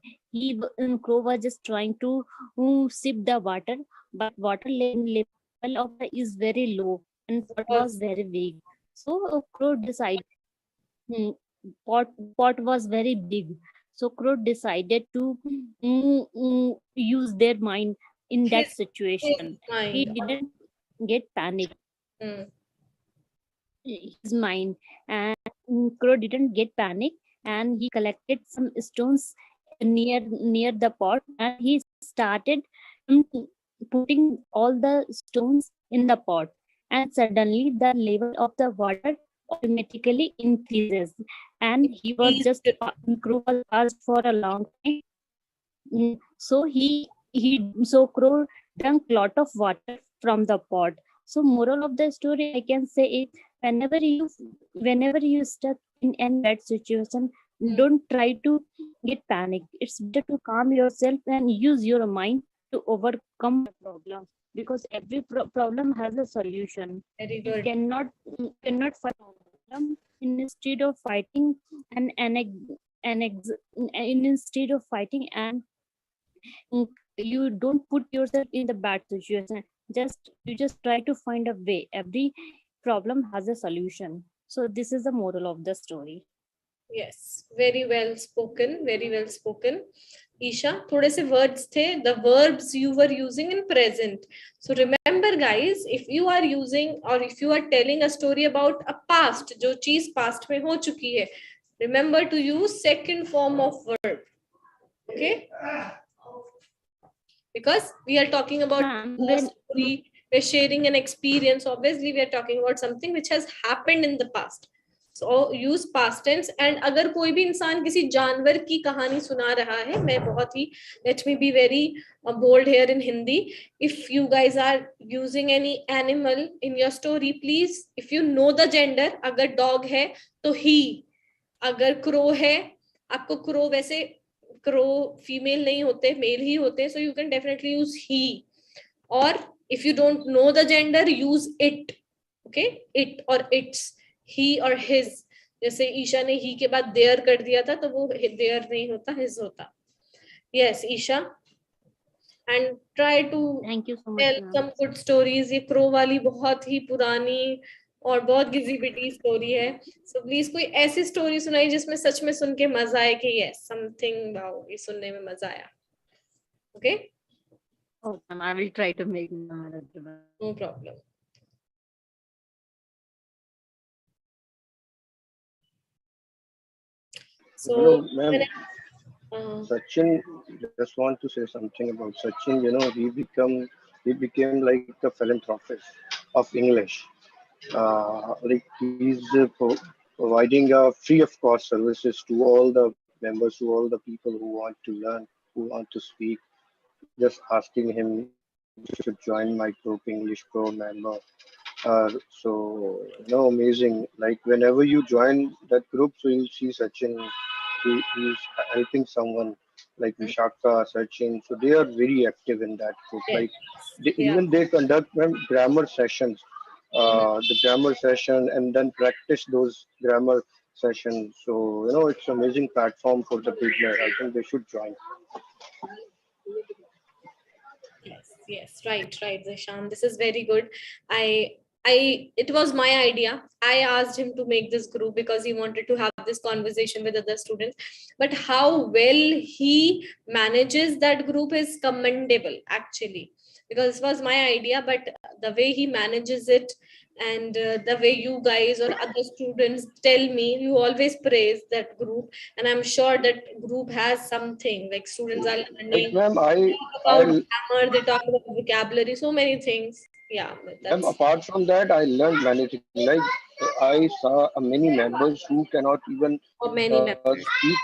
Crow was just trying to sip the water, but level of water is very low and pot was very big. So crow decided, hmm, pot was very big. So crow decided to use their mind in that His situation. He mind. didn't get panic. Mm. His mind, and crow didn't get panic, and he collected some stones near the pot, and he started putting all the stones in the pot, and suddenly the level of the water automatically increases, and he was just crow was passed for a long time. So so crow drank lot of water from the pot. So moral of the story I can say is, whenever you stuck in any bad situation, don't try to get panic. It's better to calm yourself and use your mind to overcome the problem, because every problem has a solution. Very You good. cannot fight a problem instead of fighting instead of fighting and you don't put yourself in the bad situation. You just try to find a way. Every problem has a solution. So this is the moral of the story. Yes, very well spoken, very well spoken. Isha, थोड़े से words थे, the verbs you were using in present. So remember guys, if you are using or if you are telling a story about a past, जो चीज past में हो चुकी है, remember to use second form of verb. Okay? Because we are talking about a story, we're sharing an experience. Obviously, we are talking about something which has happened in the past. So use past tense. And अगर कोई भी इंसान किसी जानवर की कहानी सुना रहा है, मैं बहुत ही, let me be very bold here in Hindi. If you guys are using any animal in your story, please, if you know the gender, अगर dog है तो he, अगर crow है, आपको crow वैसे crow female नहीं होते, male ही होते, so you can definitely use he. Or if you don't know the gender, use it. Okay, it or its, he or his. जैसे ईशा ने he के बाद their कर दिया था, तो वो their नहीं होता, his होता. Yes, Isha. And try to Thank you so much, tell ma'am. some good stories. ये crow वाली बहुत ही पुरानी और बहुत घिसी पिटी स्टोरी है. So please कोई ऐसी स्टोरी सुनाई जिसमें सच में सुन के मजा आए कि yes, something wow, ये सुनने में मजा आया. Okay? Oh, ma'am, I will try to make memorable. No problem. So, ma'am, Sachin, just want to say something about Sachin. He became like a philanthropist of English. Like he's providing free of cost services to all the members, to all the people who want to learn, who want to speak. Just asking him, you should join my group, English Pro member. So amazing. Like whenever you join that group, so you'll see Sachin. He's helping someone like Vishaka, Sachin. So they are very active in that group. Like even they conduct grammar sessions, the grammar session, and then practice those grammar sessions. So it's an amazing platform for the beginner. I think they should join. Yes, right, Zishan. This is very good. It was my idea. I asked him to make this group because he wanted to have this conversation with other students. But how well he manages that group is commendable, actually, because this was my idea. But the way he manages it, and the way you guys or other students tell me, you always praise that group, and I'm sure that group has something like students are learning. Ma'am, They talk about grammar, they talk about vocabulary, so many things. Yeah, ma'am, apart from that, I learned many things. Like I saw many members who cannot even speak.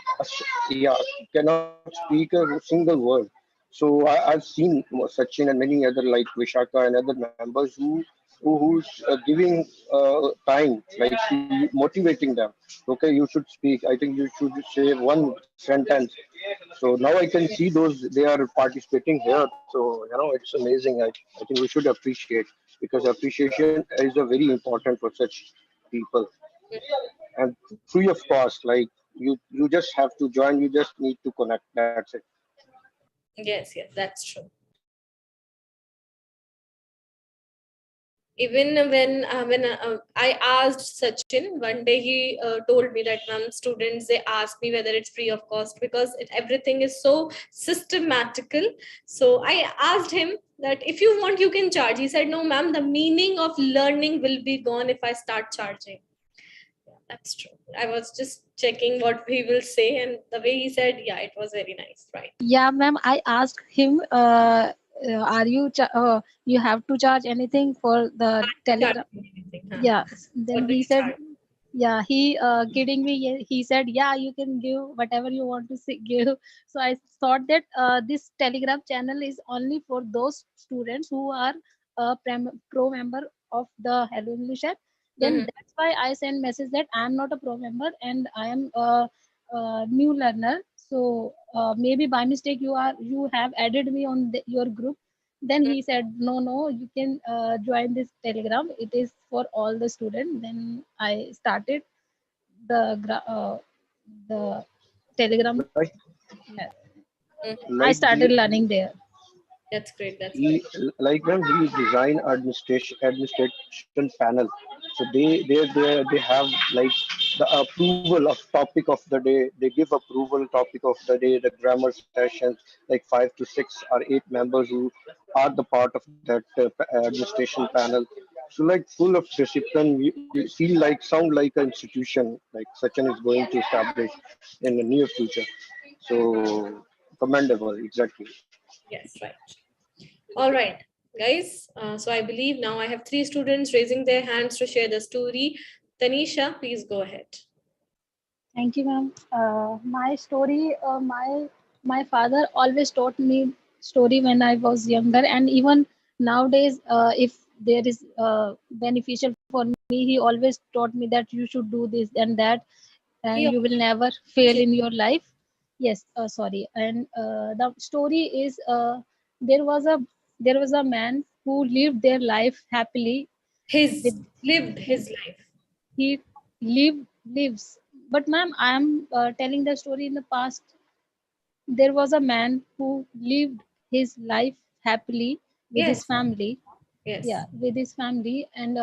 Cannot speak a single word. So I've seen Sachin and many other like Vishaka and other members who's giving time, like motivating them. Okay, you should speak. I think you should say one sentence. So now I can see those they are participating here. So it's amazing. I think we should appreciate, because appreciation is a very important for such people. And free of cost, like you just have to join. You just need to connect. That's it. Yes, that's true. Even when I asked Sachin one day, he told me that students, they ask me whether it's free of cost because everything is so systematical. So I asked him that if you want, you can charge. He said, no, ma'am, the meaning of learning will be gone if I start charging. that's true. I was just checking what he will say, and the way he said, yeah, it was very nice, right? Yeah, ma'am. I asked him, "Are you you have to charge anything for the Telegram?" Anything, huh? Yeah. Then What do he you said, charge? yeah, he kidding me. He said, yeah, you can give whatever you want to give. So I thought that this Telegram channel is only for those students who are pro member of the Hello English app. Then Mhm. that's why I send message that I am not a pro member and I am a new learner. So maybe by mistake you have added me on your group. Then he said, no, you can join this Telegram. It is for all the students. Then I started the Telegram. Like, Yeah. I like started he learning there. That's great. That's he great. like when he design administration panel, so they have like the approval of topic of the day. They give approval topic of the day, the grammar sessions, like 5 to 6 or 8 members who are the part of that administration panel. So like full of discipline, we feel like sound like an institution like Sachin is going to establish in the near future. So commendable, exactly. Yes, right. All right, guys. So I believe now I have 3 students raising their hands to share the story. Tanisha, please go ahead. Thank you, ma'am. My story, my father always taught me story when I was younger, and even nowadays, if there is beneficial for me, he always taught me that you should do this and that, He and you will never fail in your life. Yes, sorry. And the story is there was a there was a man who lived their life happily his with lived his life. he lives. But ma'am, I am telling the story in the past. There was a man who lived his life happily with his Yes, family. yes. Yeah, with his family, and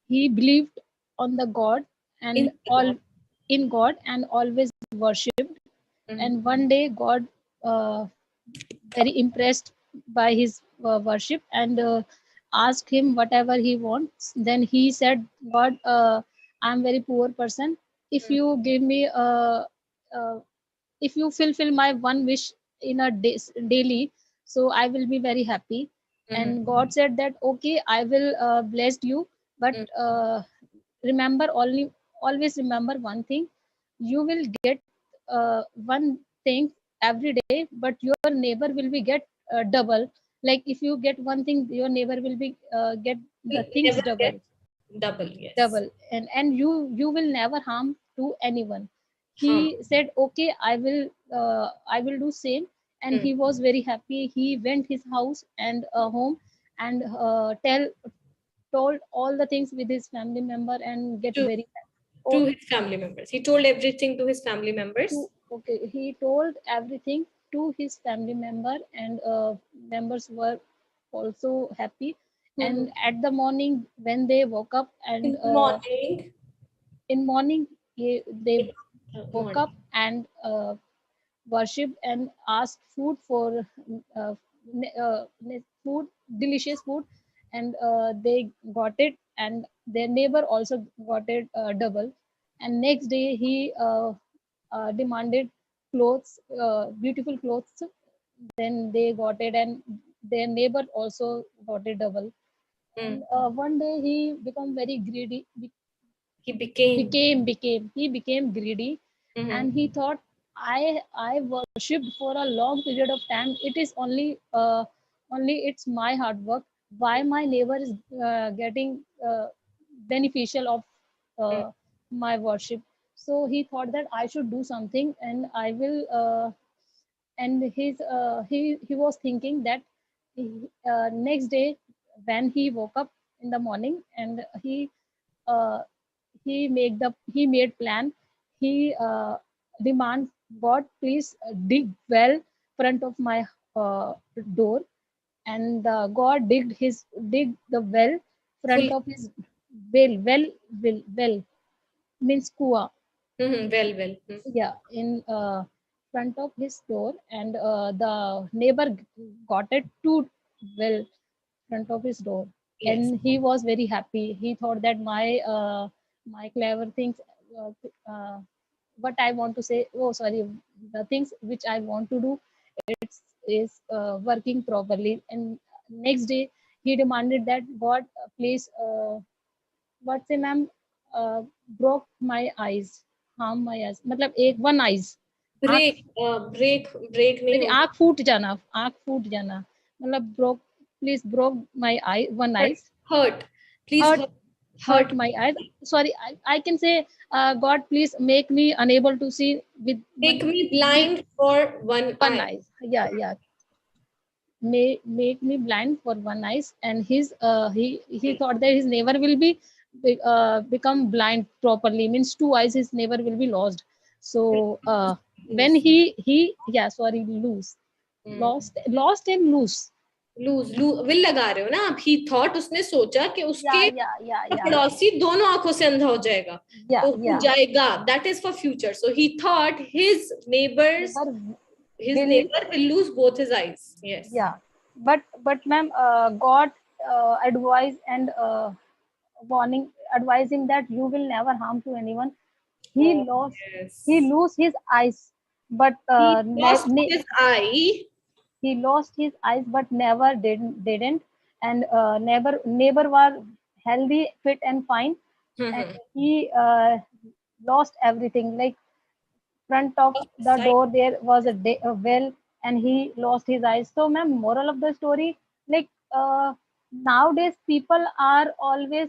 he believed on the God In and the God. all in God and always worshipped. Mhm. And one day, God very impressed by his worship and asked him whatever he wants. Then he said, God, I'm very poor person. If you give me uh, if you fulfill my one wish in a day, daily, so I will be very happy. Mhm. And God said that, okay, I will bless you, but remember, only always remember one thing: you will get one thing every day, but your neighbor will be get double. Like if you get one thing, your neighbor will be get the We things never double. get double. Yes. And you will never harm to anyone. He Harm. said, okay, I will do same. And Mm. he was very happy. He went his house and home and told all the things with his family member and get To very to oh, his family members. He told everything to his family members. okay, he told everything to his family member, and members were also happy. Mhm. And at the morning when they woke up, In and the morning. in morning they woke Morning. up and worshipped and asked food for food, delicious food. And they got it, and their neighbor also got it double. And next day he demanded clothes, beautiful clothes. Then they got it, and their neighbor also got it double. And Mm. one day he become very greedy, He became. he became greedy. Mhm. And he thought, I worshipped for a long period of time. It is only it's my hard work. Why my neighbor is getting beneficial of Mm. my worship? So he thought that I should do something, and I will and he was thinking that next day when he woke up in the morning, and uh, he made plan. He demand, God, please dig well front of my door. And God dig the well front Full. of his well means kua. Mhm. Well, well. Mm. Yeah, in front of his door. And the neighbor got it too well front of his door. Yes. And he was very happy. He thought that my my clever things, what I want to say, oh sorry, the things which I want to do, it's is working properly. And next day he demanded that God, please, what say ma'am, broke my eyes, harm my eyes, मतलब एक one eyes, break नहीं मेरी होगा, आँख फूट जाना, मतलब broke, please broke my eye, one eyes, hurt, please hurt hurt my eyes. Sorry, I can say, God, please make me unable to see with make me blind for one eye. eyes. Yeah. Make me blind for one eyes, and his he thought that his neighbor will be become blind properly. Means two eyes, his neighbor will be lost. So when he yeah, sorry, lost and lose. Lose will लगा रहे हो ना आप. ही thought, उसने सोचा कि उसके पड़ोसी दोनों आंखों से अंधा हो जाएगा, तो हो जाएगा. That is for future. So he thought his neighbor will lose both his eyes. Yes. Yeah, but ma'am, God advise and warning, advising that you will never harm to anyone. He lose his eyes, but he lost his eye. He lost his eyes, but never didn't, and neighbor was healthy, fit, and fine, and he lost everything. Like front of the door, there was a well, and he lost his eyes. So, ma'am, moral of the story, like nowadays people are always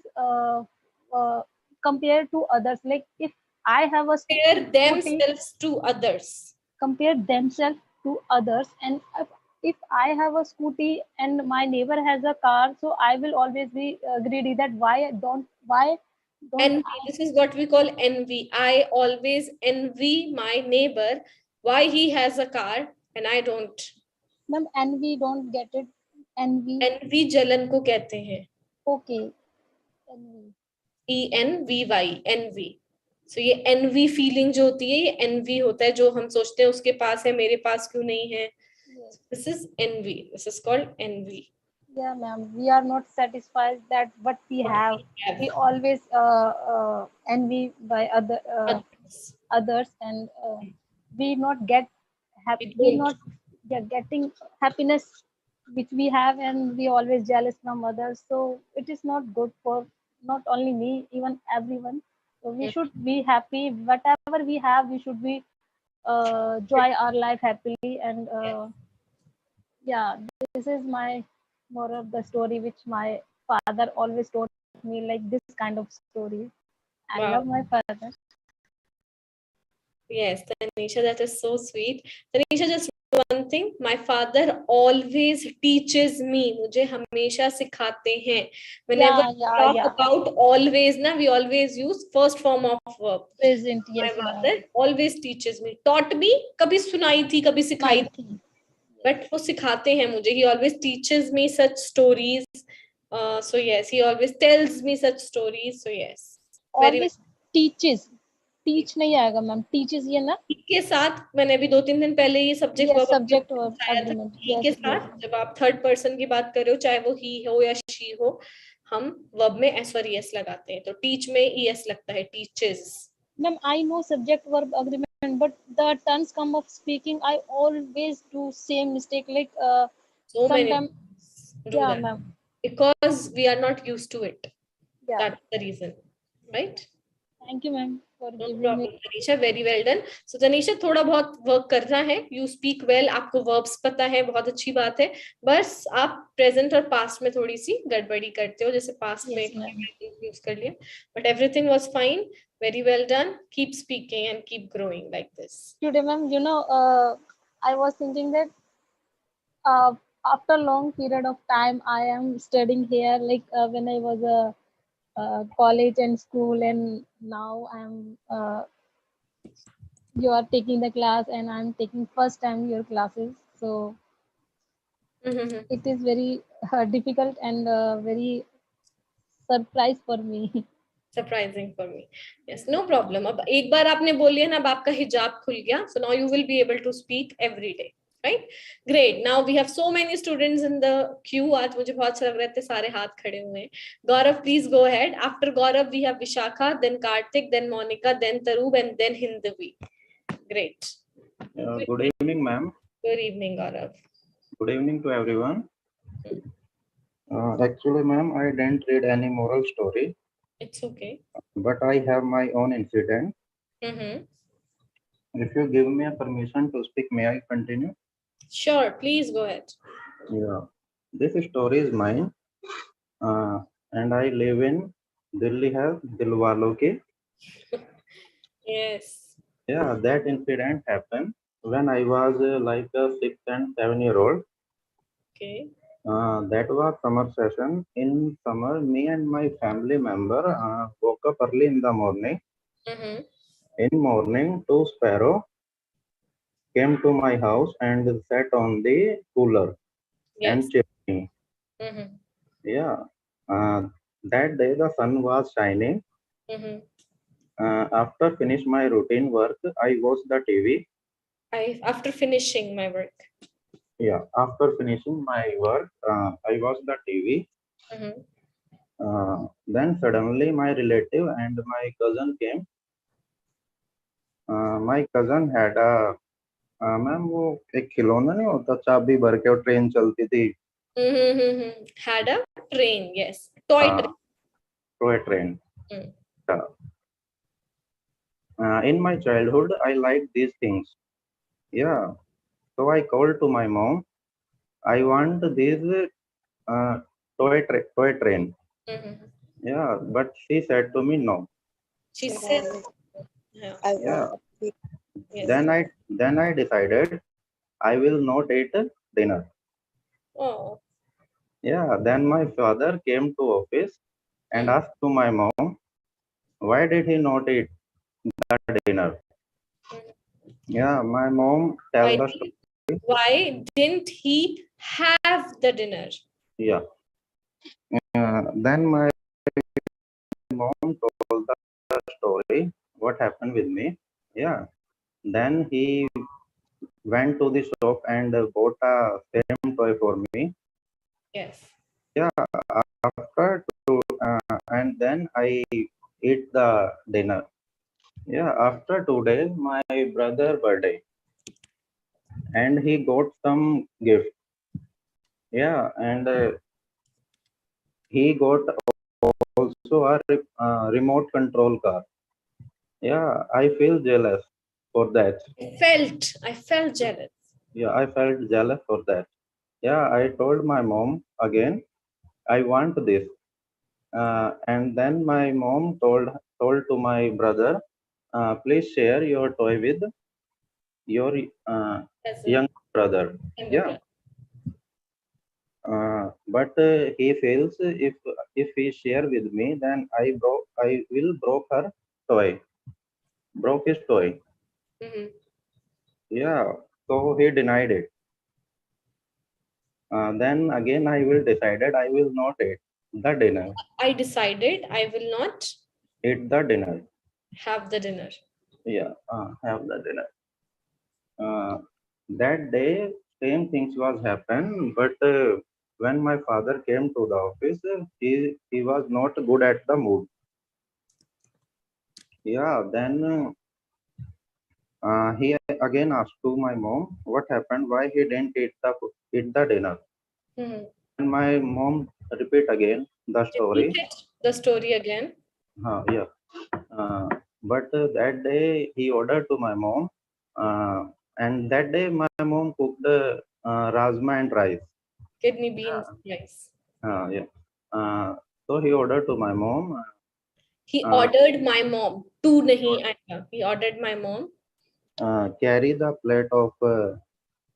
compared to others. Like if I have a compare themselves to others. Compare themselves to others, and if I have a scooty and my neighbor has a car, so I will always be greedy that why don't envy. This is what we call envy. I always envy my neighbor why he has a car and I don't. Ma'am, envy, don't get it. Envy जलन को कहते हैं. Okay. Envy. ENVY, envy. So ये envy feeling जो होती है, ये envy होता है, जो हम सोचते हैं उसके पास है, मेरे पास क्यों नहीं है. Yes. This is envy. This is called envy. Yeah, ma'am. We are not satisfied that what we have. We always envy by others, and we not get happy. We not getting happiness which we have, and we always jealous from others. So it is not good for not only me, even everyone. So we should be happy. Whatever we have, we should be enjoy our life happily, and yeah, this is my moral of the story, which my father always told me, like this kind of story. I love my father. Yes, Tanisha, that is so sweet. Tanisha, just one thing, my father always teaches me. मुझे हमेशा सिखाते हैं. Whenever we talk about always, na, we always use first form of verb. Present, yes. My father always teaches me. Taught me, कभी सुनाई थी, कभी सिखाई थी. But वो सिखाते हैं मुझे. He always teaches me such stories. So yes, he always tells me such stories. So yes. Always teaches. Teach नहीं आएगा मैम, टीचेस ये ना के साथ. मैंने अभी 2-3 दिन पहले ये सब्जेक्ट एग्रीमेंट के साथ, जब आप थर्ड पर्सन की बात कर रहे हो, चाहे वो ही हो या शी हो, हम वर्ब में एस और ईएस लगाते हैं. तो टीच में ईएस लगता है, teaches. Ma'am I know subject verb agreement, but the turns come of speaking I always do same mistake. Like so many do that, ma'am, because we are not used to it. That's the reason, right? Thank you, ma'am. No problem, Tanisha. Very well done. So, Tanisha, थोड़ा बहुत work करना है. You speak well. आपको verbs पता है, बहुत अच्छी बात है. बस आप present और past में थोड़ी सी गड़बड़ी करते हो, जैसे past में use कर लिया. But everything was fine. Very well done. Keep speaking and keep growing like this. Today, ma'am, you know, I was thinking that after long period of time, I am studying here. Like when I was a college and school, and now I'm you are taking the class and I'm taking first time your classes, so it is very difficult and very surprise for me. Surprising for me. Yes, no problem. अब एक बार आपने बोल लिया ना, अब आपका हिजाब खुल गया. So now you will be able to speak every day. right? Great. Now we have so many students in the queue. आज मुझे बहुत अच्छा लग रहा है, इतने सारे हाथ खड़े हुए हैं. Gaurav, please go ahead. After Gaurav, we have Vishakha, then Karthik, then Monica, then Tarub, and then Hindavi. Great. Good evening, ma'am. Good evening, Gaurav. Good evening to everyone. Actually, ma'am, I didn't read any moral story, It's okay. but I have my own incident. Mm-hmm. If you give me a permission to speak, may I continue? Sure, please go ahead. Yeah, this story is mine, and I live in Delhi hai Dilwalo ke. Yes. Yeah, that incident happened when I was like a 6 and 7-year-old. Okay. That was summer session. In summer, me and my family member woke up early in the morning. Mm-hmm. In morning, two sparrow came to my house and sat on the cooler and chirped me. Mm-hmm. Yeah. That day the sun was shining. Mm-hmm. After finish my routine work, I watched the TV. After finishing my work. Yeah. After finishing my work, I watched the TV. Mm-hmm. Then suddenly my relative and my cousin came. My cousin had a ma'am वो एक खिलौना नहीं होता चाबी भर के और train चलती थी. Had a train, yes, toy train. Toy train. In my childhood, I liked these things. Yeah. So I called to my mom. I want this toy train. Yeah, but she said to me no. She said, Yeah. Yes. Then I decided I will not eat dinner. Oh. Yeah. Then my father came to office and asked to my mom, why did he not eat the dinner? Yeah, my mom tell the story. Why didn't he have the dinner? Yeah. Then my mom told the story, what happened with me. Yeah. Then he went to the shop and bought a same toy for me. Yes. Yeah. And then I eat the dinner. Yeah. After 2 days, my brother birthday, and he got some gift. Yeah, and he got also a remote control car. Yeah, I feel jealous for that. I felt jealous. Yeah, I felt jealous for that. Yeah, I told my mom again, I want this. And then my mom told to my brother, please share your toy with your young brother. Yeah. But he feels if he share with me, then I will broke her toy. Broke his toy. Yeah, so he denied it. Then again I will decided I will not eat the dinner. I decided I will not Eat the dinner. have the dinner. Yeah, have the dinner. That day same things was happened, but when my father came to the office, he was not good at the mood. Yeah, then he again asked to my mom what happened, why he didn't eat the dinner. And my mom repeat again the story. Repeat the story again. Yeah. But that day he ordered to my mom, and that day my mom cooked rajma and rice. Kidney beans, rice. Yeah. So he ordered to my mom. He ordered my mom. Tu nahi aaya. He ordered my mom. Carry the plate of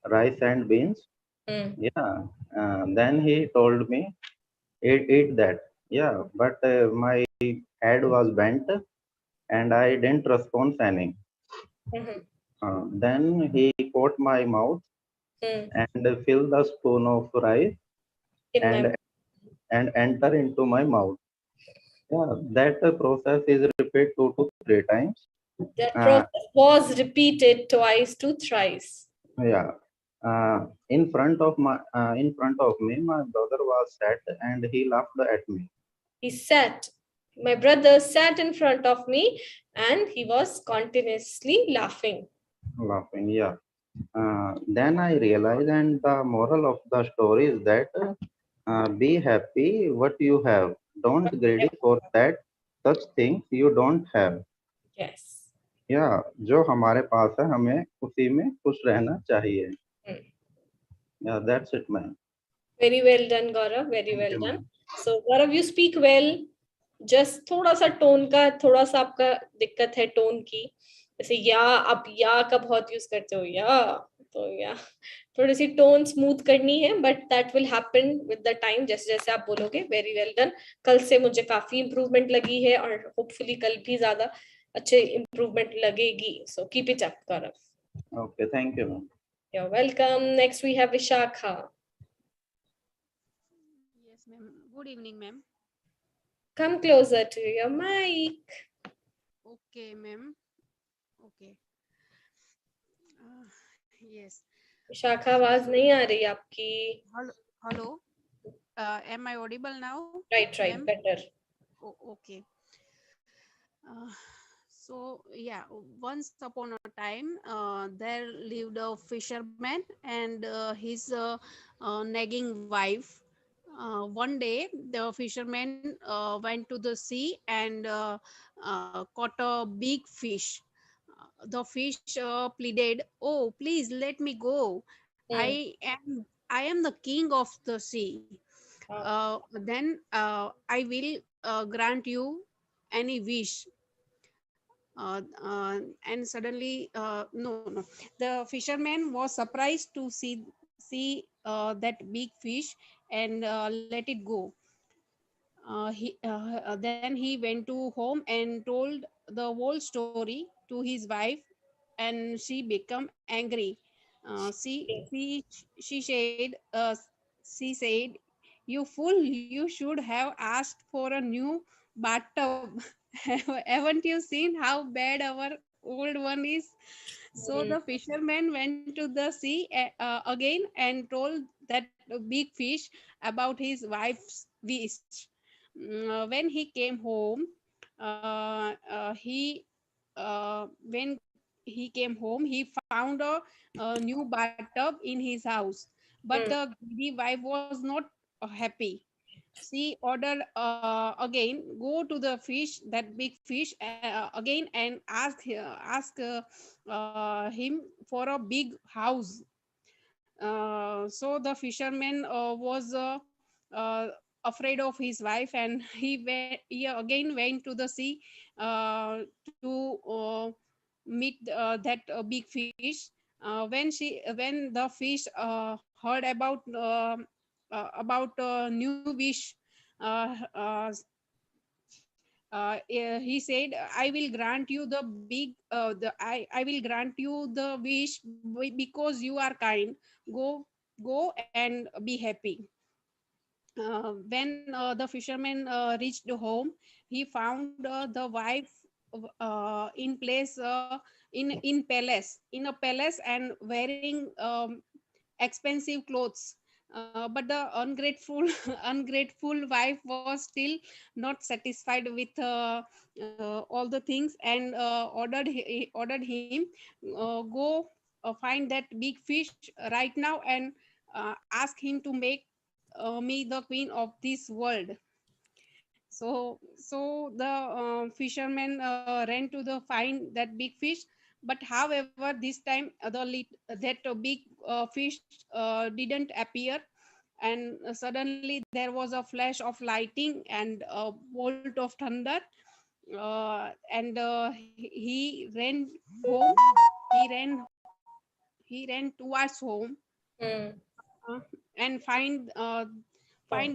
rice and beans. Yeah. Then he told me, eat that. Yeah. But my head was bent and I didn't respond anything. Then he caught my mouth and filled the spoon of rice and enter into my mouth. Yeah, that process is repeated 2 to 3 times. That process was repeated twice to thrice. Yeah, In front of me, my brother was sat and he laughed at me. He sat. My brother sat in front of me and he was continuously laughing. Laughing, yeah. Then I realized, and the moral of the story is that be happy what you have. Don't greedy for that such things you don't have. Yes. या जो हमारे पास है हमें उसी में खुश रहना चाहिए. Yeah, that's it, man. Very well done, Gaurav. Very Thank well you, done. ma'am. So, Gaurav, you speak well. Just थोड़ा सा टोन का थोड़ा सा आपका दिक्कत है टोन की. जैसे या आप या का बहुत यूज करते हो या तो या थोड़ी सी टोन स्मूथ करनी है but that will happen with the time जैसे जैसे आप बोलोगे. Very well done. कल से मुझे काफी इंप्रूवमेंट लगी है और होपफुली कल भी ज्यादा अच्छे इंप्रूवमेंट लगेगी. So keep it up Gaurav. Okay, thank you, ma'am. You're welcome. Next we have Vishakha. Yes, ma'am. Good evening, ma'am. Come closer to your mic. Okay, ma'am. Okay. Yes. Vishakha, आवाज नहीं आ रही आपकी. Hello. Hello. Am I audible now? Right, better. Okay. So yeah, once upon a time, there lived a fisherman and his nagging wife. One day, the fisherman went to the sea and caught a big fish. The fish pleaded, "Oh, please let me go. I am the king of the sea. Then I will grant you any wish." And suddenly, no, the fisherman was surprised to see that big fish and let it go. Then he went to home and told the whole story to his wife, and she became angry. She said, "You fool! You should have asked for a new bathtub. Haven't you seen how bad our old one is?" So the fisherman went to the sea again and told that big fish about his wife's wish. When he came home, when he came home, he found a new bathtub in his house. But the greedy wife was not happy. She ordered again, "Go to the fish, that big fish, again, and ask him for a big house." So the fisherman was afraid of his wife, and he again went to the sea to meet that big fish. When the fish heard about new wish, uh, uh, he said, "I will grant you the big the I will grant you the wish because you are kind. Go and be happy." When the fisherman reached home, he found the wife in place in a palace and wearing expensive clothes. But the ungrateful ungrateful wife was still not satisfied with all the things, and ordered him, "Go find that big fish right now and ask him to make me the queen of this world." So the fisherman ran to the find that big fish. But however, this time that big fish didn't appear, and suddenly there was a flash of lighting and a bolt of thunder. And he ran home. He ran he ran towards home, and find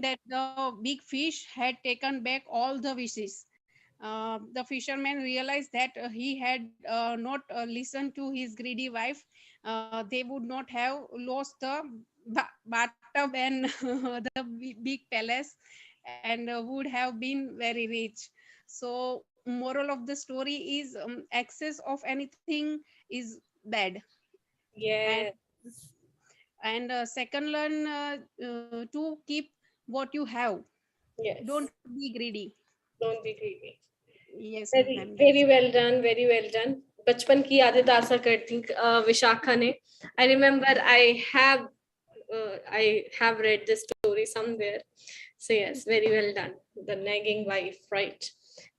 that the big fish had taken back all the wishes. The fisherman realized that he had not listened to his greedy wife. They would not have lost the bathtub and the big palace, and would have been very rich. So, moral of the story is, excess of anything is bad. And Yes. And second, learn to keep what you have. Yes. Don't be greedy. Don't be greedy. Yes, Very, ma'am. very well done. Very well done. बचपन की यादें ताज़ा करती विशाखा ने. I remember I have read this story somewhere. So yes, very well done. The nagging wife, right?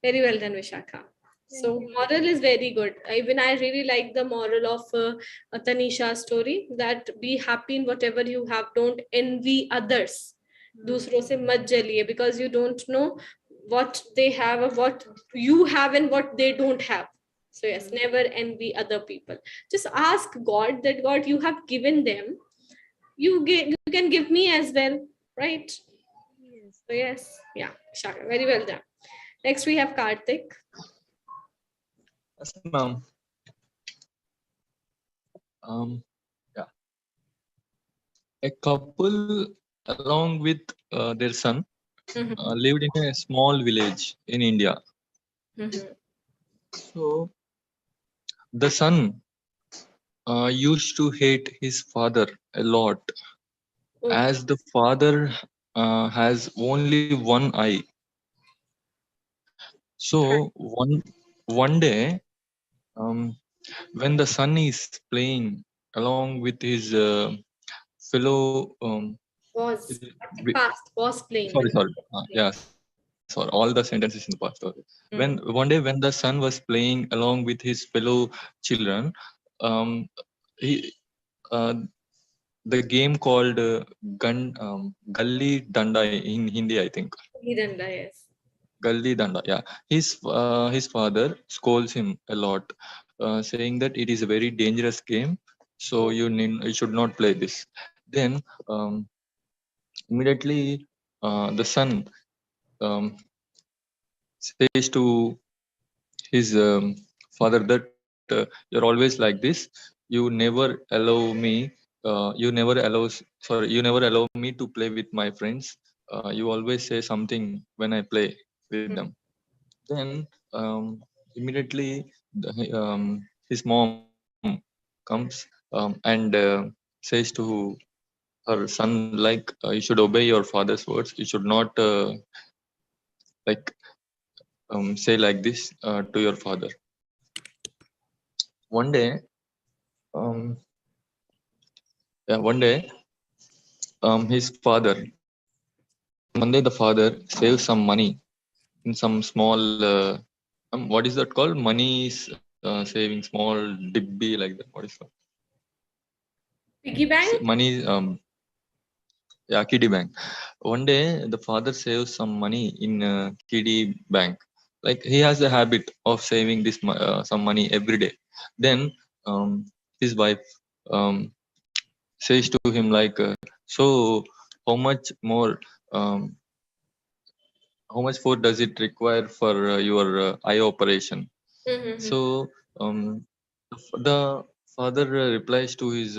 Very well done, Vishakha. So moral is very good. Even I really like the moral of Tanisha's story, that be happy in whatever you have. Don't envy others. दूसरों से मत जलिए, because you don't know what they have or what you have and what they don't have. So yes, never envy other people. Just ask God that, God, you have given them, you can give me as well, right? So yes, yeah, Shaka, very well done. Next we have Karthik. Yes, ma'am. Yeah. A couple, along with their son, lived in a small village in India. So the son used to hate his father a lot, as the father has only one eye. So one day, um, when the son is playing along with his fellow Was wi- past, was playing sorry with. sorry yeah, sorry, all the sentences in the past. Sorry. When one day when the son was playing along with his fellow children, he the game called Gully Danda in Hindi, I think. Hidanda, yes. Gully Danda, yeah. His father scolds him a lot, saying that it is a very dangerous game, so you should not play this. Then immediately the son um, says to his father that you're always like this. You never allow me. You never allow me to play with my friends. You always say something when I play with them. Then immediately his mom comes and says to her son, like, you should obey your father's words. You should not like say like this to your father. One day, um, one day, his father, one day the father saves some money in some small, what is that called? Money is saving small dibby like that. What is that? Piggy bank? Money, yeah, kiddie bank. One day the father saves some money in kiddie bank. Like he has a habit of saving this some money every day. Then his wife um, says to him like, so how much more um, how much food does it require for your eye operation? So the father replies to his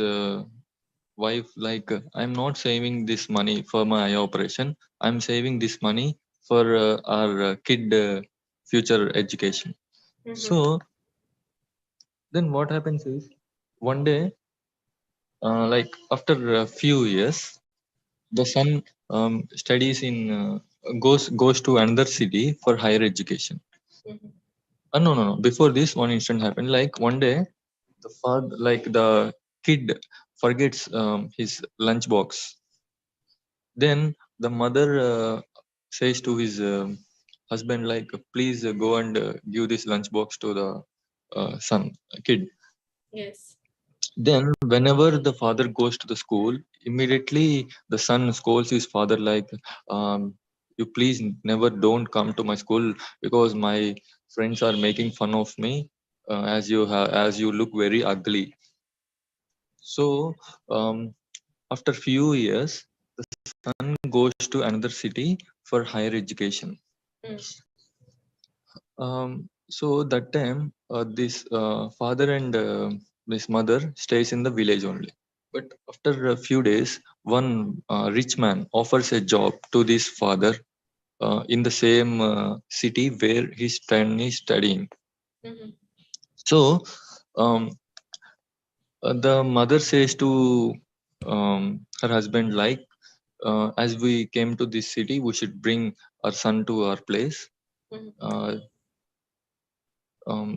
wife like, I'm not saving this money for my eye operation. I'm saving this money for our kid future education. So then what happens is, one day, like after a few years, the son studies in goes to another city for higher education. No. Before this, one incident happened. Like one day, the father, like the kid, forgets his lunchbox. Then the mother says to his husband, like, please go and give this lunchbox to the son kid. Yes. Then, whenever the father goes to the school, immediately the son scolds his father like, "You please never don't come to my school because my friends are making fun of me as you look very ugly." So, after few years, the son goes to another city for higher education. So that time, this father and this mother stays in the village only. But after a few days, one rich man offers a job to this father in the same city where his son is studying. So the mother says to her husband like, as we came to this city, we should bring our son to our place. Uh,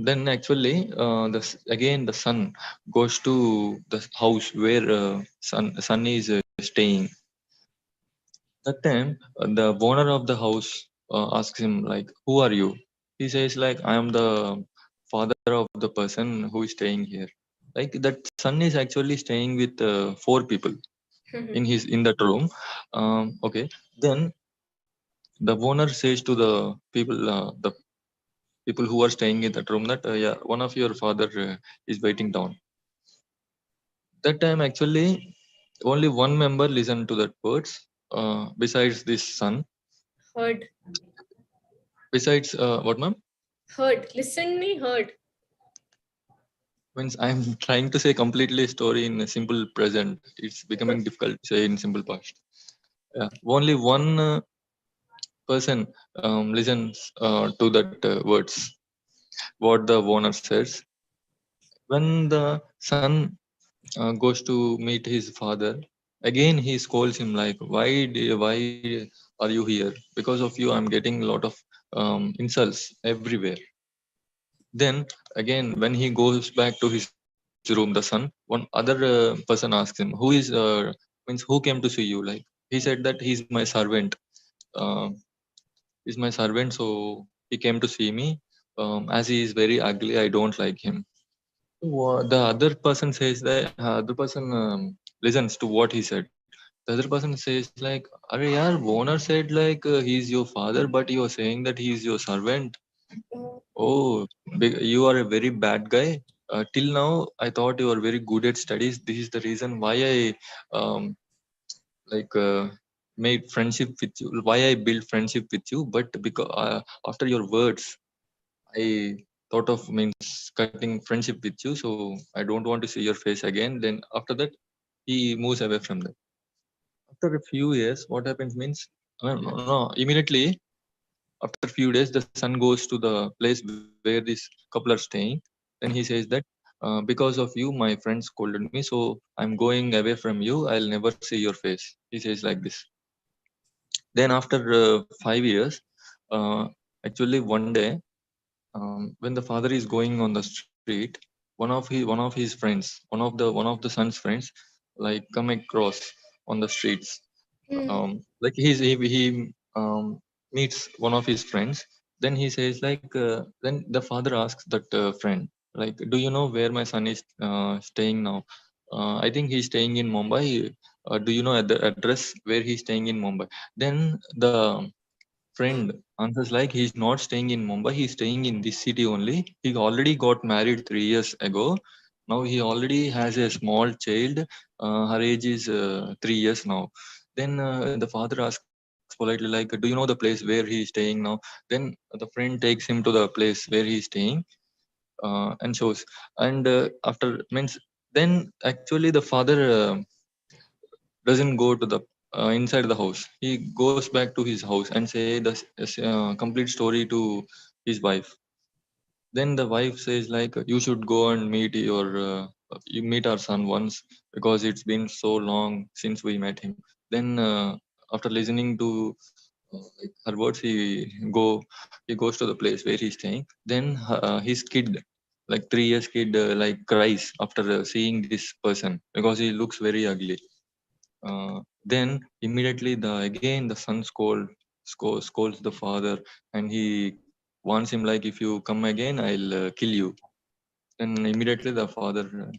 then actually, again the son goes to the house where son is staying. That time, the owner of the house asks him like, "Who are you?" He says like, "I am the father of the person who is staying here." Like that son is actually staying with four people in that room. Okay, then the owner says to the people who are staying in that room that yeah, one of your father is waiting down. That time actually only one member listened to that words besides this son. Heard. Besides what, ma'am? Heard. Listen me, heard. Means I'm trying to say completely story in a simple present. It's becoming difficult to say in simple past. Yeah, only one person listens to that words what the owner says. When the son goes to meet his father, again he scolds him like, why are you here? Because of you I'm getting a lot of insults everywhere. Then again when he goes back to his room, the son, one other person asks him, who is means who came to see you? Like he said that he's my servant. uh, he's my servant, so he came to see me. As he is very ugly, I don't like him. The other person says that other person listens to what he said. The other person says like, "Arey yaar, owner said like he's your father, but you are saying that he is your servant. Oh, you are a very bad guy. Till now, I thought you are very good at studies. This is the reason why I um, like made friendship with you. Why I built friendship with you. But because after your words, I thought of means cutting friendship with you. So I don't want to see your face again." Then after that, he moves away from them. After a few years, what happens means no, immediately after a few days, the son goes to the place where this couple are staying. Then he says that because of you, my friends scolded me, so I'm going away from you. I'll never see your face. He says like this. Then after 5 years, uh, actually one day, when the father is going on the street, one of his friends, one of the son's friends, like come across on the streets. Like he meets one of his friends. Then he says like then the father asks that friend like, do you know where my son is staying now? I think he's staying in Mumbai. Do you know at the address where he's staying in Mumbai? Then the friend answers like, he's not staying in Mumbai, he's staying in this city only. He already got married 3 years ago. Now he already has a small child. Her age is 3 years now. Then the father asks politely like, do you know the place where he is staying now? Then the friend takes him to the place where he is staying, and shows. And after means then actually the father doesn't go to the inside the house. He goes back to his house and say the complete story to his wife. Then the wife says like, you should go and meet your you meet our son once, because it's been so long since we met him. Then after listening to like her words, he goes to the place where he's staying. Then his kid, like 3 years kid, like cries after seeing this person because he looks very ugly. Then immediately the son scolds the father, and he warns him like, if you come again, I'll kill you. Then immediately the father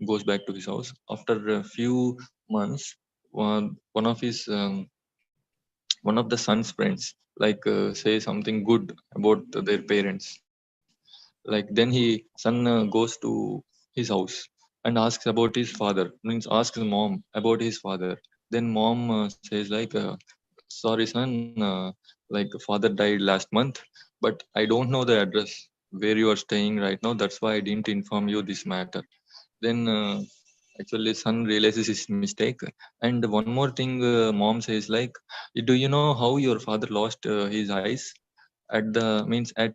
goes back to his house. After a few months, one of the son's friends like say something good about their parents. Like then son goes to his house and asks about his father, means asks the mom about his father. Then mom says like, sorry son, like father died last month, but I don't know the address where you are staying right now, that's why I didn't inform you this matter. Then actually son realizes his mistake. And one more thing, mom says like, do you know how your father lost his eyes at the means at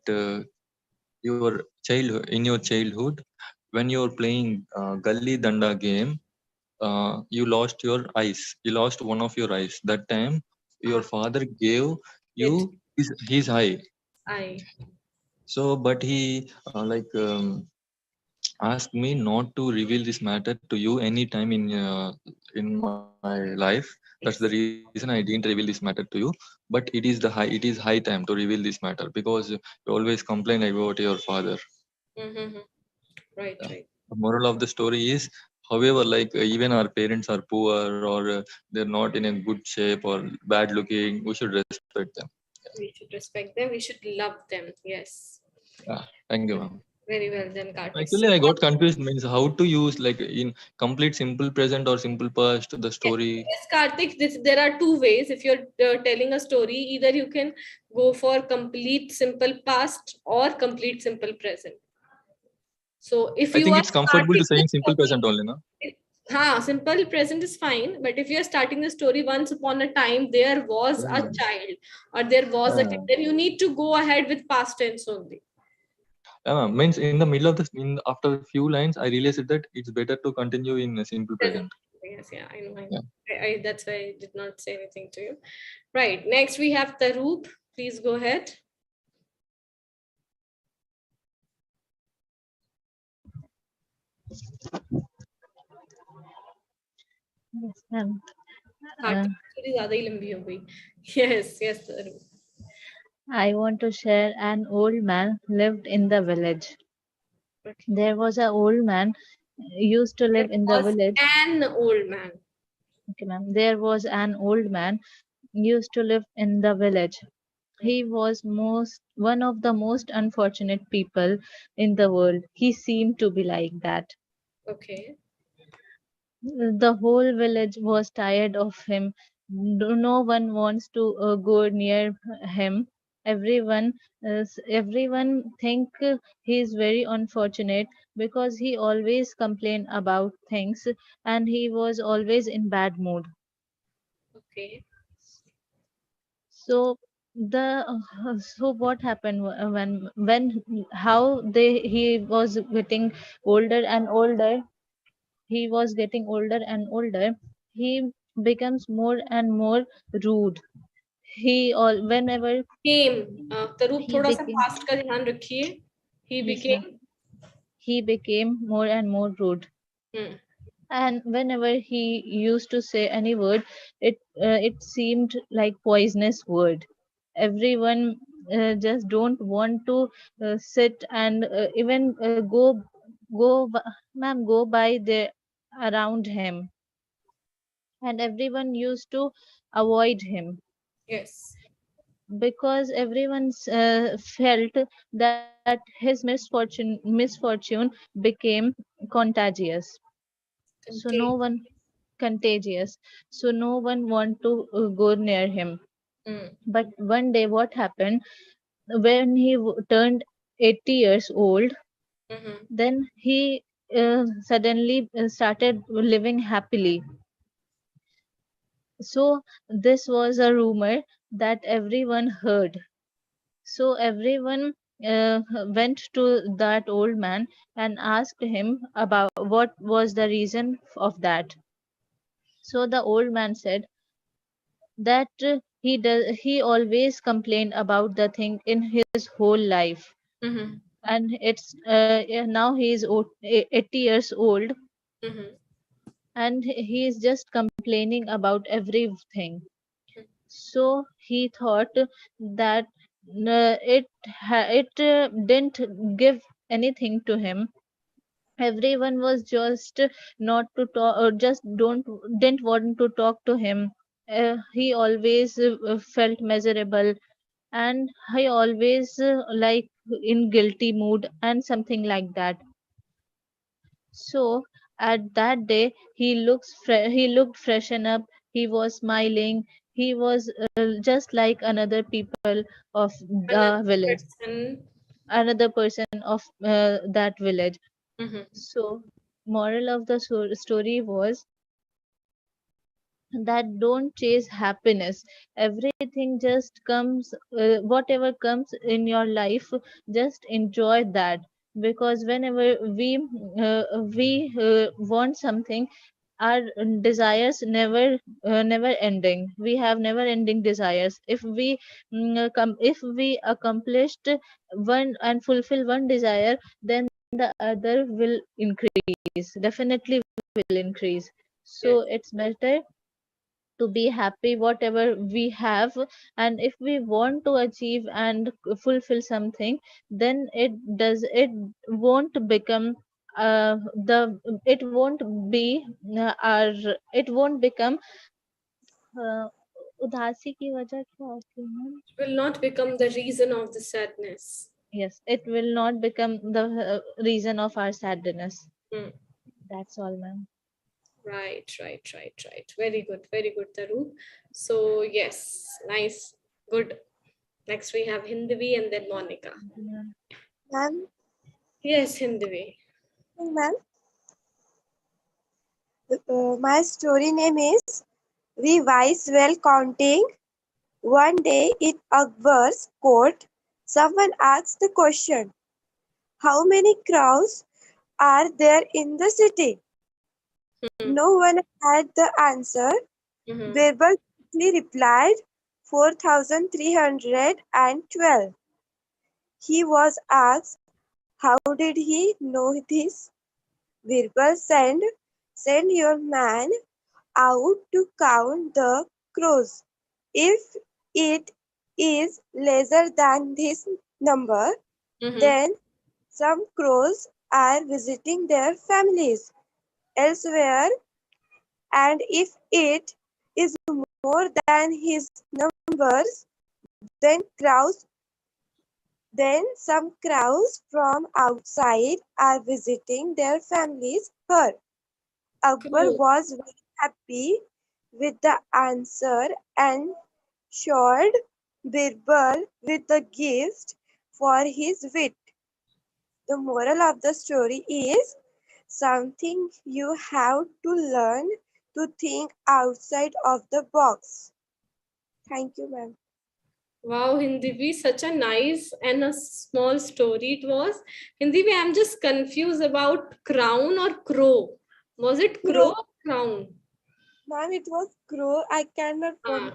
your childhood, in your childhood, when you're playing gully danda game? you lost your eyes, you lost one of your eyes. That time your father gave you his eye. I. So but he asked me not to reveal this matter to you anytime in my life. That's the reason I didn't reveal this matter to you. But it is high time to reveal this matter, because you always complain about your father. Mm-hmm. Right, Yeah. right. The moral of the story is, however, even our parents are poor, or they're not in a good shape or bad looking, we should respect them. We should respect them. We should love them. Yes. Yeah. Thank you, ma'am. Very well done, Karthik. Actually, I got confused. Means how to use, like, in complete simple present or simple past the story. Yes, Karthik, there are two ways. If you're telling a story, either you can go for complete simple past or complete simple present. So if I you think are it's comfortable starting to saying the simple story, present only, no? simple present is fine. But if you are starting the story, once upon a time there was a Yeah. child, or there was a kid, then you need to go ahead with past tense only. Means in the middle of after a few lines, I realized that it's better to continue in a simple present. Yes, yeah, I know. Yeah. That's why I did not say anything to you. Right. Next, we have Taroop. Please go ahead. Yes, ma'am. थोड़ी ज़्यादा ही लंबी हो गई. Yes, yes, Taroop. I want to share an old man lived in the village. There was an old man used to live in the Was village. an old man. Okay, ma'am. There was an old man used to live in the village. He was one of the most unfortunate people in the world. He seemed to be like that. Okay. The whole village was tired of him. No one wants to go near him. Everyone think he is very unfortunate because he always complain about things and he was always in bad mood. Okay. So what happened when how they he was getting older and older. He was getting older and older. He becomes more and more rude. He all whenever Taroop he थोड़ा सा became past का ध्यान रखिए. He yes ma'am, became. he became more and more rude. Hmm. And whenever he used to say any word, it seemed like poisonous word. Everyone just don't want to sit and even ma'am, go by the around him, and everyone used to avoid him Yes. because everyone felt that his misfortune became contagious. So no one contagious, so no one want to go near him. Hmm. But one day what happened, when he turned 80 years old, Mm-hmm. then he suddenly started living happily. So this was a rumor that everyone heard. So everyone went to that old man and asked him about what was the reason of that. So the old man said that he always complained about the thing in his whole life, Mm-hmm. and yeah, now he is 80 years old, Mm-hmm. and he is just complaining about everything. So he thought that it didn't give anything to him. Everyone was just not to talk, or just don't didn't want to talk to him. He always felt miserable, and he always like in guilty mood and something like that. So at that day he looked freshen up. He was smiling. He was just like another people of Another the village, person. another person of that village. Mm-hmm. So moral of the story was that don't chase happiness. Everything just comes, whatever comes in your life, just enjoy that. Because whenever we want something, our desires never ending. We have never ending desires. If we if we accomplished one and fulfill one desire, then the other will increase, definitely will increase. So it's better to be happy whatever we have, and if we want to achieve and fulfill something, then it won't become the it won't be our it won't become uh, उदासी की वजह क्या होती है ma'am? Will not become the reason of the sadness. Yes, it will not become the reason of our sadness. Hmm. That's all, ma'am. Right. Very good, Taru. So yes, nice, good. Next we have Hindavi and then Monica. Ma'am. Yes, Hindavi. Ma'am. My story name is We Wise Well Counting. One day in Akbar's court, someone asked the question, how many crows are there in the city? No one had the answer. Birbal quickly replied, 4,312. He was asked, how did he know this? Birbal send your man out to count the crows. If it is lesser than this number, then some crows are visiting their families elsewhere, and if it is more than his numbers, then some crows from outside are visiting their families here. Akbar was very happy with the answer and showered Birbal with a gift for his wit. The moral of the story is something you have to learn to think outside of the box. Thank you, ma'am. Wow, Hindivi, such a nice and a small story it was. Hindivi, I'm just confused about crown or crow. Was it crow or crown? Ma'am, it was crow. I cannot crow.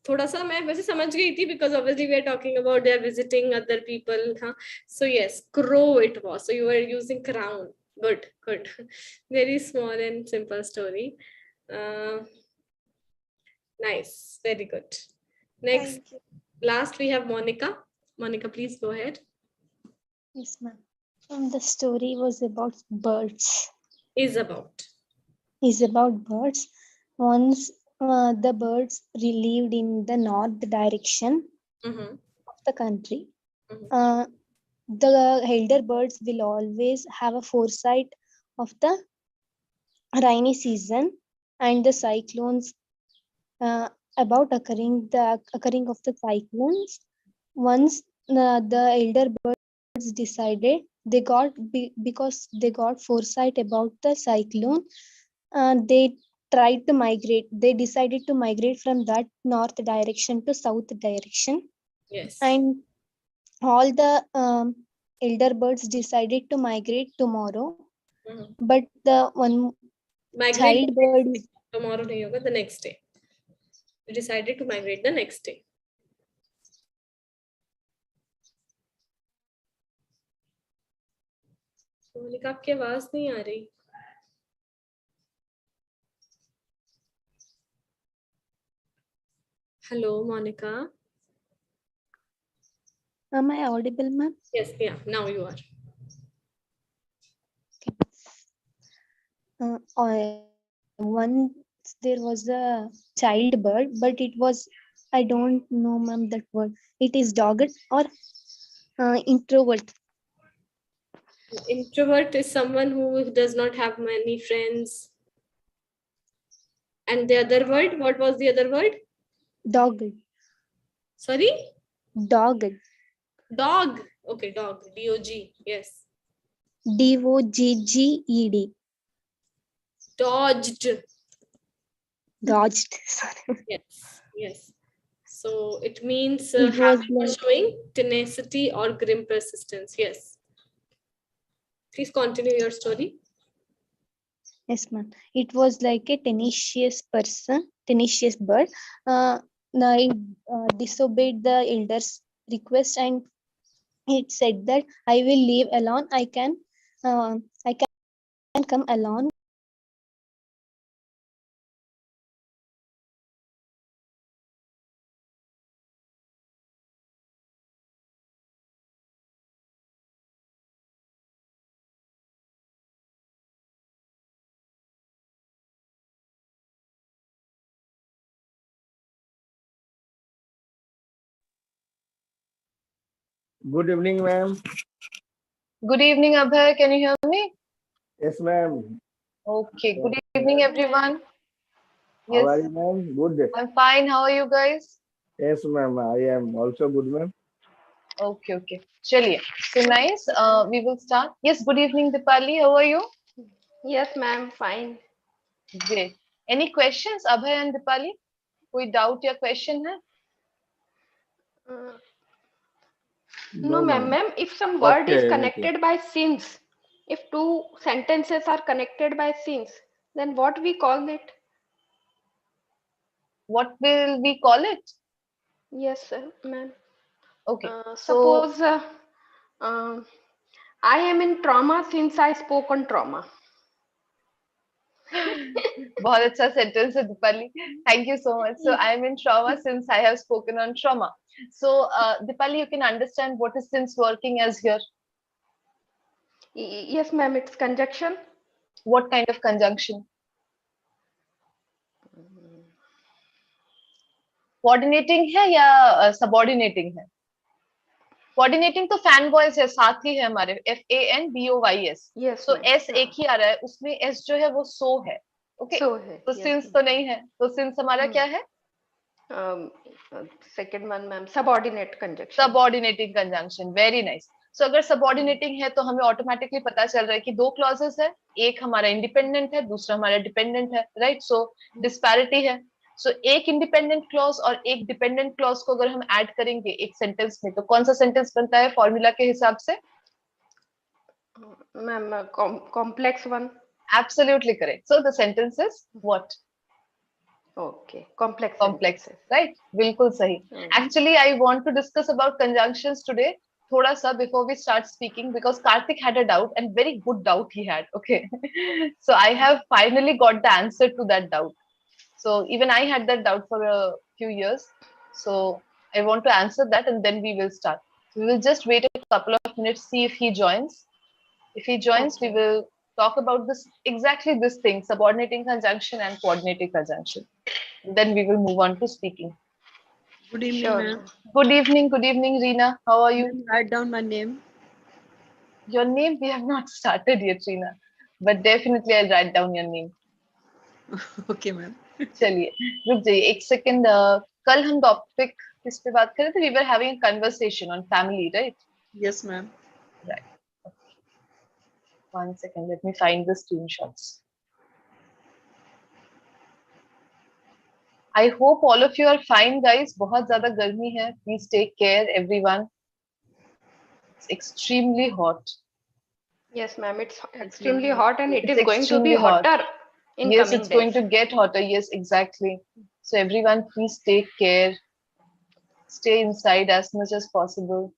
थोड़ा सा मैं वैसे समझ गई थी because obviously we are talking about they are visiting other people. Huh? So yes, crow it was. So you were using crown. Good. Very small and simple story. Nice. Very good. Next, last we have Monica. Monica, please go ahead. Yes, ma'am. The story was about birds. Is about birds. Once the birds lived in the north direction of the country. The elder birds will always have a foresight of the rainy season and the cyclones about occurring of the cyclones. Once the elder birds decided because they got foresight about the cyclone, they tried to migrate. They decided to migrate from that north direction to south direction. Yes. And all the elder birds decided to migrate tomorrow. But the one child bird tomorrow nahi hoga, the next day. We decided to migrate the next day. Monika आपकी आवाज नहीं आ रही. Hello, Monica. Am I audible, ma'am? Yes, yeah, now you are. Once there was a child bird, but it was, I don't know, ma'am, that word. It is dogged or introvert. Introvert is someone who does not have many friends. And the other word, what was the other word? Dogged. Sorry? Dogged. Dog. Okay, dog. D-O-G. Yes. D-O-G-G-E-D. Dodged. Sorry. Yes. So it means having or showing tenacity or grim persistence. Yes. Please continue your story. Yes, ma'am. It was like a tenacious bird. I disobeyed the elder's request, and it said that I will leave alone. I can come alone. Good evening, ma'am. Good evening, Abhay. Can you hear me? Yes, ma'am. Okay. Good evening, everyone. How are Yes, you, ma'am? Good. I'm fine. How are you guys? Yes, ma'am. I am also good, ma'am. Okay, okay. Chaliye. So nice. We will start. Yes, good evening, Dipali. How are you? Yes, ma'am. Fine. Great. Any questions, Abhay and Dipali? कोई doubt या question है? Uh, No, no, ma'am. ma'am. Ma'am, if some word is Okay, okay. connected by since, if two sentences are connected by since, then what we call it? What will we call it? Yes, ma'am. Okay. So Suppose um, I am in trauma since I spoke on trauma. बहुत अच्छा sentence है Dipali. Thank you so much. So I am in trauma since I have spoken on trauma. So Dipali, you can understand what is since working as here. Yes, ma'am. It's conjunction. What kind of conjunction? Coordinating है या subordinating है? Coordinating तो fan boys है, साथ ही है हमारे FANBOYS. Yes, So ma'am. S एक ही आ रहा है, उसमें S जो है वो so है. Okay. So है. तो Yes, since ma'am. तो नहीं है, तो since हमारा क्या है? Second one, ma'am. Subordinate conjunction. Subordinating conjunction. Very nice. So अगर subordinating है तो हमें automatically पता चल रहा है कि दो clauses है, एक हमारा independent है, दूसरा हमारा dependent है, right? So disparity है. So एक independent clause और एक dependent clause को अगर हम add करेंगे एक sentence में, तो कौन सा sentence बनता है formula के हिसाब से? Ma'am, complex one. Absolutely correct. So the sentence is what? Okay, complex Complex, sentences. right? बिल्कुल सही. Actually, I want to discuss about conjunctions today. थोड़ा सा before we start speaking, because Karthik had a doubt, and very good doubt he had. Okay, so I have finally got the answer to that doubt. So even I had that doubt for a few years. So I want to answer that, and then we will start. We will just wait a couple of minutes, see if he joins. If he joins, we will talk about this exactly this thing: subordinating conjunction and coordinating conjunction. Then we will move on to speaking. Good evening, Sure. ma'am. Good evening, Reena. How are you? Ma'am, write down my name. Your name we have not started yet, Reena, but definitely I'll write down your name. Okay, ma'am. चलिए रुक जाइए एक second. कल हम topic किस पे बात कर रहे थे? We were having a conversation on family, right? Yes, ma'am. Right. Okay. One second, let me find the screenshots. I hope all of you are fine, guys. बहुत ज़्यादा गर्मी है. Please take care, everyone. It's extremely hot. Yes, ma'am. It's extremely hot, and it It's is going to be extremely hot. hotter in Yes, coming it's going days. to get hotter. Yes, exactly. So everyone, please take care. Stay inside as much as possible.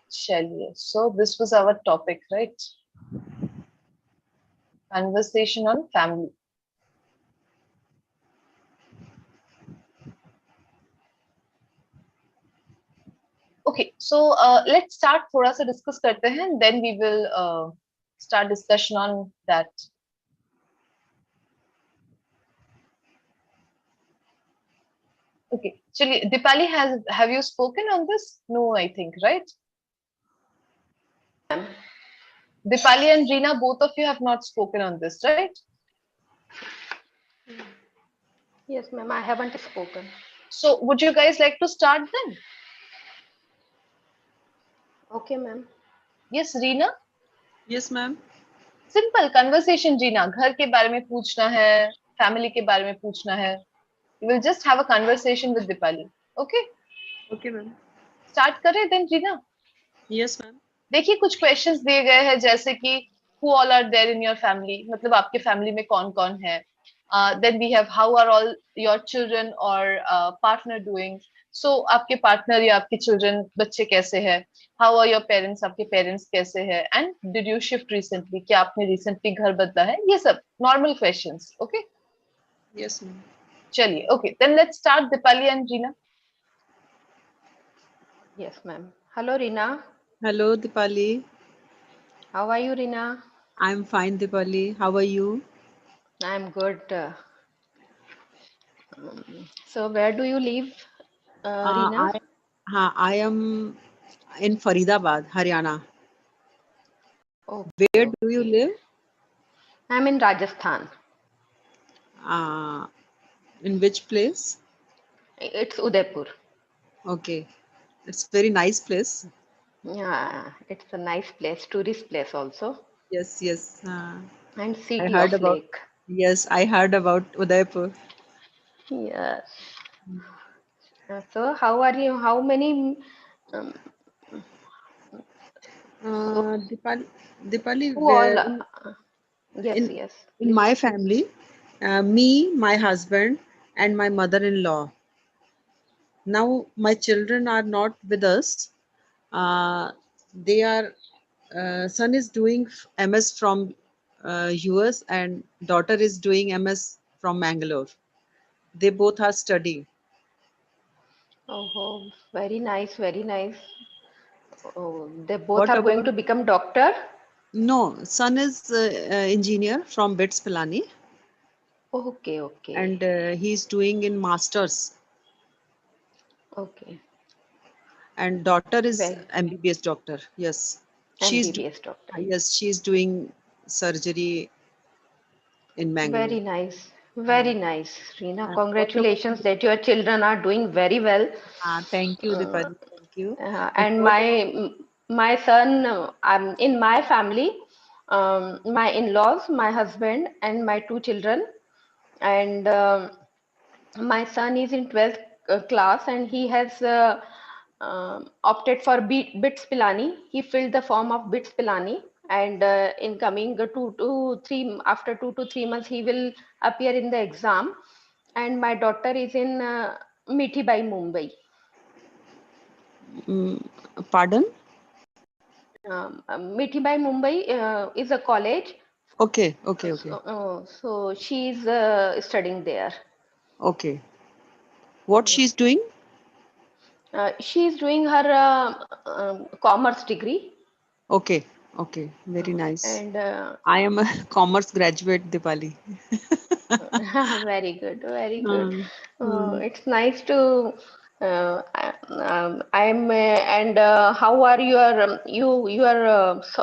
Chaliye. So this was our topic, right? Conversation on family. Okay, so let's start. थोड़ा सा discuss करते हैं, then we will start discussion on that. Okay, चलिए. Dipali, have you spoken on this? No, I think, right? Dipali and Reena, both of you have not spoken on this, right? Yes, ma'am. I haven't spoken. So would you guys like to start then? Okay, ma'am. Yes, Reena? Yes, ma'am. Simple conversation, Reena. घर के बारे में पूछना है, family के बारे में पूछना है. We will just have a conversation with Dipali. Okay? Okay, ma'am. Start करें then, Reena? Yes, ma'am. देखिए कुछ क्वेश्चंस दिए गए हैं जैसे कि who all are there in your family, मतलब आपके फैमिली में कौन कौन है. Then we have how are all your children or partner doing. So आपके पार्टनर या आपके चिल्ड्रन बच्चे कैसे हैं. How are your parents, आपके पेरेंट्स कैसे हैं. And did you shift recently, क्या आपने रिसेंटली घर बदला है. ये सब normal questions. Okay Yes, ma'am. चलिए. Okay then let's start Deepali and Reena. Yes, ma'am. Hello, Rina. Hello, Dipali. How are you, Rina? I'm fine, Dipali. How are you? I'm good. So, where do you live, Rina? I am in Faridabad, Haryana. Okay, Where do you okay. live? I'm in Rajasthan. In which place? It's Udaipur. Okay. It's very nice place. Yeah, it's a nice place, tourist place also, Yes, yes. and I city heard of about. lake. Yes, I heard about Udaipur. Yes. So, how are you? How many? Um, so, Dipali, who all? Yes, in yes. in Please. my family, me, my husband, and my mother-in-law. Now my children are not with us. They are son is doing MS from US and daughter is doing MS from Mangalore. They both are studying. Oh, very nice, very nice. Oh, they both What are going about to become doctor. no? Son is engineer from BITS Pilani Okay, okay, and he's doing in masters. okay. And daughter is Well, MBBS doctor. Yes, MBBS doctor. she's doing surgery in Mangalore. Very nice, very nice, Reena. What about Congratulations that your children are doing very well. thank you, Uh, Dipali. Thank you. And and what about my son, in my family, my in-laws, my husband, and my two children, and my son is in 12th class, and he has opted for BITS Pilani. He filled the form of BITS Pilani, and in coming 2 to 3 after 2 to 3 months, he will appear in the exam. And my daughter is in Mithibai, Mumbai. pardon? Mithibai, Mumbai is a college. Okay, okay, okay, So she's studying there. okay. What she's doing? She's doing her commerce degree. Okay, okay. Very nice. And I am a commerce graduate, Dipali. very good, very good. Hmm, hmm. It's nice to. I'm and how are your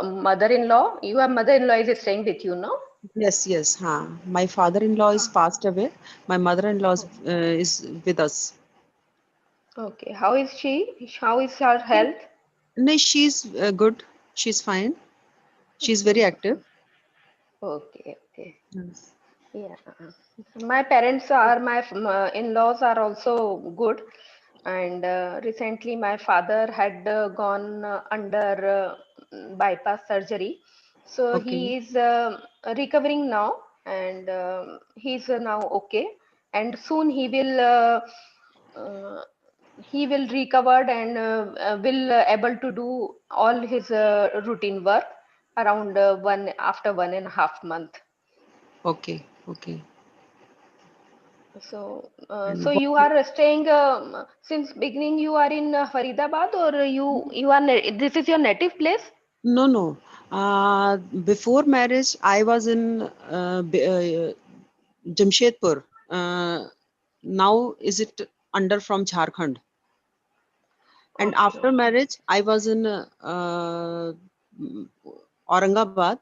mother-in-law? Your mother-in-law is staying with you, no? Yes, yes. My father-in-law is passed away. My mother-in-law is with us. Okay. How is she? How is her health? No, she's good. She's fine. She's very active. Okay, okay. Yes. Yeah. My parents are my in-laws are also good, and recently my father had gone under bypass surgery, so Okay, he is recovering now, and he's now okay, and soon uh, he will recovered and will able to do all his routine work around 1.5 month. okay, okay. So, so And what? you are staying since beginning. You are in Faridabad, or you are this is your native place? No, no. Before marriage, I was in Jamshedpur. Now is it under from Jharkhand? And Okay, after okay, marriage, I was in Aurangabad.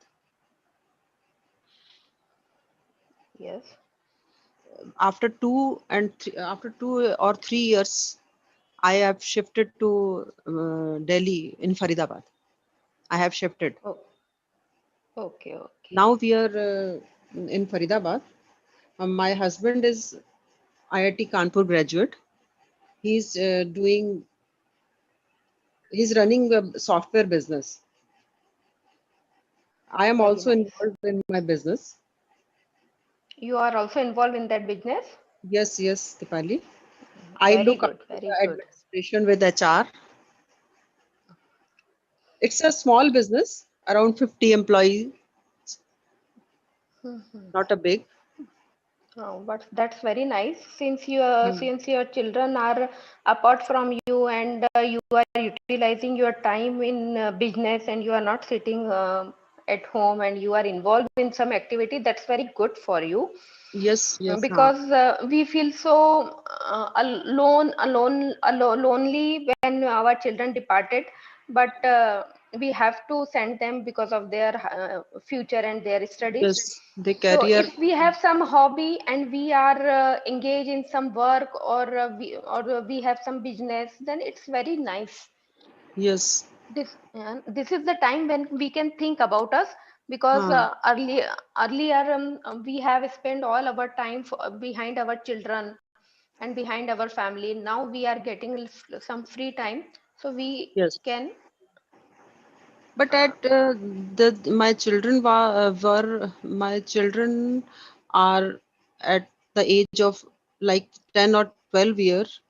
yes. After 2 or 3 years, I have shifted to Delhi in Faridabad. I have shifted. Oh, okay, okay, Now we are in Faridabad. My husband is IIT Kanpur graduate. He's doing. He's running a software business. I am Very also nice. involved in my business. You are also involved in that business? Yes, yes, Dipali. I Very look good, after very the good. administration with HR. It's a small business, around 50 employees, Mhm. not a big. Oh, but that's very nice. Hmm. Since your children are apart from you and you are utilizing your time in business and you are not sitting at home and you are involved in some activity, that's very good for you. Yes, yes. Because we feel so lonely when our children departed, but we have to send them because of their future and their studies. Yes, the So career. if we have some hobby and we are engaged in some work, or we have some business, then it's very nice. Yes. This is the time when we can think about us, because earlier we have spent all our time behind our children and behind our family. Now we are getting some free time, so we Yes. can But at my children were my children are at the age of like 10 or 12 years.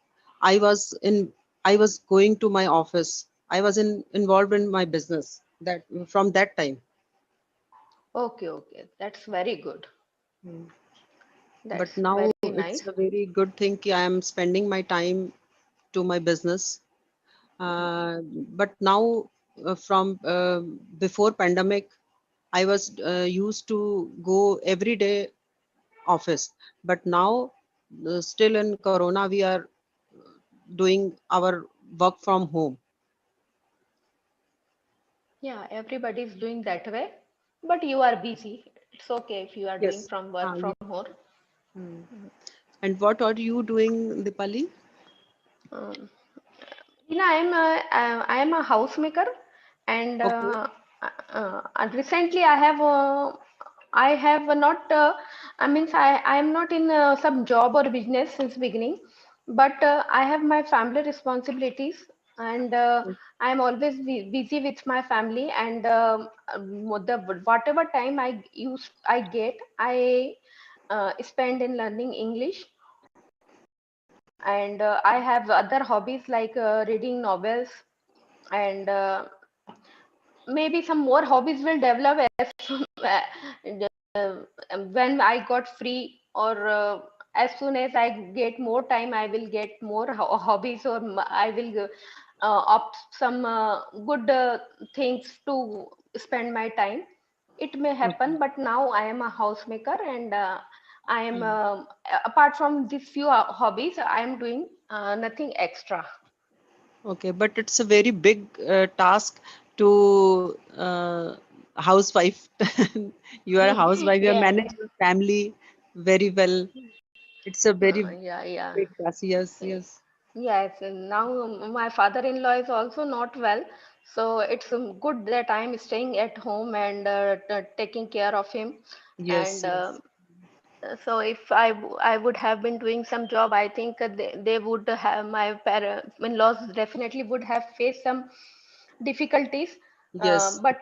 I was in I was going to my office. I was involved in my business that from that time. okay, that's very good. Mm. But That's now very it's nice. a very good thing I am spending my time to my business. But now from before pandemic, I was used to go every day office. But now still in Corona, we are doing our work from home. Yeah, everybody is doing that way, but you are busy. It's okay if you are doing Yes. from work from Yeah. home. Hmm. And what are you doing, Dipali? Um, I am a housemaker, and Okay. recently I have not I am not in some job or business since beginning, but I have my family responsibilities, and I am always busy with my family, and whatever time I get, I spend in learning English. And I have other hobbies like reading novels, and maybe some more hobbies will develop as when I got free, or as soon as I get more time, I will get more hobbies, or I will opt some good things to spend my time. It may Okay. happen, but now I am a housemaker, and I am Hmm. apart from these few hobbies, I am doing nothing extra. Okay, but it's a very big task to housewife. You are a housewife. You Yeah. manage your family very well. It's a very Yeah. big task. Yes, yes, Yes, and now my father-in-law is also not well, so it's good that I'm staying at home and taking care of him. yes, And yes, so if I would have been doing some job, I think they would have, my in-laws definitely would have faced some difficulties, yes. but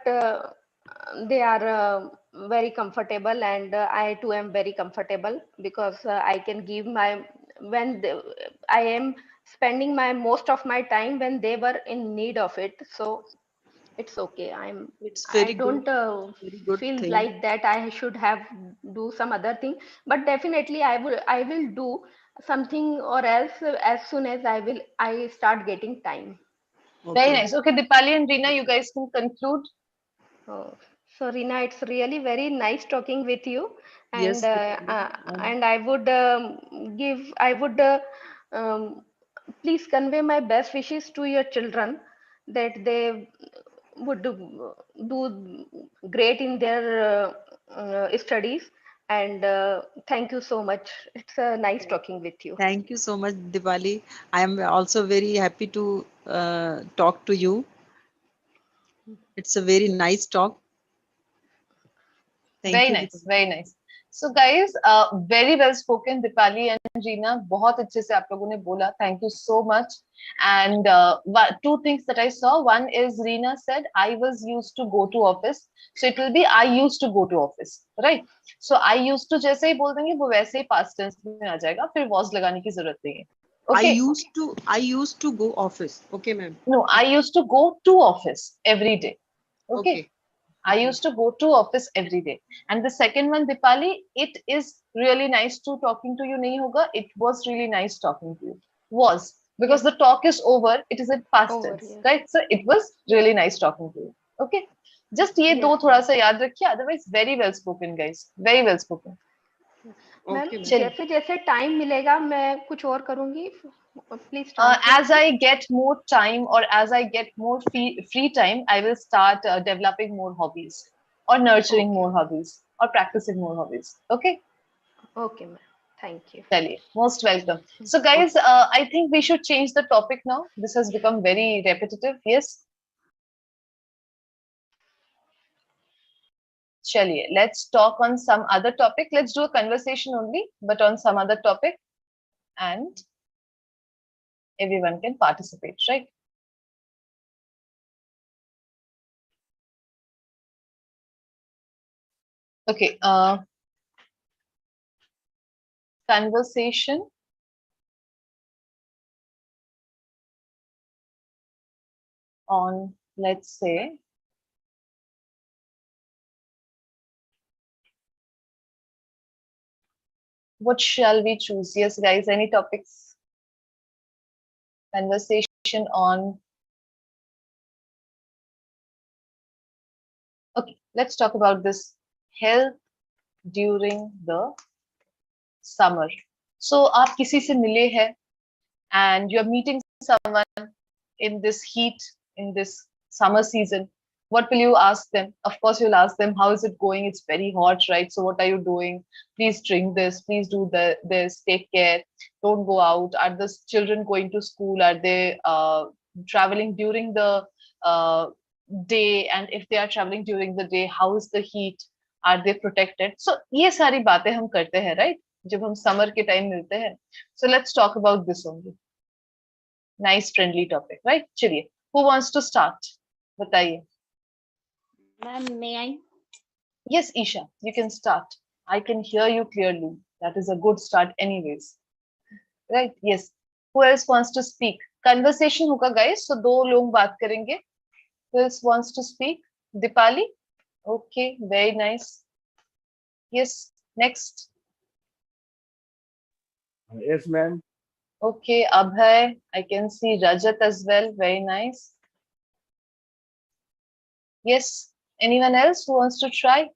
they are very comfortable, and I too am very comfortable, because I can give my when the, I am spending my most of my time when they were in need of it. So it's okay. It's I very good, don't very good feel thing. like that I should have do some other thing, but definitely I will do something or else as soon as I start getting time. Very Very Okay. nice. nice. Okay, Dipali and Reena, you guys can conclude. Oh, so Rina, it's really very nice talking with you, Yes, Deepali. and I would um, please convey my best wishes to your children, that they would do great in their studies, and thank you so much. It's nice talking with you. Thank you so much, Diwali. I am also very happy to talk to you. It's a very nice talk. Thank Very you, nice, Diwali. very nice. So guys, very well spoken, Dipali and Reena. बहुत अच्छे से आप लोगों ने बोला. Thank you so much. And two things that I saw. One is Reena said, I was used to go to office. So it will be I used to go to office, right? So I used to जैसे ही बोल देंगे वो वैसे ही past tense में आ जाएगा. फिर was लगाने की जरूरत नहीं है. Okay. I used to go office. Okay, ma'am. No, I used to go to office every day. Okay. I used to go to office every day. And the second one, Dipali, it is really nice to talking to you. Nahi hoga. It was really nice talking to you. Was because the talk is over. It is in past tense, right? So it was really nice talking to you. Okay. Just ये दो थोड़ा सा याद रखिए. Otherwise, very well spoken, guys. Very well spoken. Ma'am जैसे जैसे time मिलेगा मैं कुछ और करूंगी. Please. As I get more time or as I get more free time, I will start developing more hobbies or nurturing more hobbies or practicing more hobbies. Okay. Okay, ma'am. Thank you. Chaliye, most welcome. So guys, I think we should change the topic now. This has become very repetitive. Yes. Chaliye, let's talk on some other topic. Let's do a conversation only, but on some other topic, and everyone can participate, right? Okay. Conversation on, let's say, what shall we choose? Yes, guys, any topics? Conversation on. Okay, let's talk about this health during the summer. So, आप किसी से मिले हैं and you're meeting someone in this heat, in this summer season. What will you ask them? Of course, you'll ask them, how is it going? It's very hot, right? So what are you doing? Please drink this. Please do this. Take care. Don't go out. Are the children going to school? Are they traveling during the day? And if they are traveling during the day, how is the heat? Are they protected? So ये सारी बातें हम करते हैं, right? जब हम summer के time मिलते हैं. So let's talk about this only. Nice friendly topic, right? चलिए, who wants to start? बताइए. Ma'am, may I? Yes, Isha, you can start. I can hear you clearly. That is a good start anyways. Right? Yes. Who else wants to speak? Conversation होगा guys. So दो लोग बात करेंगे. Who else wants to speak? Dipali? Okay, very nice. Yes, next. Yes, ma'am. Okay, Abhay. I can see Rajat as well. Very nice. Yes. Anyone else who wants to try?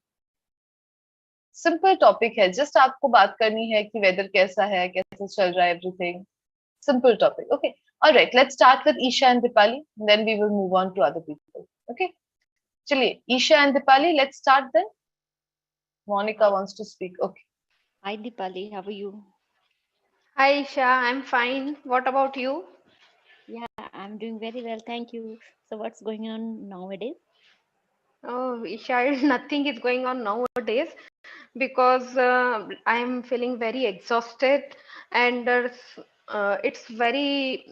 Simple topic है. Just आपको बात करनी है कि weather कैसा है, कैसे चल रहा है, everything. Simple topic. Okay. All right. Let's start with Isha and Dipali. Then we will move on to other people. Okay. चलिए, Isha and Dipali. Let's start then. Monica wants to speak. Okay. Hi, Dipali. How are you? Hi, Isha. I'm fine. What about you? Yeah, I'm doing very well. Thank you. So what's going on nowadays? Oh, Isha, nothing is going on nowadays because I'm feeling very exhausted and it's very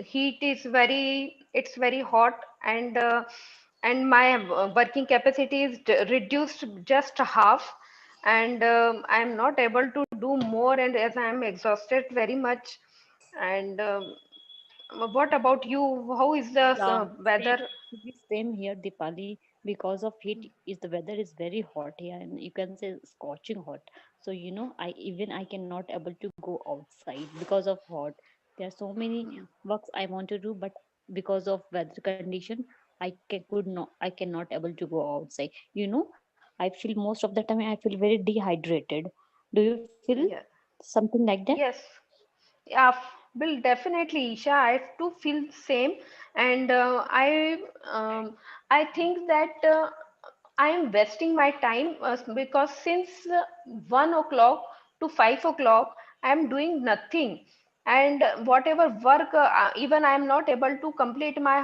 heat is it's very hot and my working capacity is reduced just half and I'm not able to do more and as I'm exhausted very much and what about you? How is the Yeah, weather? same here, Dipali. Because of heat, is the weather is very hot here, and you can say scorching hot. So I cannot able to go outside because of hot. There are so many works I want to do, but because of weather condition, I cannot able to go outside. I feel most of the time I feel very dehydrated. Do you feel Yeah. something like that? Yes. Yeah, will definitely, Isha. I too feel same, and I think that I am wasting my time because since 1 o'clock to 5 o'clock, I am doing nothing, and whatever work, even I am not able to complete my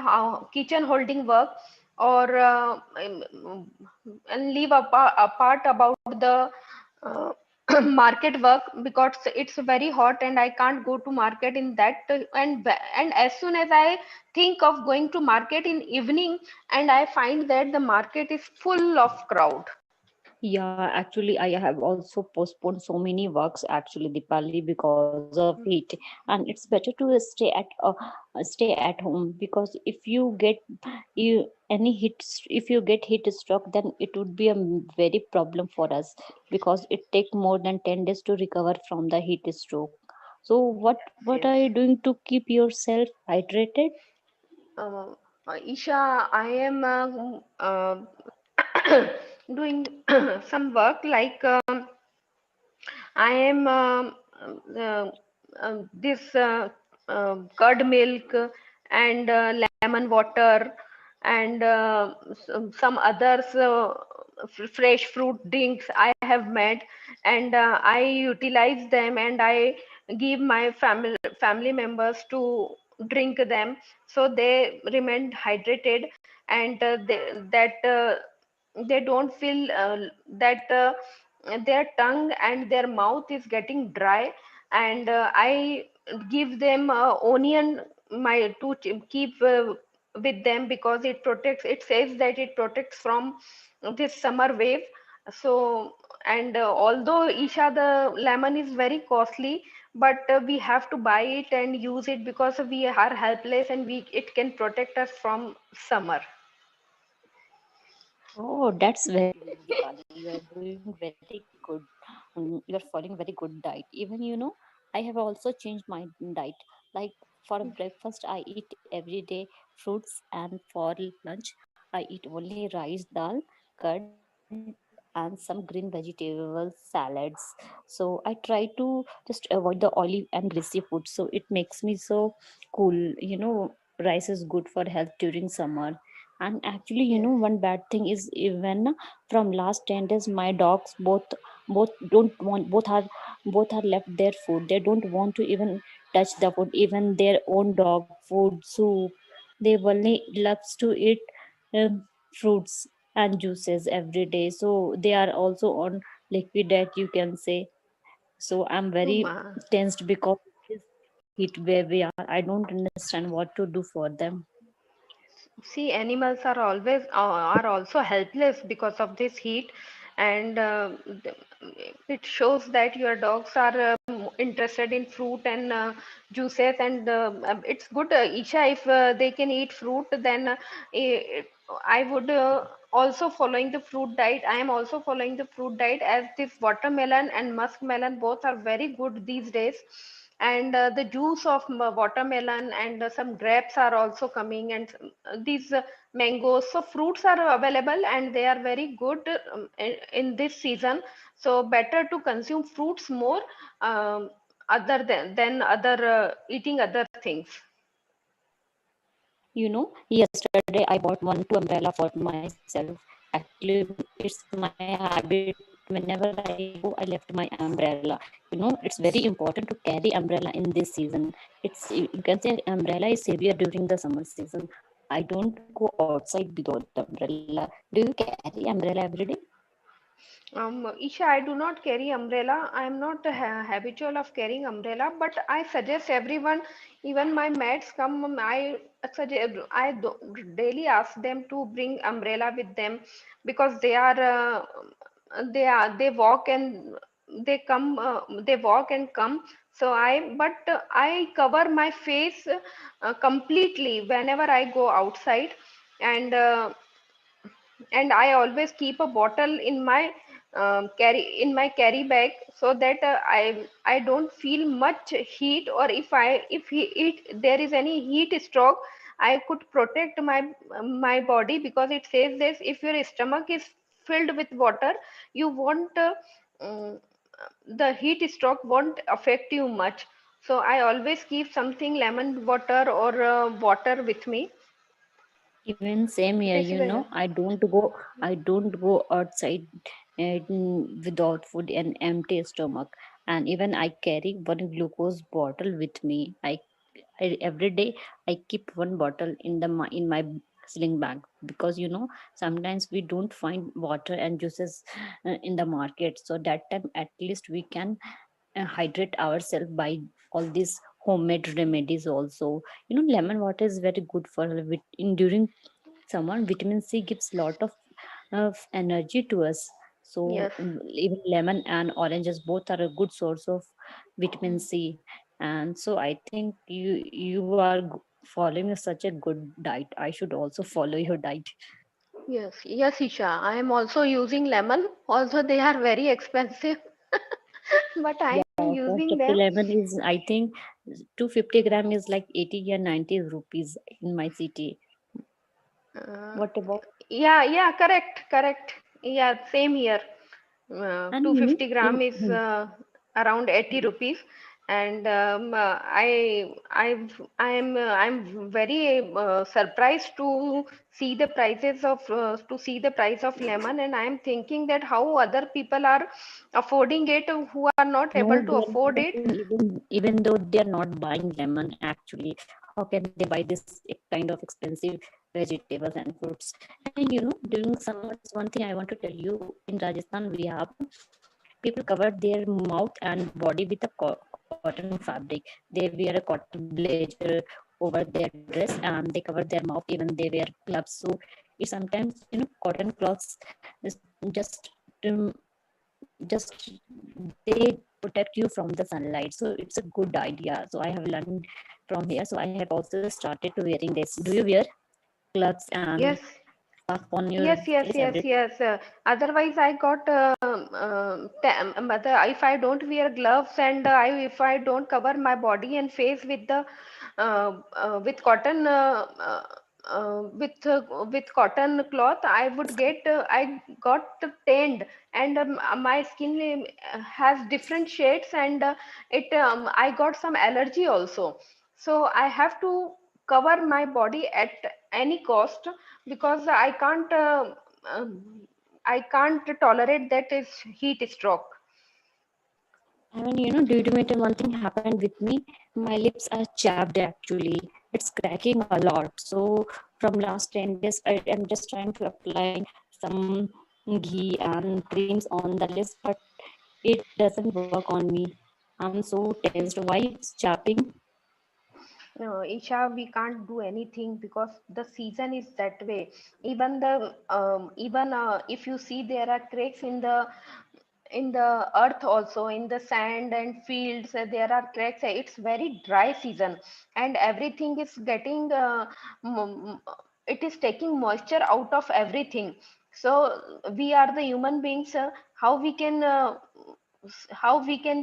kitchen holding work or and leave apart about the uh, market work, because it's very hot and I can't go to market in that and as soon as I think of going to market in evening, and I find that the market is full of crowd. Yeah, actually, I have also postponed so many works actually, Dipali, because of heat, and it's better to stay at home, because if you get you any if you get heat stroke, then it would be a very problem for us, because it take more than 10 days to recover from the heat stroke. So what Yes. are you doing to keep yourself hydrated? uh, Isha, I am doing some work like I am uh, this curd milk and lemon water and some others fresh fruit drinks I have made, and I utilize them and I give my family members to drink them, so they remain hydrated, and they don't feel that their tongue and their mouth is getting dry, and I give them onion my to keep with them, because it says that it protects from this summer wave. So, and although Isha, the lemon is very costly, but we have to buy it and use it because we are helpless, and we it can protect us from summer. Oh, that's very good, Dipali. You are doing very good. You are following very good diet. Even I have also changed my diet. Like for breakfast, I eat every day fruits, and for lunch, I eat only rice, dal, curd, and some green vegetable salads. So I try to just avoid the oily and greasy food. So it makes me so cool. Rice is good for health during summer. And actually, Yes. one bad thing is, even from last 10 days, my dogs both don't want both are left their food. They don't want to even touch the food, even their own dog food, soup. They only loves to eat um, fruits and juices every day. So they are also on liquid diet, you can say. So I'm Oh, very ma. tensed because of this heat where we are. I don't understand what to do for them. See, animals are always are also helpless because of this heat, and it shows that your dogs are interested in fruit and juices, and it's good, Isha, if they can eat fruit, then eh, I would also following the fruit diet. I am also following the fruit diet, as this watermelon and muskmelon both are very good these days, and the juice of watermelon and some grapes are also coming, and these mangoes, so fruits are available and they are very good in this season, so better to consume fruits more, other than other eating other things. Yesterday I bought one two umbrella for myself. Actually, it's my habit. Whenever I go, I left my umbrella. It's very important to carry umbrella in this season. You can say umbrella is savior during the summer season. I don't go outside without the umbrella. Do you carry umbrella every day? Isha, I do not carry umbrella. I am not habitual of carrying umbrella, but I suggest everyone, even my mates come, suggest, daily ask them to bring umbrella with them, because they walk and they walk and come. So I cover my face completely whenever I go outside, and I always keep a bottle in my carry bag, so that I don't feel much heat, or if there is any heat stroke, I could protect my body, because it says this: if your stomach is filled with water, you won't um, the heat stroke won't affect you much. So I always keep something lemon water or water with me. Even same here, This is a I don't go outside without food and empty stomach. And even I carry one glucose bottle with me. I every day I keep one bottle in my sling bag, because sometimes we don't find water and juices in the market. So that time at least we can hydrate ourselves by all these homemade remedies also. Lemon water is very good for in during summer. Vitamin C gives lot of energy to us. So Yes. even lemon and oranges both are a good source of vitamin C. And so I think you are following such a good diet. I should also follow your diet. Yes, yes, Isha. I am also using lemon, although they are very expensive, but I am Yeah, cost using of the them. lemon is, I think, 250 gram is like 80 or 90 rupees in my city. Uh, What about? yeah, yeah, correct, correct. Yeah, same here. And 250 gram in is around 80 rupees, and I'm very surprised to see the price of lemon, and I'm thinking that how other people are affording it who are not No, able to they are not afford it. even though they are not buying lemon actually. How can they buy this kind of expensive vegetables and fruits? And during summers, one thing I want to tell you, in Rajasthan we have people cover their mouth and body with a cotton fabric. They wear a cotton blazer over their dress and they cover their mouth. Even they wear gloves. So it sometimes cotton cloths is just they protect you from the sunlight, so it's a good idea. So I have learned from here, so I have also started to wearing this. Do you wear gloves and Yes. stuff on your Yes, yes, face yes, every? yes. Otherwise, I got if I don't wear gloves and if I don't cover my body and face with the with cotton with cotton cloth, I got tanned, and my skin has different shades, and it I got some allergy also. So I have to cover my body at any cost, because I can't tolerate that is heat stroke. And due to it, one thing happened with me. My lips are chapped actually. It's cracking a lot. So from last 10 days, I am just trying to apply some ghee and creams on the lips, but it doesn't work on me. I'm so tensed. Why it's chapping? No, Isha, we can't do anything because the season is that way. Even the even if you see, there are cracks in the earth also, in the sand and fields, there are cracks. It's very dry season, and everything is getting it is taking moisture out of everything. So we are the human beings, how we can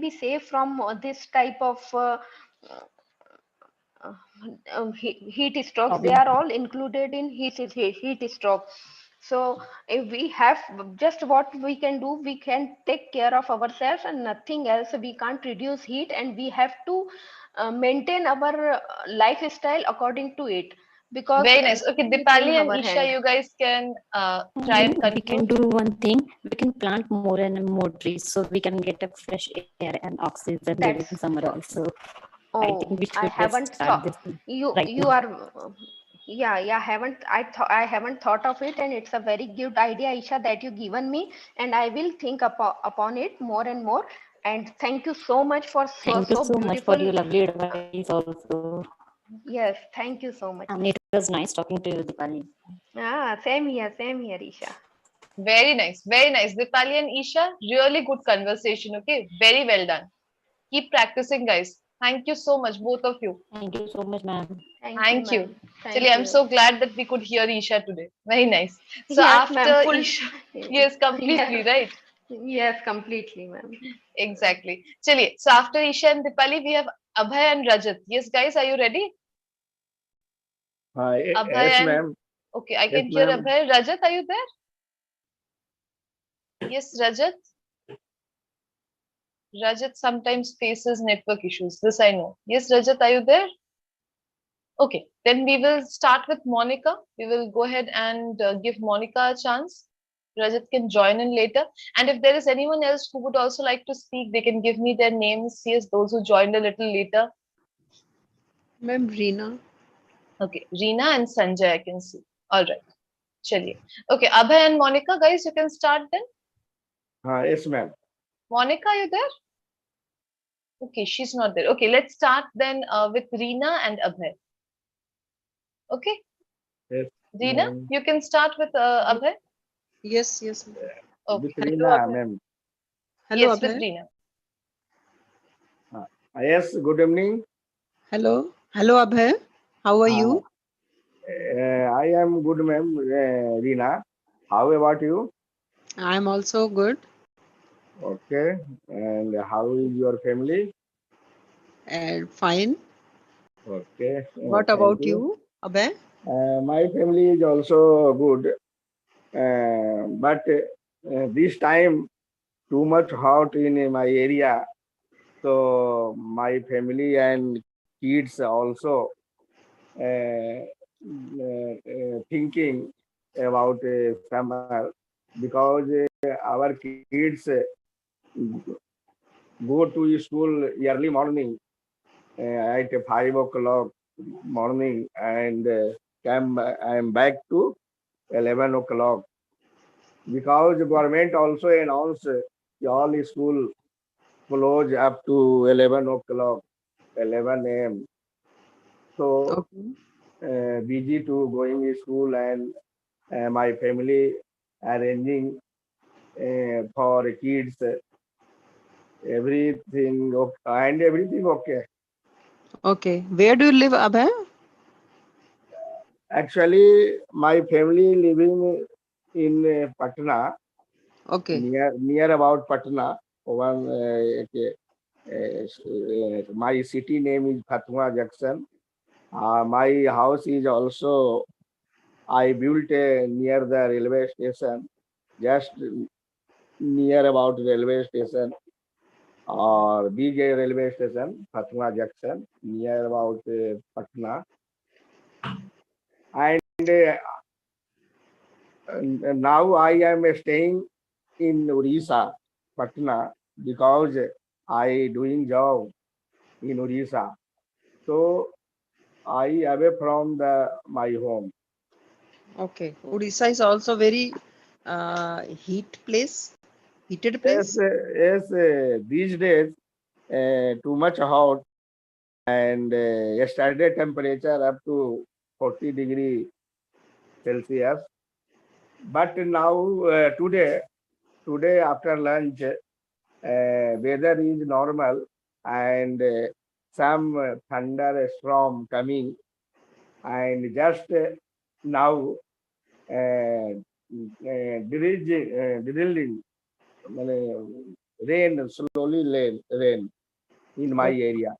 be safe from this type of uh, heat strokes. They Problem. are all included in heat stroke. So if we have, just what we can do, we can take care of ourselves and nothing else. We can't reduce heat, and we have to maintain our lifestyle according to it, because Very nice. Okay, everything is in Dipali and our Isha, hand. you guys can And try and we can conclude. do one thing. We can plant more and more trees so we can get a fresh air and oxygen during That's summer also. I think we Oh, should I haven't start this thought. right now. You are yeah, I haven't thought of it, and it's a very good idea, Isha, that you given me, and I will think upon it more and more. And thank you so much for Thank you so so much for beautiful. your lovely advice also. Yes, thank you so much. And it was nice talking to you, Dipali. Same here, Isha. Very nice. Very nice. Dipali and Isha, really good conversation. Okay, very well done. Keep practicing, guys. Thank you so much, both of you. Thank you so much, ma'am. Thank you, Thank you. ma'am. Actually, Thank I'm you. so glad that we could hear Isha today. Very nice. So Yes, ma'am. after Full. Isha, yes, completely Yes, right. yes, completely, ma'am. Exactly. Chaliye. So after Isha and Dipali, we have Abhay and Rajat. Yes, guys, are you ready? Abhay Yes, and ma'am. okay, I Yes, can hear ma'am. Abhay. Rajat, are you there? Yes, Rajat. Rajat sometimes faces network issues. This I know. Yes, Rajat, are you there? Okay, then we will start with Monica. We will go ahead and give Monica a chance. Rajat can join in later. And if there is anyone else who would also like to speak, they can give me their names. Yes, those who joined a little later. Ma'am, Reena. Okay, Reena and Sanjay, I can see. All right. Chaliye. Okay, Abhay and Monica, guys, you can start then. Yes, ma'am. Monica, are you there? Okay, she's not there. Okay, let's start then with Reena and Abhay. Okay, Yes, Reena, ma'am. you can start with Abhay. Yes, yes. Okay. With Hello, Reena, Abhay. ma'am. Hello, Yes, with Abhay. Reena. Yes, good evening. Hello. Hello, Abhay. How are you? I am good, ma'am. Reena. How about you? I'm also good. Okay. And how is your family? And fine. Okay. What Thank about you. you, Abhay? My family is also good. But this time too much hot in my area. So my family and kids also thinking about summer because our kids go to school early morning at 5 o'clock morning and come I'm back to 11 o'clock because government also announced all school close up to 11 o'clock, 11 a.m. So Okay. busy to going to school and my family arranging for kids everything and everything okay. Okay. Where do you live, Abhay? Actually, my family living in Patna, Okay. near about Patna. One my city name is Fatwa Junction. My house is also I built near the railway station, just near about railway station or big railway station, Fatwa Junction, near about Patna. And now I am staying in Odisha, Patna, because I doing job in Odisha. So I away from the my home. Okay. Odisha is also very heated Yes, place. yes. These days, too much hot, and yesterday temperature up to 40 degrees Celsius. But now today after lunch, weather is normal and some thunderstorm coming and just now drilling rain slowly rain in my Okay. area.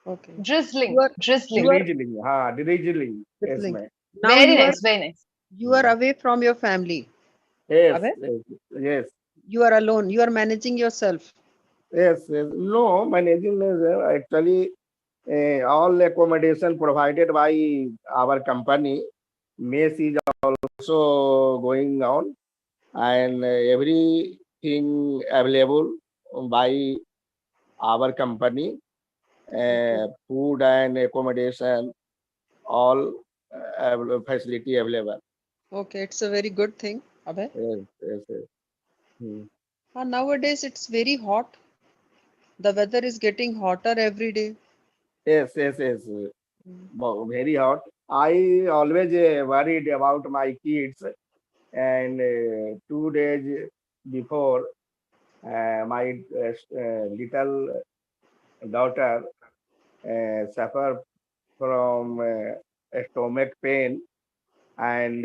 Okay. Drizzling, You are you drizzling. are Drizzling. Yes, whistling. ma'am. Now Very nice, very nice. you are away from your family. Yes, Abhay? yes, You are alone. You are managing yourself. yes. No, managing is actually all accommodation provided by our company. Mess is also going on and everything available by our company. Okay. Food and accommodation, all facility available. Okay. It's a very good thing, Abhay. Yes. Hmm. Nowadays it's very hot. The weather is getting hotter every day. Yes. Very hot. I always worried about my kids, and 2 days before, my little daughter suffered from stomach pain and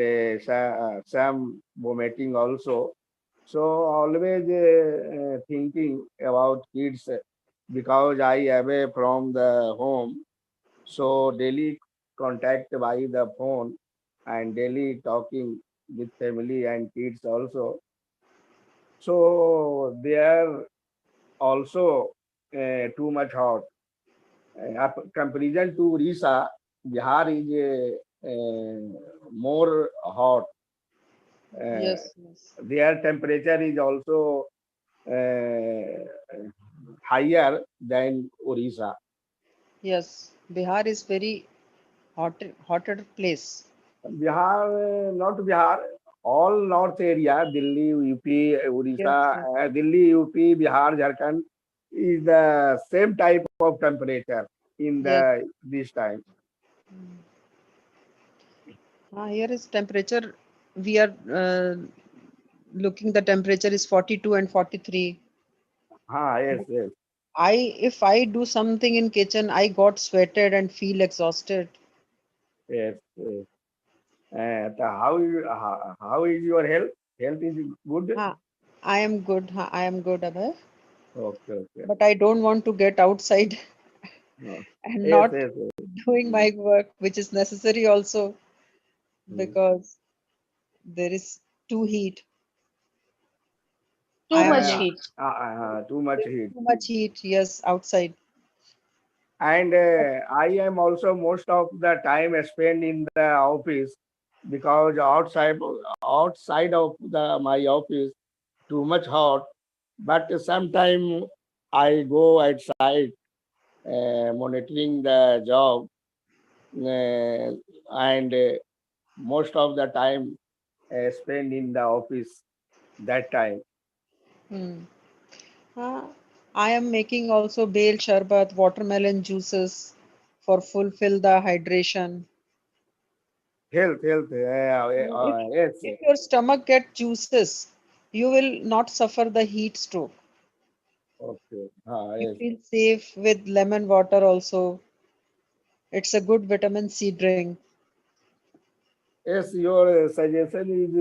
some vomiting also. So always thinking about kids because I away from the home. So daily contact by the phone and daily talking with family and kids also. So they are also too much hot. Comparison to Orissa, Bihar is more hot. Uh, Yes. their temperature is also higher than Orissa. Yes. Bihar is very hotter place. Bihar, not Bihar, all north area, Delhi, UP, Yes, Odisha, yes. Delhi, UP, Bihar, Jharkhand is the same type of temperature in Yes. the this time. Here is temperature. We are looking. The temperature is 42 and 43. Yes, yes, If I do something in kitchen, I got sweated and feel exhausted. yes, yes. How is your health? Health is good? I am good. I am good, Abhay. Okay, okay. But I don't want to get outside No. and Yes, not yes, yes. doing my work, which is necessary also because there is too heat. Too I am much make heat. Too much heat. too much heat. Yes, outside. And I am also most of the time spent in the office because outside of my office too much hot. But sometime I go outside monitoring the job, and most of the time spend in the office that time. Hmm. Uh, I am making also bale sharbat, watermelon juices for fulfill the hydration. Health. Yes. If your stomach get juices, you will not suffer the heat stroke. Okay. You Yes. feel safe with lemon water also. It's a good vitamin C drink. Yes, your suggestion is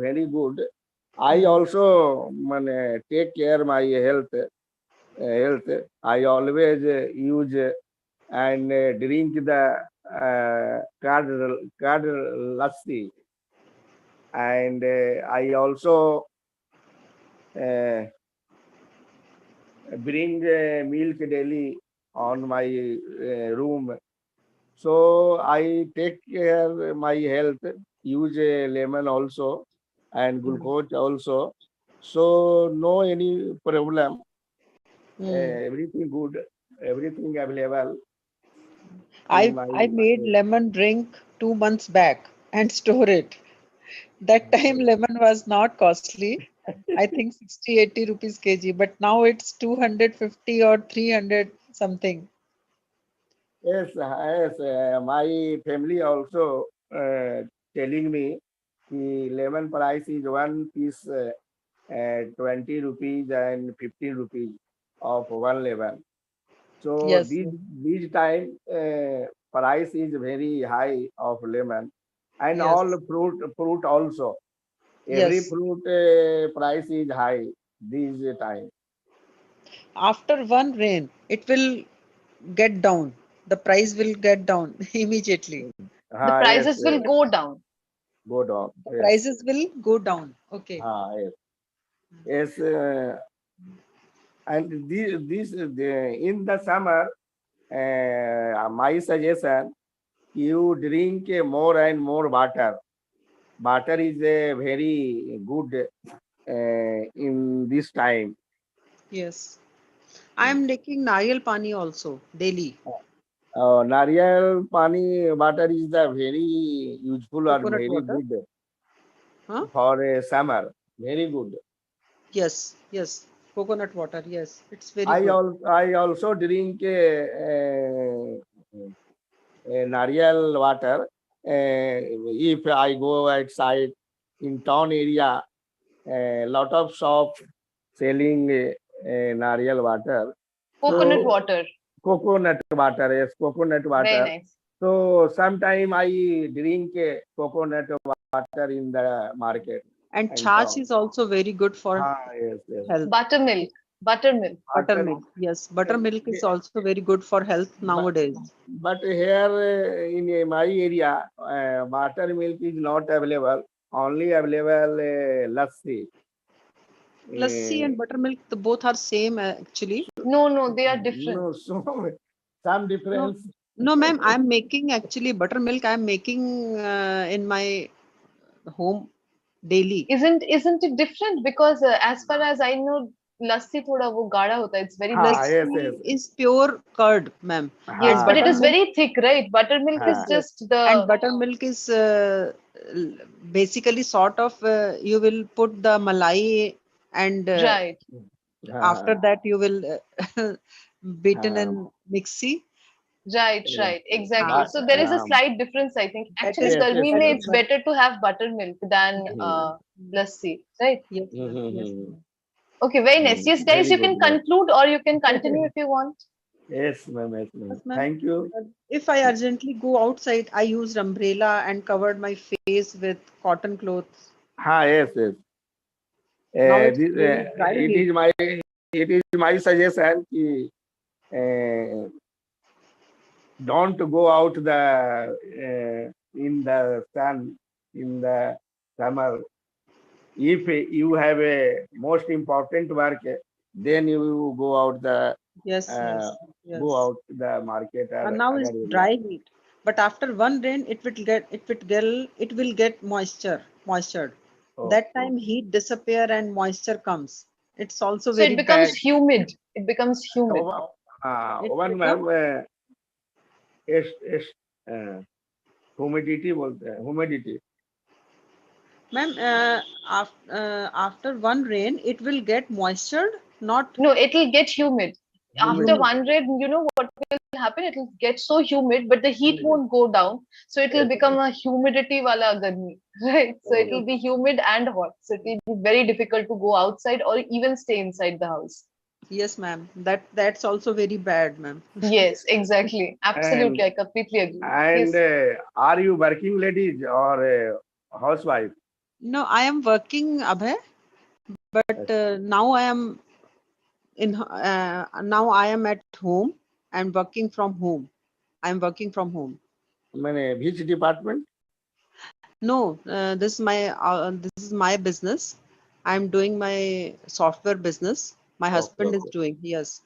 very good. I Hmm. also take care my health. Health. I always use and drink the curd lassi, and I also uh, bring milk daily on my room. So I take care my health. Use lemon also and glucose also. So no any problem. Hmm. Everything good. Everything available in I my. I made lemon drink 2 months back and store it. That time lemon was not costly. I think 60, 80 rupees kg, but now it's 250 or 300 something. Yes. My family also telling me the lemon price is one piece 20 rupees and 15 rupees of one lemon. So Yes, this time price is very high of lemon and all yes, fruit also. Every yes. fruit price is high this time. After one rain, it will get down. The price will get down immediately. The Yes, prices will go down. go down. The Yes. prices will go down. Okay. Yes. Yes. And in the summer, my suggestion, you drink more and more water. Water is very good in this time. Yes. I am taking Nariyal Pani also daily. Nariyal pani water is the very useful or Coconut very water. good Huh? for summer. Very good. Yes, yes. Coconut water. Yes, it's very good. I also drink nariyal water. If I go outside in town area, a lot of shops selling nariyal water. Coconut So water. coconut water, yes, coconut Very water. nice. So sometime I drink coconut water in the market And and chach town. is also very good for Yes. health. Buttermilk. Buttermilk. Water, Buttermilk. Yes, buttermilk is also very good for health but, nowadays. but here in my area, buttermilk is not available. Only available lassi. Lassi and Uh, buttermilk, the both are same actually. No, they are different. no, so some No, difference. no, ma'am. I'm making actually buttermilk. I'm making in my home daily. Isn't it different? Because as far as I know, lassi thoda wo gaढ़ा होता है. It's very thick. Lassi is pure curd, ma'am. Yes, but it is Buttermilk- very thick, right? Buttermilk is just the and buttermilk is basically sort of you will put the malai and right. after that you will beaten and mixie. Right, right, exactly. So there is a slight difference, I think. Actually, garmi mein it's better to have buttermilk than lassi, right? Yes, yes. Okay, very nice. Yes, guys, Very you good, can ma'am. conclude or you can continue if you want. Yes, ma'am. Yes, ma'am. Yes, ma'am. Thank you. If I urgently go outside, I used umbrella and covered my face with cotton clothes. Yes, yes. Now it's This, really dry heat. it is my suggestion कि don't go out in the sun in the summer. If you have a most important work, then you go out Yes, yes, yes. go out the market or And now other it's area. dry heat. But after one rain, it will get moistured. That time heat disappear and moisture comes. It's also So very it becomes bad. humid. It becomes humid. One ma'am इस humidity बोलते हैं humidity. Ma'am, after one rain, it will get moistured, not No, it will get humid. After humid. one rain, you know what will happen? It will get so humid, but the heat won't go down. So it will become a humidity wala garmi, right? So it will be humid and hot. So it will be very difficult to go outside or even stay inside the house. Yes, ma'am. That's also very bad, ma'am. Yes, exactly. Absolutely. I completely agree. And Yes. are you working ladies or a housewife? No, I am working, Abhay, but now I am now I am at home. I'm working from home. I'm working from home. मैंने which department? No, this is my business. I'm doing my software business. My husband is doing, yes,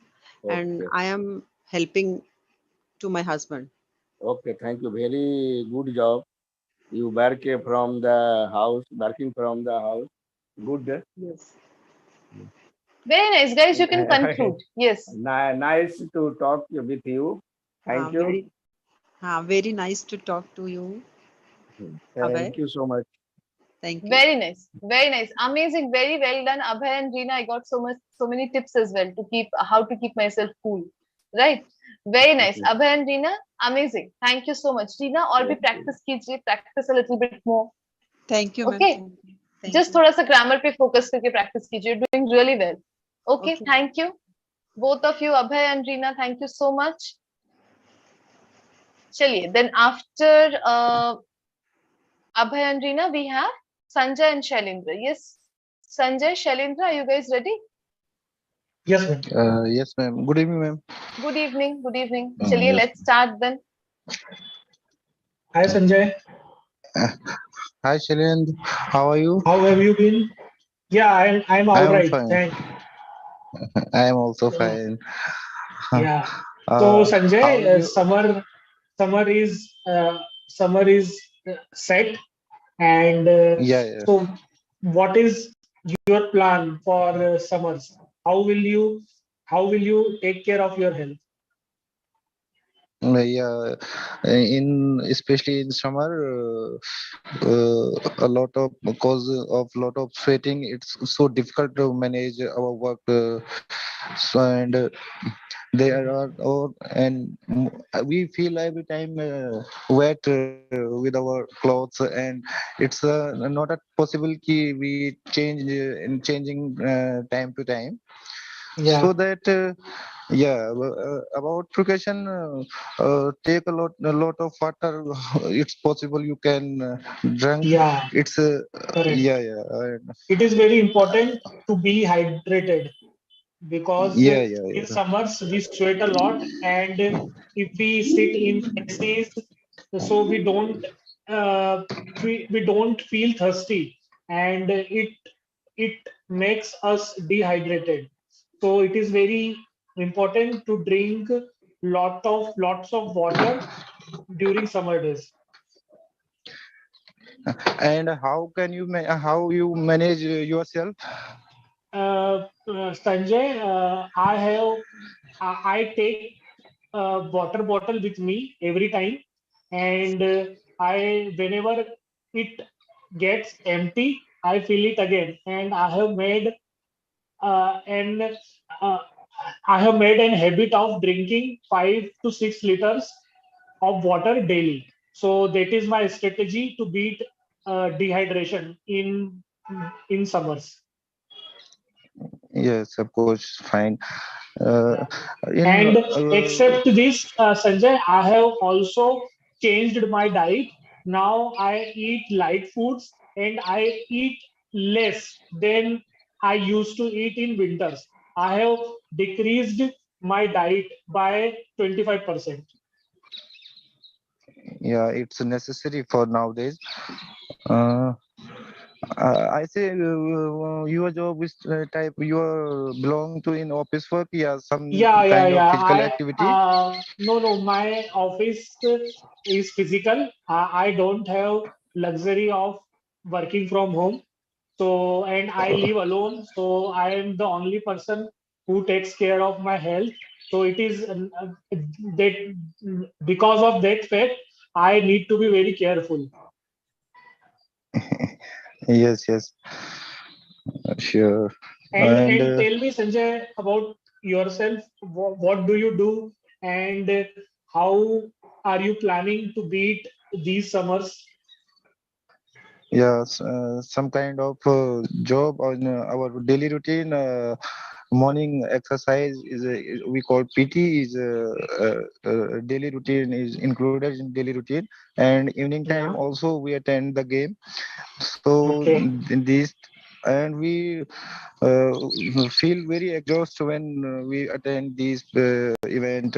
and Okay. I am helping to my husband. Okay, thank you. Very good job. You work from the house, working from the house. Good. Yes. Very nice, guys. You can conclude. Yes. Nice to talk with you. Thank you. Very nice to talk to you, Abhay. Thank you so much. Thank you. Very nice. Very nice. Amazing. Very well done, Abhay and Reena. I got so many tips as well to keep how to keep myself cool. Right. Very nice. Abhay and Reena, amazing. Thank you so much. Reena, और भी practice कीजिए, practice a little bit more. Thank you, ma'am. Okay. Just थोड़ा सा grammar पे focus करके practice कीजिए. You're doing really well. Okay. Thank you. Both of you, Abhay and Reena, thank you so much. चलिए. Then after Abhay and Reena, we have Sanjay and Shailendra. Yes. Sanjay, Shailendra, are you guys ready? Yes, ma'am. Yes, ma'am. Good evening, ma'am. Good evening. Good evening. Chaliye, Yes. let's start then. Hi, Sanjay. Hi, Shailen. How are you? How have you been? Yeah, I'm all I am right. fine. Thanks. I am also fine. Yeah. So How Sanjay, are you? summer is set, and Yeah. so what is your plan for summers? How will you take care of your health? Yeah. In especially in summer, a lot of because of lot of sweating, it's so difficult to manage our work. So and there are we feel every time wet with our clothes, and it's not a possible key we change in changing time to time, Yeah. so that about precaution, take a lot of water. It's possible you can drink. Yeah. It's Correct. yeah. It is very important to be hydrated, because in summers we sweat a lot, and if we sit in ACs, so uh, we don't feel thirsty, and it makes us dehydrated. So it is very important to drink lots of water during summer days. And how can you how you manage yourself? Sanjay, I take a water bottle with me every time, and I whenever it gets empty, I fill it again, and and uh, I have made an habit of drinking 5 to 6 liters of water daily. So that is my strategy to beat dehydration in summers. Yes, of course, fine. Uh, in And except this, Sanjay, I have also changed my diet. Now I eat light foods and I eat less than I used to eat in winters. I have decreased my diet by 25%. Yeah, it's necessary for nowadays. Uh, I say your job is type you are belong to in office work. Yeah, some kind of physical activity. No. My office is physical. I don't have luxury of working from home. So, and I live alone. So, I am the only person who takes care of my health. So, it is that because of that fact, I need to be very careful. Yes, sure. And tell me, Sanjay, about yourself. What do you do, and how are you planning to beat these summers? Yes, some kind of job on our daily routine. Morning exercise we call PT is daily routine is included in daily routine, and evening time Yeah. also we attend the game. So Okay. in this, and we uh, feel very exhausted when we attend this event.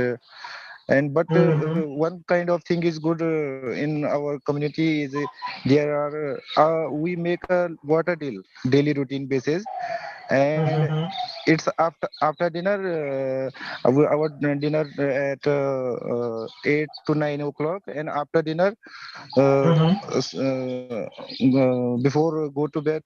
And but Mm-hmm. one kind of thing is good in our community is there are we make a water deal daily routine basis, and Mm-hmm. it's after dinner our dinner at 8 to 9 o'clock, and after dinner Mm-hmm. before go to bed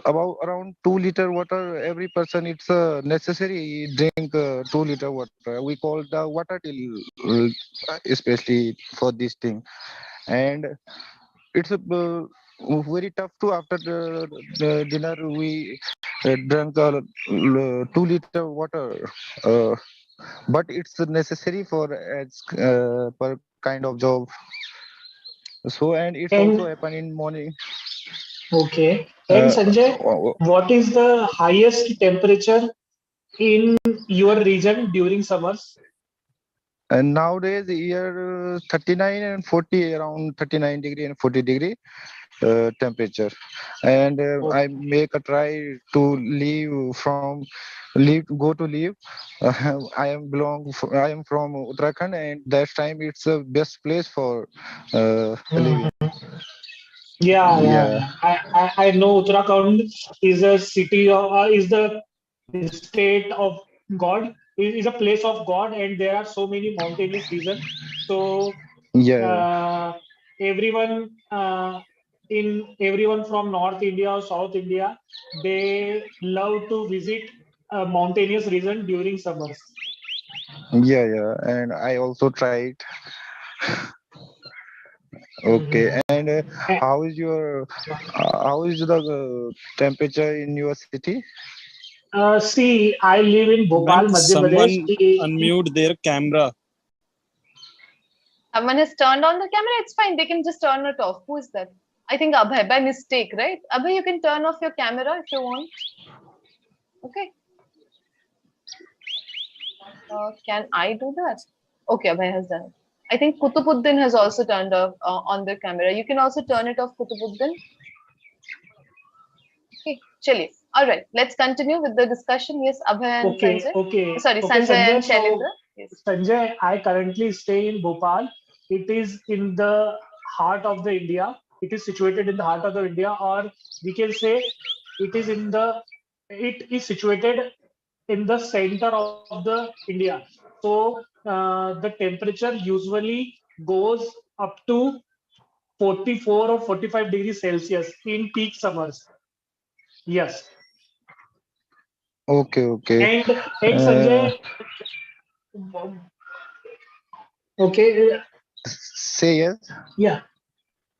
about around 2 liter water every person, it's necessary drink 2 liter water. We call the water till especially for this thing. And it's very tough to after the dinner we drank 2 liter water, uh, but it's necessary for as per kind of job. So and it's also And happen in morning. okay. And uh, Sanjay, what is the highest temperature in your region during summers? And nowadays here 39 and 40, around 39 degree and 40 degree temperature. And I make a try to leave from leave go to leave. I am from Uttarakhand, and that time it's the best place for living. Mhm. Yeah. Yeah, I know Uttarakhand is a city of, is the state of God, is a place of God, and there are so many mountainous regions. So yeah, uh, everyone everyone from North India or South India, they love to visit a mountainous region during summers. yeah. And I also tried. Okay, Mhm. and Eh, how is the temperature in your city? See, I live in Ma'am, Bhopal, Madhya someone Pradesh. unmute their camera. Someone has turned on the camera. It's fine. They can just turn it off. Who is that? I think Abhay by mistake, right? Abhay, you can turn off your camera if you want. Okay. Can I do that? Okay, Abhay has done it. I think Kutubuddin has also turned off on the camera. You can also turn it off, Kutubuddin. Okay, chaliye. All right, let's continue with the discussion. Yes, Abhay and Sanjay. Sorry, Okay, Sanjay Sanjay. and So, Shailendra. Yes. Sanjay, I currently stay in Bhopal. It is in the heart of the India. It is situated in the heart of the India, or we can say it is in the it is situated in the center of the India. So the temperature usually goes up to 44 or 45 degrees Celsius in peak summers. Yes. Okay. And Sanjay, okay, Say yes. yeah.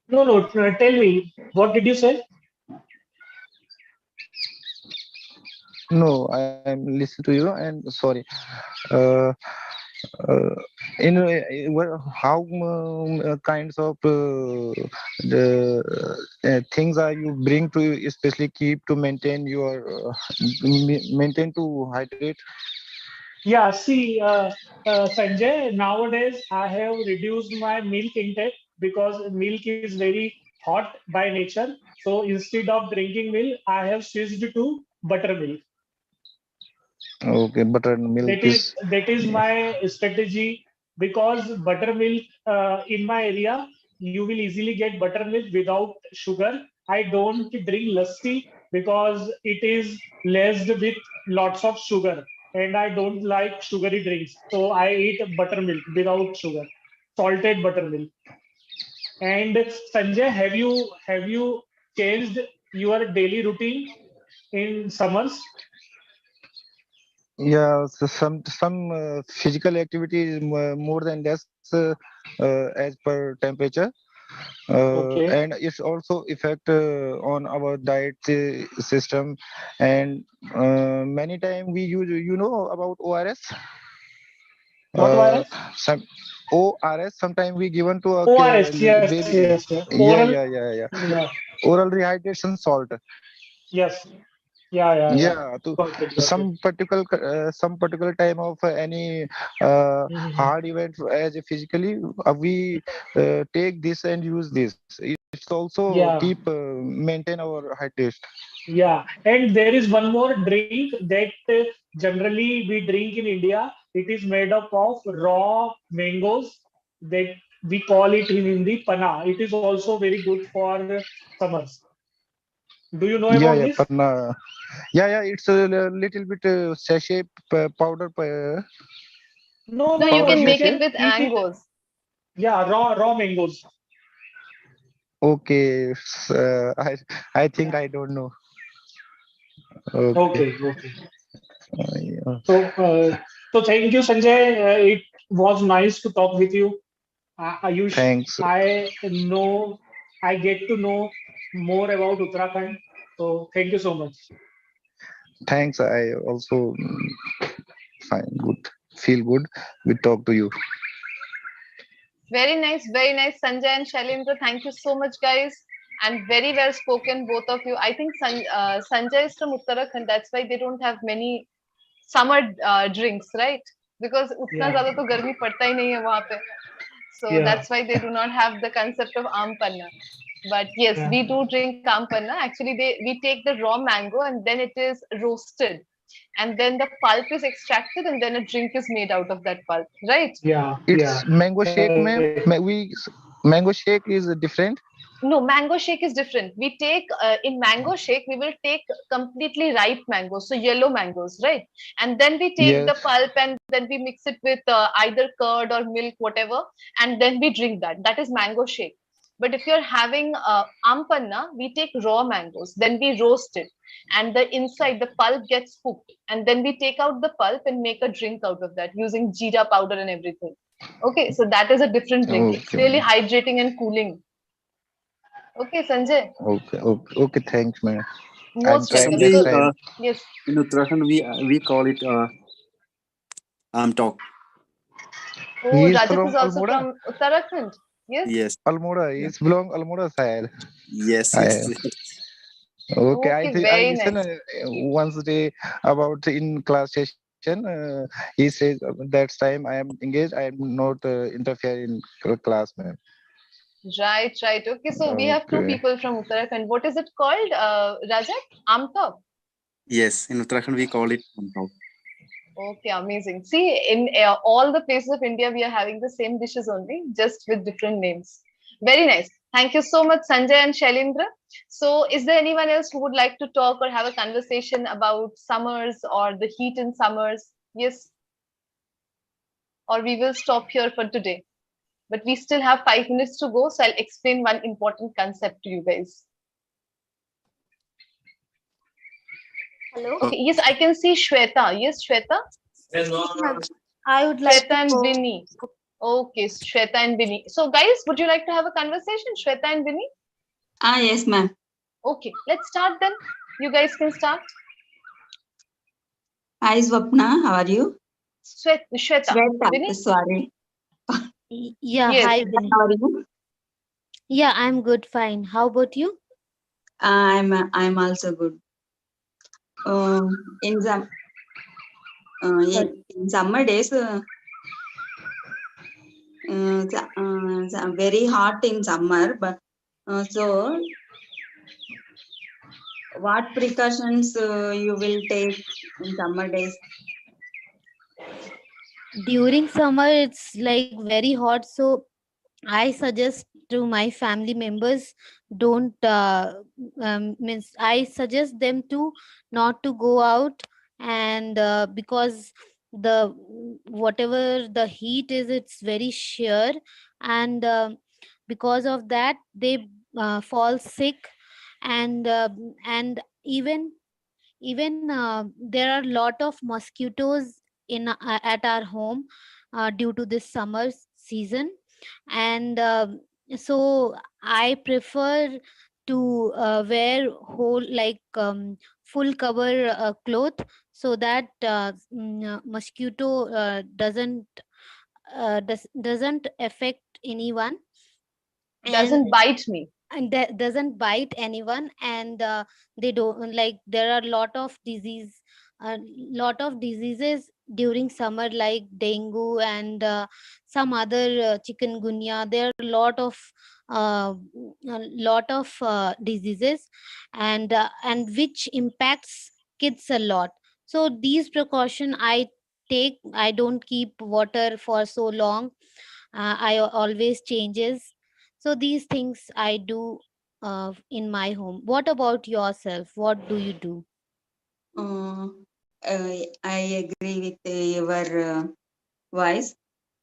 No, tell me, what did you say? No, I am listening to you and sorry. Uh, uh, how kinds of the things are you bring to especially keep to maintain your maintain to hydrate? Yeah, see, Sanjay, nowadays I have reduced my milk intake because milk is very hot by nature. So instead of drinking milk, I have switched to buttermilk. Okay, butter and milk is That is my strategy because buttermilk in my area you will easily get buttermilk without sugar. I don't drink lassi because it is laced with lots of sugar and I don't like sugary drinks. So I eat buttermilk without sugar, salted buttermilk. And Sanjay, have you changed your daily routine in summers? yeah. So some physical activity is more than less as per temperature. Okay. And it's also effect on our diet system and many time we use about ors What uh, virus? some ors sometimes we given to a ORS, yes, baby. yes, yes. yeah Oral, yeah yeah yeah yeah, oral rehydration salt. yes, yeah. Yeah, to Got it. some particular time of any Mhm. hard event as a physically we take this and use this. It's also keep Yeah, maintain our hydration. yeah. And there is one more drink that generally we drink in India. It is made up of raw mangoes that we call it in Hindi pana. It is also very good for summers. Do you know Yeah, about yeah, this? panna. Yeah. It's a little bit sachet powder No, No, no, you no. can You make it can with eat it. mangoes. Yeah, raw mangoes. Okay, I think I don't know. Okay. Okay. Yeah. So thank you, Sanjay. It was nice to talk with you. Ayush, Thanks. I get to know more about Uttarakhand. So thank you so much. Thanks. I also fine good feel good we talk to you. Very nice, Sanjay and Shailendra. Thank you so much, guys. And very well spoken, both of you. I think Sanjay is from Uttarakhand. That's why they don't have many summer drinks, right? Because उतना Yeah, ज़्यादा तो गर्मी पड़ता ही नहीं है वहाँ पे. So yeah, that's why they do not have the concept of aam panna. But yes, yeah, we do drink aam panna. Actually, we take the raw mango and then it is roasted. And then the pulp is extracted and then a drink is made out of that pulp, right? It's mango shake, correct. ma'am. Mango shake is different. No, mango shake is different. We take in mango shake, we will take completely ripe mangoes, so yellow mangoes, right? And then we take the Yes. pulp and then we mix it with either curd or milk, whatever, and then we drink that. That is mango shake. But if you're having ampanna, we take raw mangoes, then we roast it, and the inside, the pulp gets cooked, and then we take out the pulp and make a drink out of that using jeera powder and everything. Okay, so that is a different drink. It's Okay. really hydrating and cooling. Okay, Sanjay. Okay. Thanks, man. I'm Most trying welcome. next So, Sanjay, time. yes. in Uttarakhand, we call it Amtok. Oh, He is Rajat is from also Almora. from Uttarakhand. Yes. Yes, Almora. Yeah. It's belong Almora side. yes, I yes, yes. okay. I Okay, think I very listen nice. once a day about in class session. He says that time I am engaged. I am not interfere in class, man. Right, right. Okay, so we have two Okay. people from Uttarakhand. What is it called, Rajat? Amtok. Yes, in Uttarakhand, we call it Amtok. Okay, amazing. See, in all the places of India, we are having the same dishes only, just with different names. Very nice. Thank you so much, Sanjay and Shailendra. So, is there anyone else who would like to talk or have a conversation about summers or the heat in summers? Yes, or we will stop here for today. But we still have 5 minutes to go, so I'll explain one important concept to you guys. Hello. Okay, yes, I can see Shweta. Yes, Shweta. Yes, ma'am. I would like Shweta to and go. Vinny. Okay, Shweta and Vinny. So, guys, would you like to have a conversation, Shweta and Vinny? Yes, ma'am. Okay, let's start then. You guys can start. Hi, Swapna. How are you? Shweta. Vinny? Sorry. Yeah, Yes. hi, Vinny. How are you? Yeah, I'm good, fine. How about you? I'm also good. In some in summer days, very hot in summer, but so what precautions you will take in summer days? During summer, it's like very hot, so I suggest to my family members don't means I suggest them to not to go out, and because the whatever the heat is, it's very sheer, and because of that they fall sick, and even there are a lot of mosquitoes in at our home due to this summer season, and so I prefer to wear whole like full cover cloth, so that mosquito doesn't affect anyone, Doesn't bite me. and that doesn't bite anyone, and they don't like there are lot of diseases during summer, like dengue and some other chikungunya. There are a lot of diseases, and which impacts kids a lot. So these precaution I take. I don't keep water for so long. I always changes. So these things I do in my home. What about yourself? What do you do? Uh, I agree with your voice.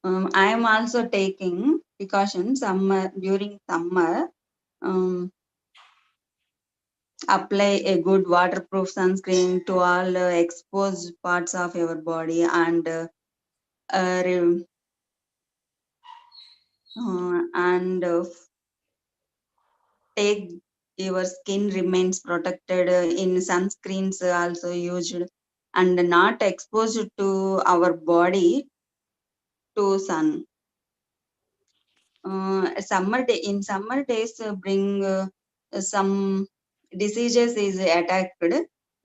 I am also taking precautions during summer. Um, apply a good waterproof sunscreen to all exposed parts of your body, and and take your skin remains protected in sunscreens also used, and not exposed to our body to sun. In summer days bring some diseases is attacked,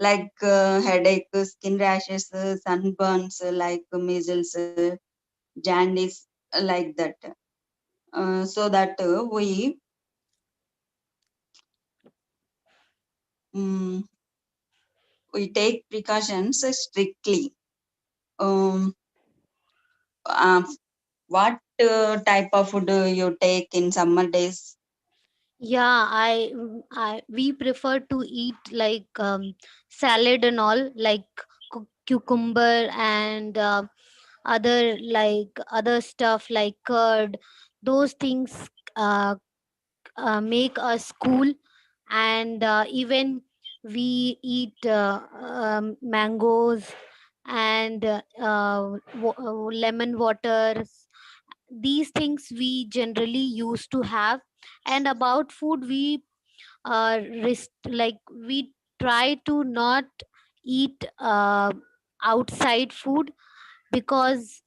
like headache, skin rashes, sunburns, like measles, jaundice, like that. So that um, we take precautions strictly. Um, uh, what type of food you take in summer days? Yeah, I we prefer to eat like salad and all, like cucumber and other stuff like curd. Those things uh, make us cool, and even we eat mangoes and lemon waters. These things we generally used to have. And about food, we like we try to not eat outside food, because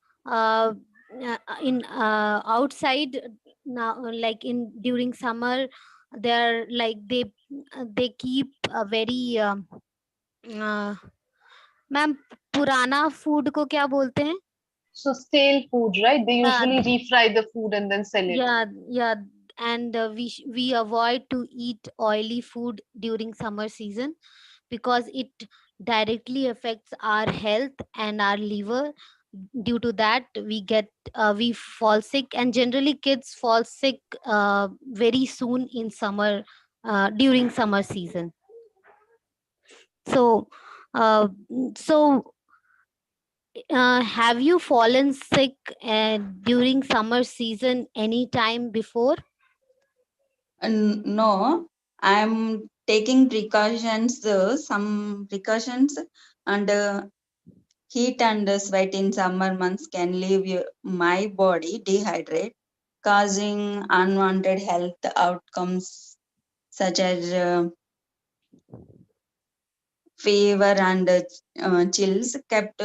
in outside now, like in during summer, they're like they keep a very uh, ma'am पुराना food को क्या बोलते हैं? So stale food, right? They Yeah, usually refry the food and then sell it. yeah, and we avoid to eat oily food during summer season, because it directly affects our health and our liver. Due to that, we fall sick, and generally kids fall sick very soon in summer, during summer season. So uh, so have you fallen sick during summer season any time before? No, I'm taking precautions, some precautions, and heat and sweat in summer months can leave my body dehydrated, causing unwanted health outcomes such as fever and chills. Kept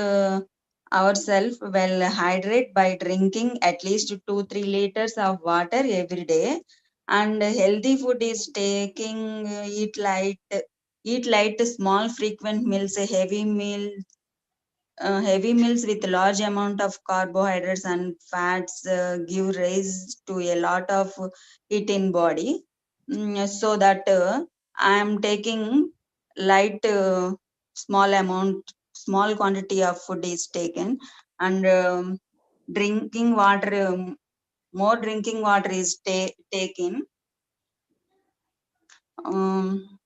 ourselves well hydrated by drinking at least 2-3 liters of water every day. And healthy food is taking eat light, small, frequent meals, heavy meals with large amount of carbohydrates and fats give rise to a lot of heat in body. So that I am taking light, small quantity of food is taken, and drinking water, more drinking water is taken. um,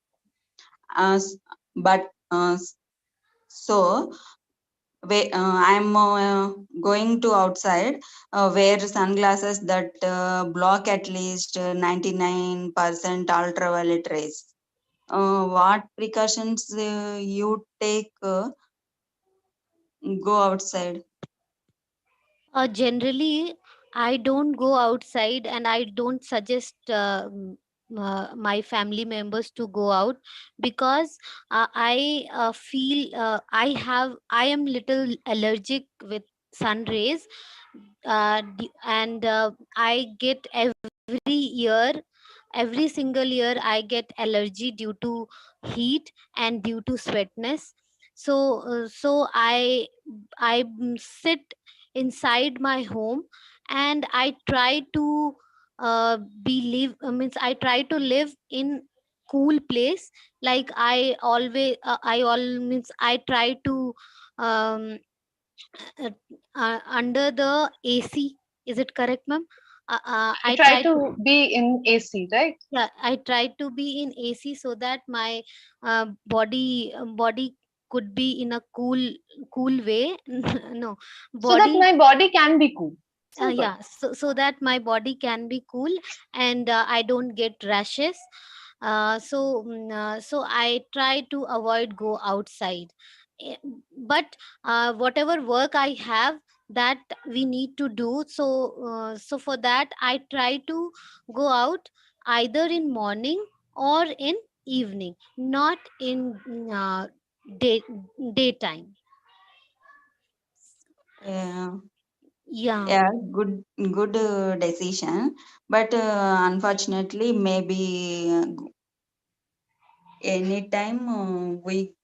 but so I'm going to outside, wear sunglasses that block at least 99% ultraviolet rays. What precautions you take, go outside? Generally, I don't go outside, and I don't suggest my family members to go out, because I feel I am little allergic with sun rays, and I get year every single year I get allergy due to heat and due to sweatness. So I sit inside my home, and I try to believe means I try to live in cool place. Like I all means I try to um, uh, under the AC. Is it correct, ma'am? You I try try to, to be in AC, right? yeah, I try to be in AC so that my body could be in a cool way. No, So that body, my body can be cool. Simple. yeah, so that my body can be cool, and I don't get rashes. So I try to avoid go outside. Eh, but whatever work I have, that we need to do, so for that I try to go out either in morning or in evening, not in day daytime. Yeah, Yeah. yeah, good decision. But unfortunately, maybe anytime we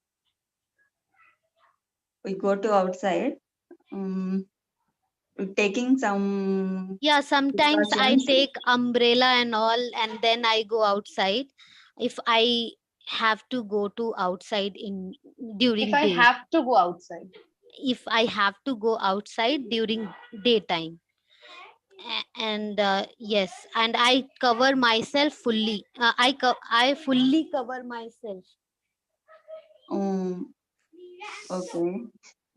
go to outside, um, taking some Yeah, sometimes I precautions. take umbrella and all, and then I go outside if I have to go to outside in If during I day. have to go outside. If I have to go outside during daytime. And yes, and I cover myself fully. I fully cover myself, Um, okay.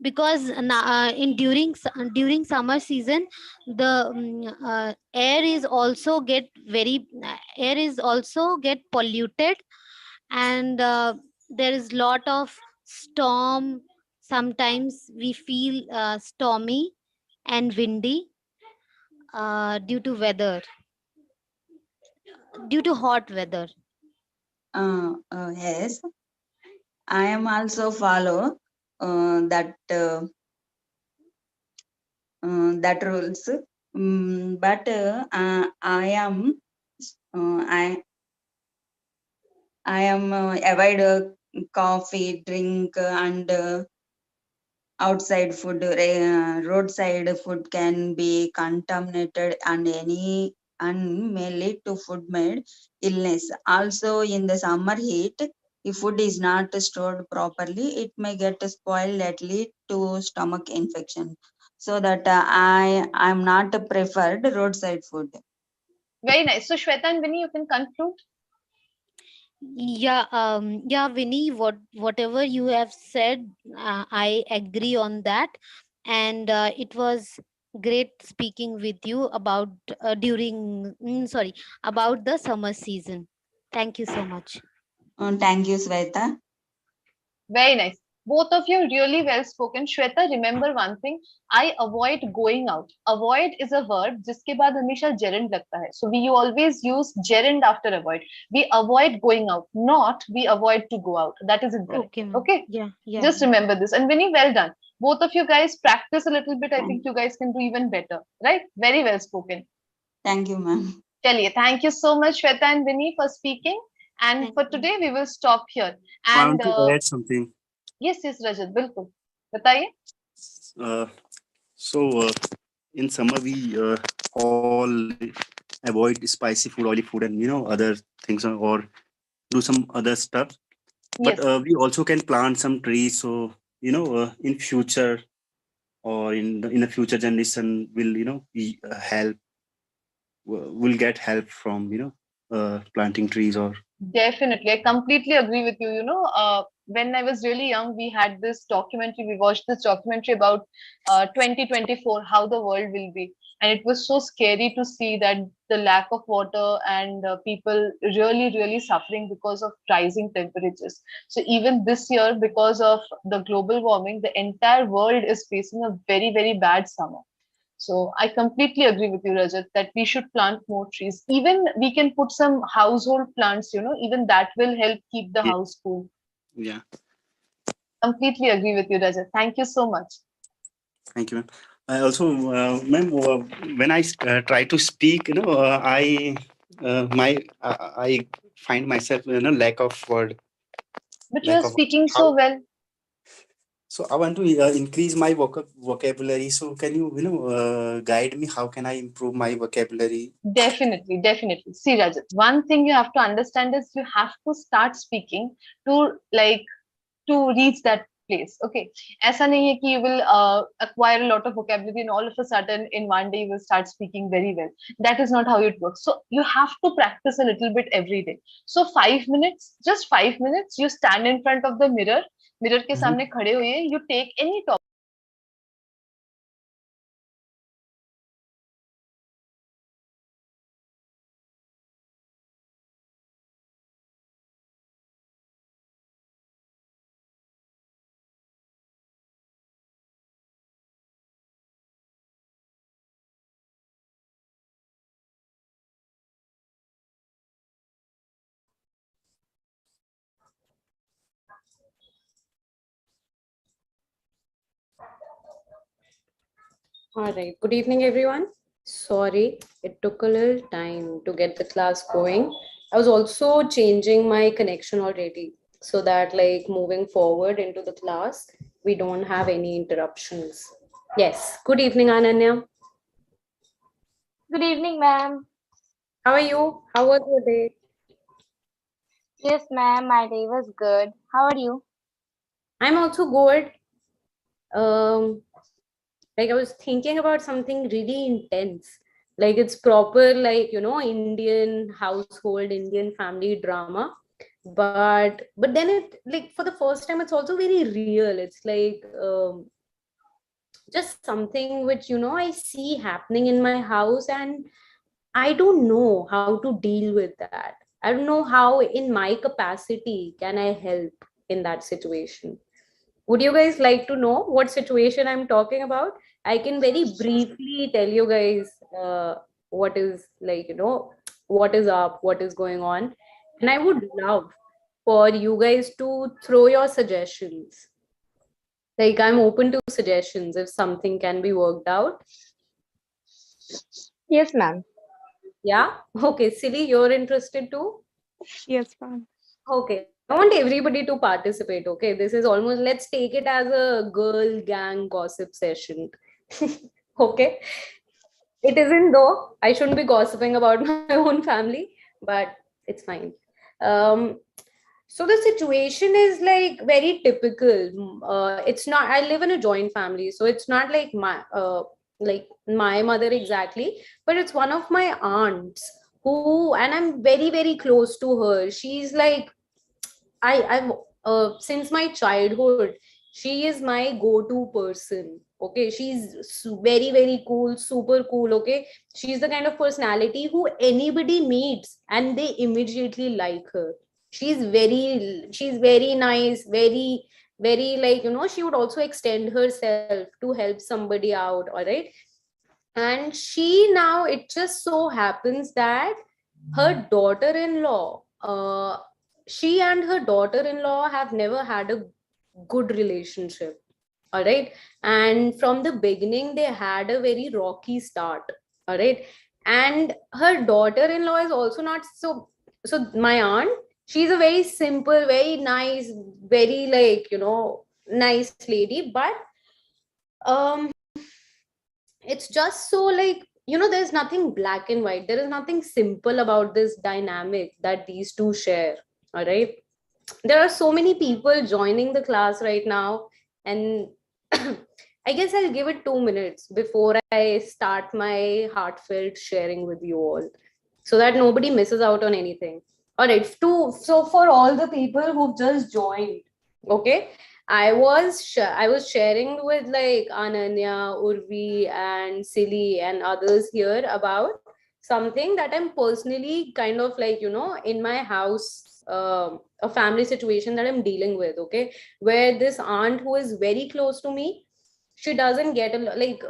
because in during summer season, the air is also get air is also get polluted, and there is lot of storm. Sometimes we feel stormy and windy due to weather, due to hot weather. Yes, I am also follow that rules. But I am avoid coffee, drink, and outside food. Roadside food can be contaminated, and may lead to food made illness. Also, in the summer heat, if food is not stored properly, it may get spoiled and lead to stomach infection. So that I'm not preferred roadside food. Very nice. So Shweta and Vinny, you can conclude. Yeah, Vinny, whatever you have said, I agree on that, and it was great speaking with you about about the summer season. Thank you so much. Thank you, Sweta. Very nice. Both of you really well spoken. Shweta, remember one thing. I avoid going out. Avoid is a verb जिसके बाद हमेशा gerund लगता है. So we always use gerund after avoid. We avoid going out, not we avoid to go out. That is incorrect. Okay, ma'am. Okay. Yeah, yeah. Just remember this. And Vinny, well done. Both of you guys practice a little bit. I think you guys can do even better. Right? Very well spoken. Thank you, ma'am. Chaliye, thank you so much, Shweta and Vinny, for speaking. And for today, we will stop here. I And want to add something. yes, yes, Rajat, बिल्कुल. बताइए. So in summer we all avoid spicy food, oily food, and other things, or do some other stuff. But Yes. we also can plant some trees. So in future, or in the future generation will help, will get help from planting trees or. Definitely, I completely agree with you. When I was really young, we had this documentary. We watched this documentary about 2024, how the world will be, and it was so scary to see that the lack of water and people really, really suffering because of rising temperatures. So even this year, because of the global warming, the entire world is facing a very, very bad summer. So I completely agree with you, Rajat, that we should plant more trees. Even we can put some household plants, even that will help keep the house cool. Yeah. Completely agree with you, Rajat. Thank you so much. Thank you, ma'am. I also, ma'am, when I try to speak, I find myself, lack of word. But you are Lack of speaking how. so well. So I want to increase my vocabulary. So can you, guide me? How can I improve my vocabulary? Definitely, definitely. See, Rajat, one thing you have to understand is you have to start speaking to reach that place. Okay. ऐसा नहीं है कि you will acquire a lot of vocabulary and all of a sudden in one day you will start speaking very well. That is not how it works. So you have to practice a little bit every day. So 5 minutes, just 5 minutes, you stand in front of the mirror. Mirror के सामने खड़े हुए, you take any topic. All right. Good evening, everyone. Sorry, it took a little time to get the class going. I was also changing my connection already so that, like, moving forward into the class, we don't have any interruptions. Yes. Good evening, Ananya. Good evening, ma'am. How are you? How was your day? Yes, ma'am. My day was good. How are you? I'm also good. Like I was thinking about something really intense. Like it's proper, like, Indian household, Indian family drama. But then it, like, for the first time, it's also very real. It's like just something which, I see happening in my house, and I don't know how to deal with that. I don't know how in my capacity can I help in that situation. Would you guys like to know what situation I'm talking about? I can very briefly tell you guys what is, like, what is up, what is going on. And I would love for you guys to throw your suggestions. Like, I'm open to suggestions if something can be worked out. Yes, ma'am. Yeah? Okay, Silly, you're interested too? Yes, ma'am. Okay, I want everybody to participate. Okay, this is almost, let's take it as a girl gang gossip session. Okay, it isn't though. I shouldn't be gossiping about my own family, but it's fine. Um, so the situation is like very typical. It's not. I live in a joint family, so it's not like my mother exactly, but it's one of my aunts who, and I'm very very close to her. She's like I've since my childhood, she is my go-to person. Okay, she's very very cool, super cool. Okay, she's the kind of personality who anybody meets and they immediately like her. She's very nice, very like, she would also extend herself to help somebody out. All right. And she, now it just so happens that her daughter-in-law, she and her daughter-in-law have never had a good relationship. All right. And from the beginning they had a very rocky start. All right. And her daughter-in-law is also not so my aunt, she's a very simple, very nice, very like, nice lady. But um it's just so like, there's nothing black and white, there is nothing simple about this dynamic that these two share. All right. There are so many people joining the class right now, and I guess I'll give it 2 minutes before I start my heartfelt sharing with you all, so that nobody misses out on anything. All right. So for all the people who've just joined, okay, I was sharing with like Ananya, Urvi, and Silly and others here about something that I'm personally kind of like, in my house, a family situation that I'm dealing with. Okay, where this aunt who is very close to me, she doesn't get a like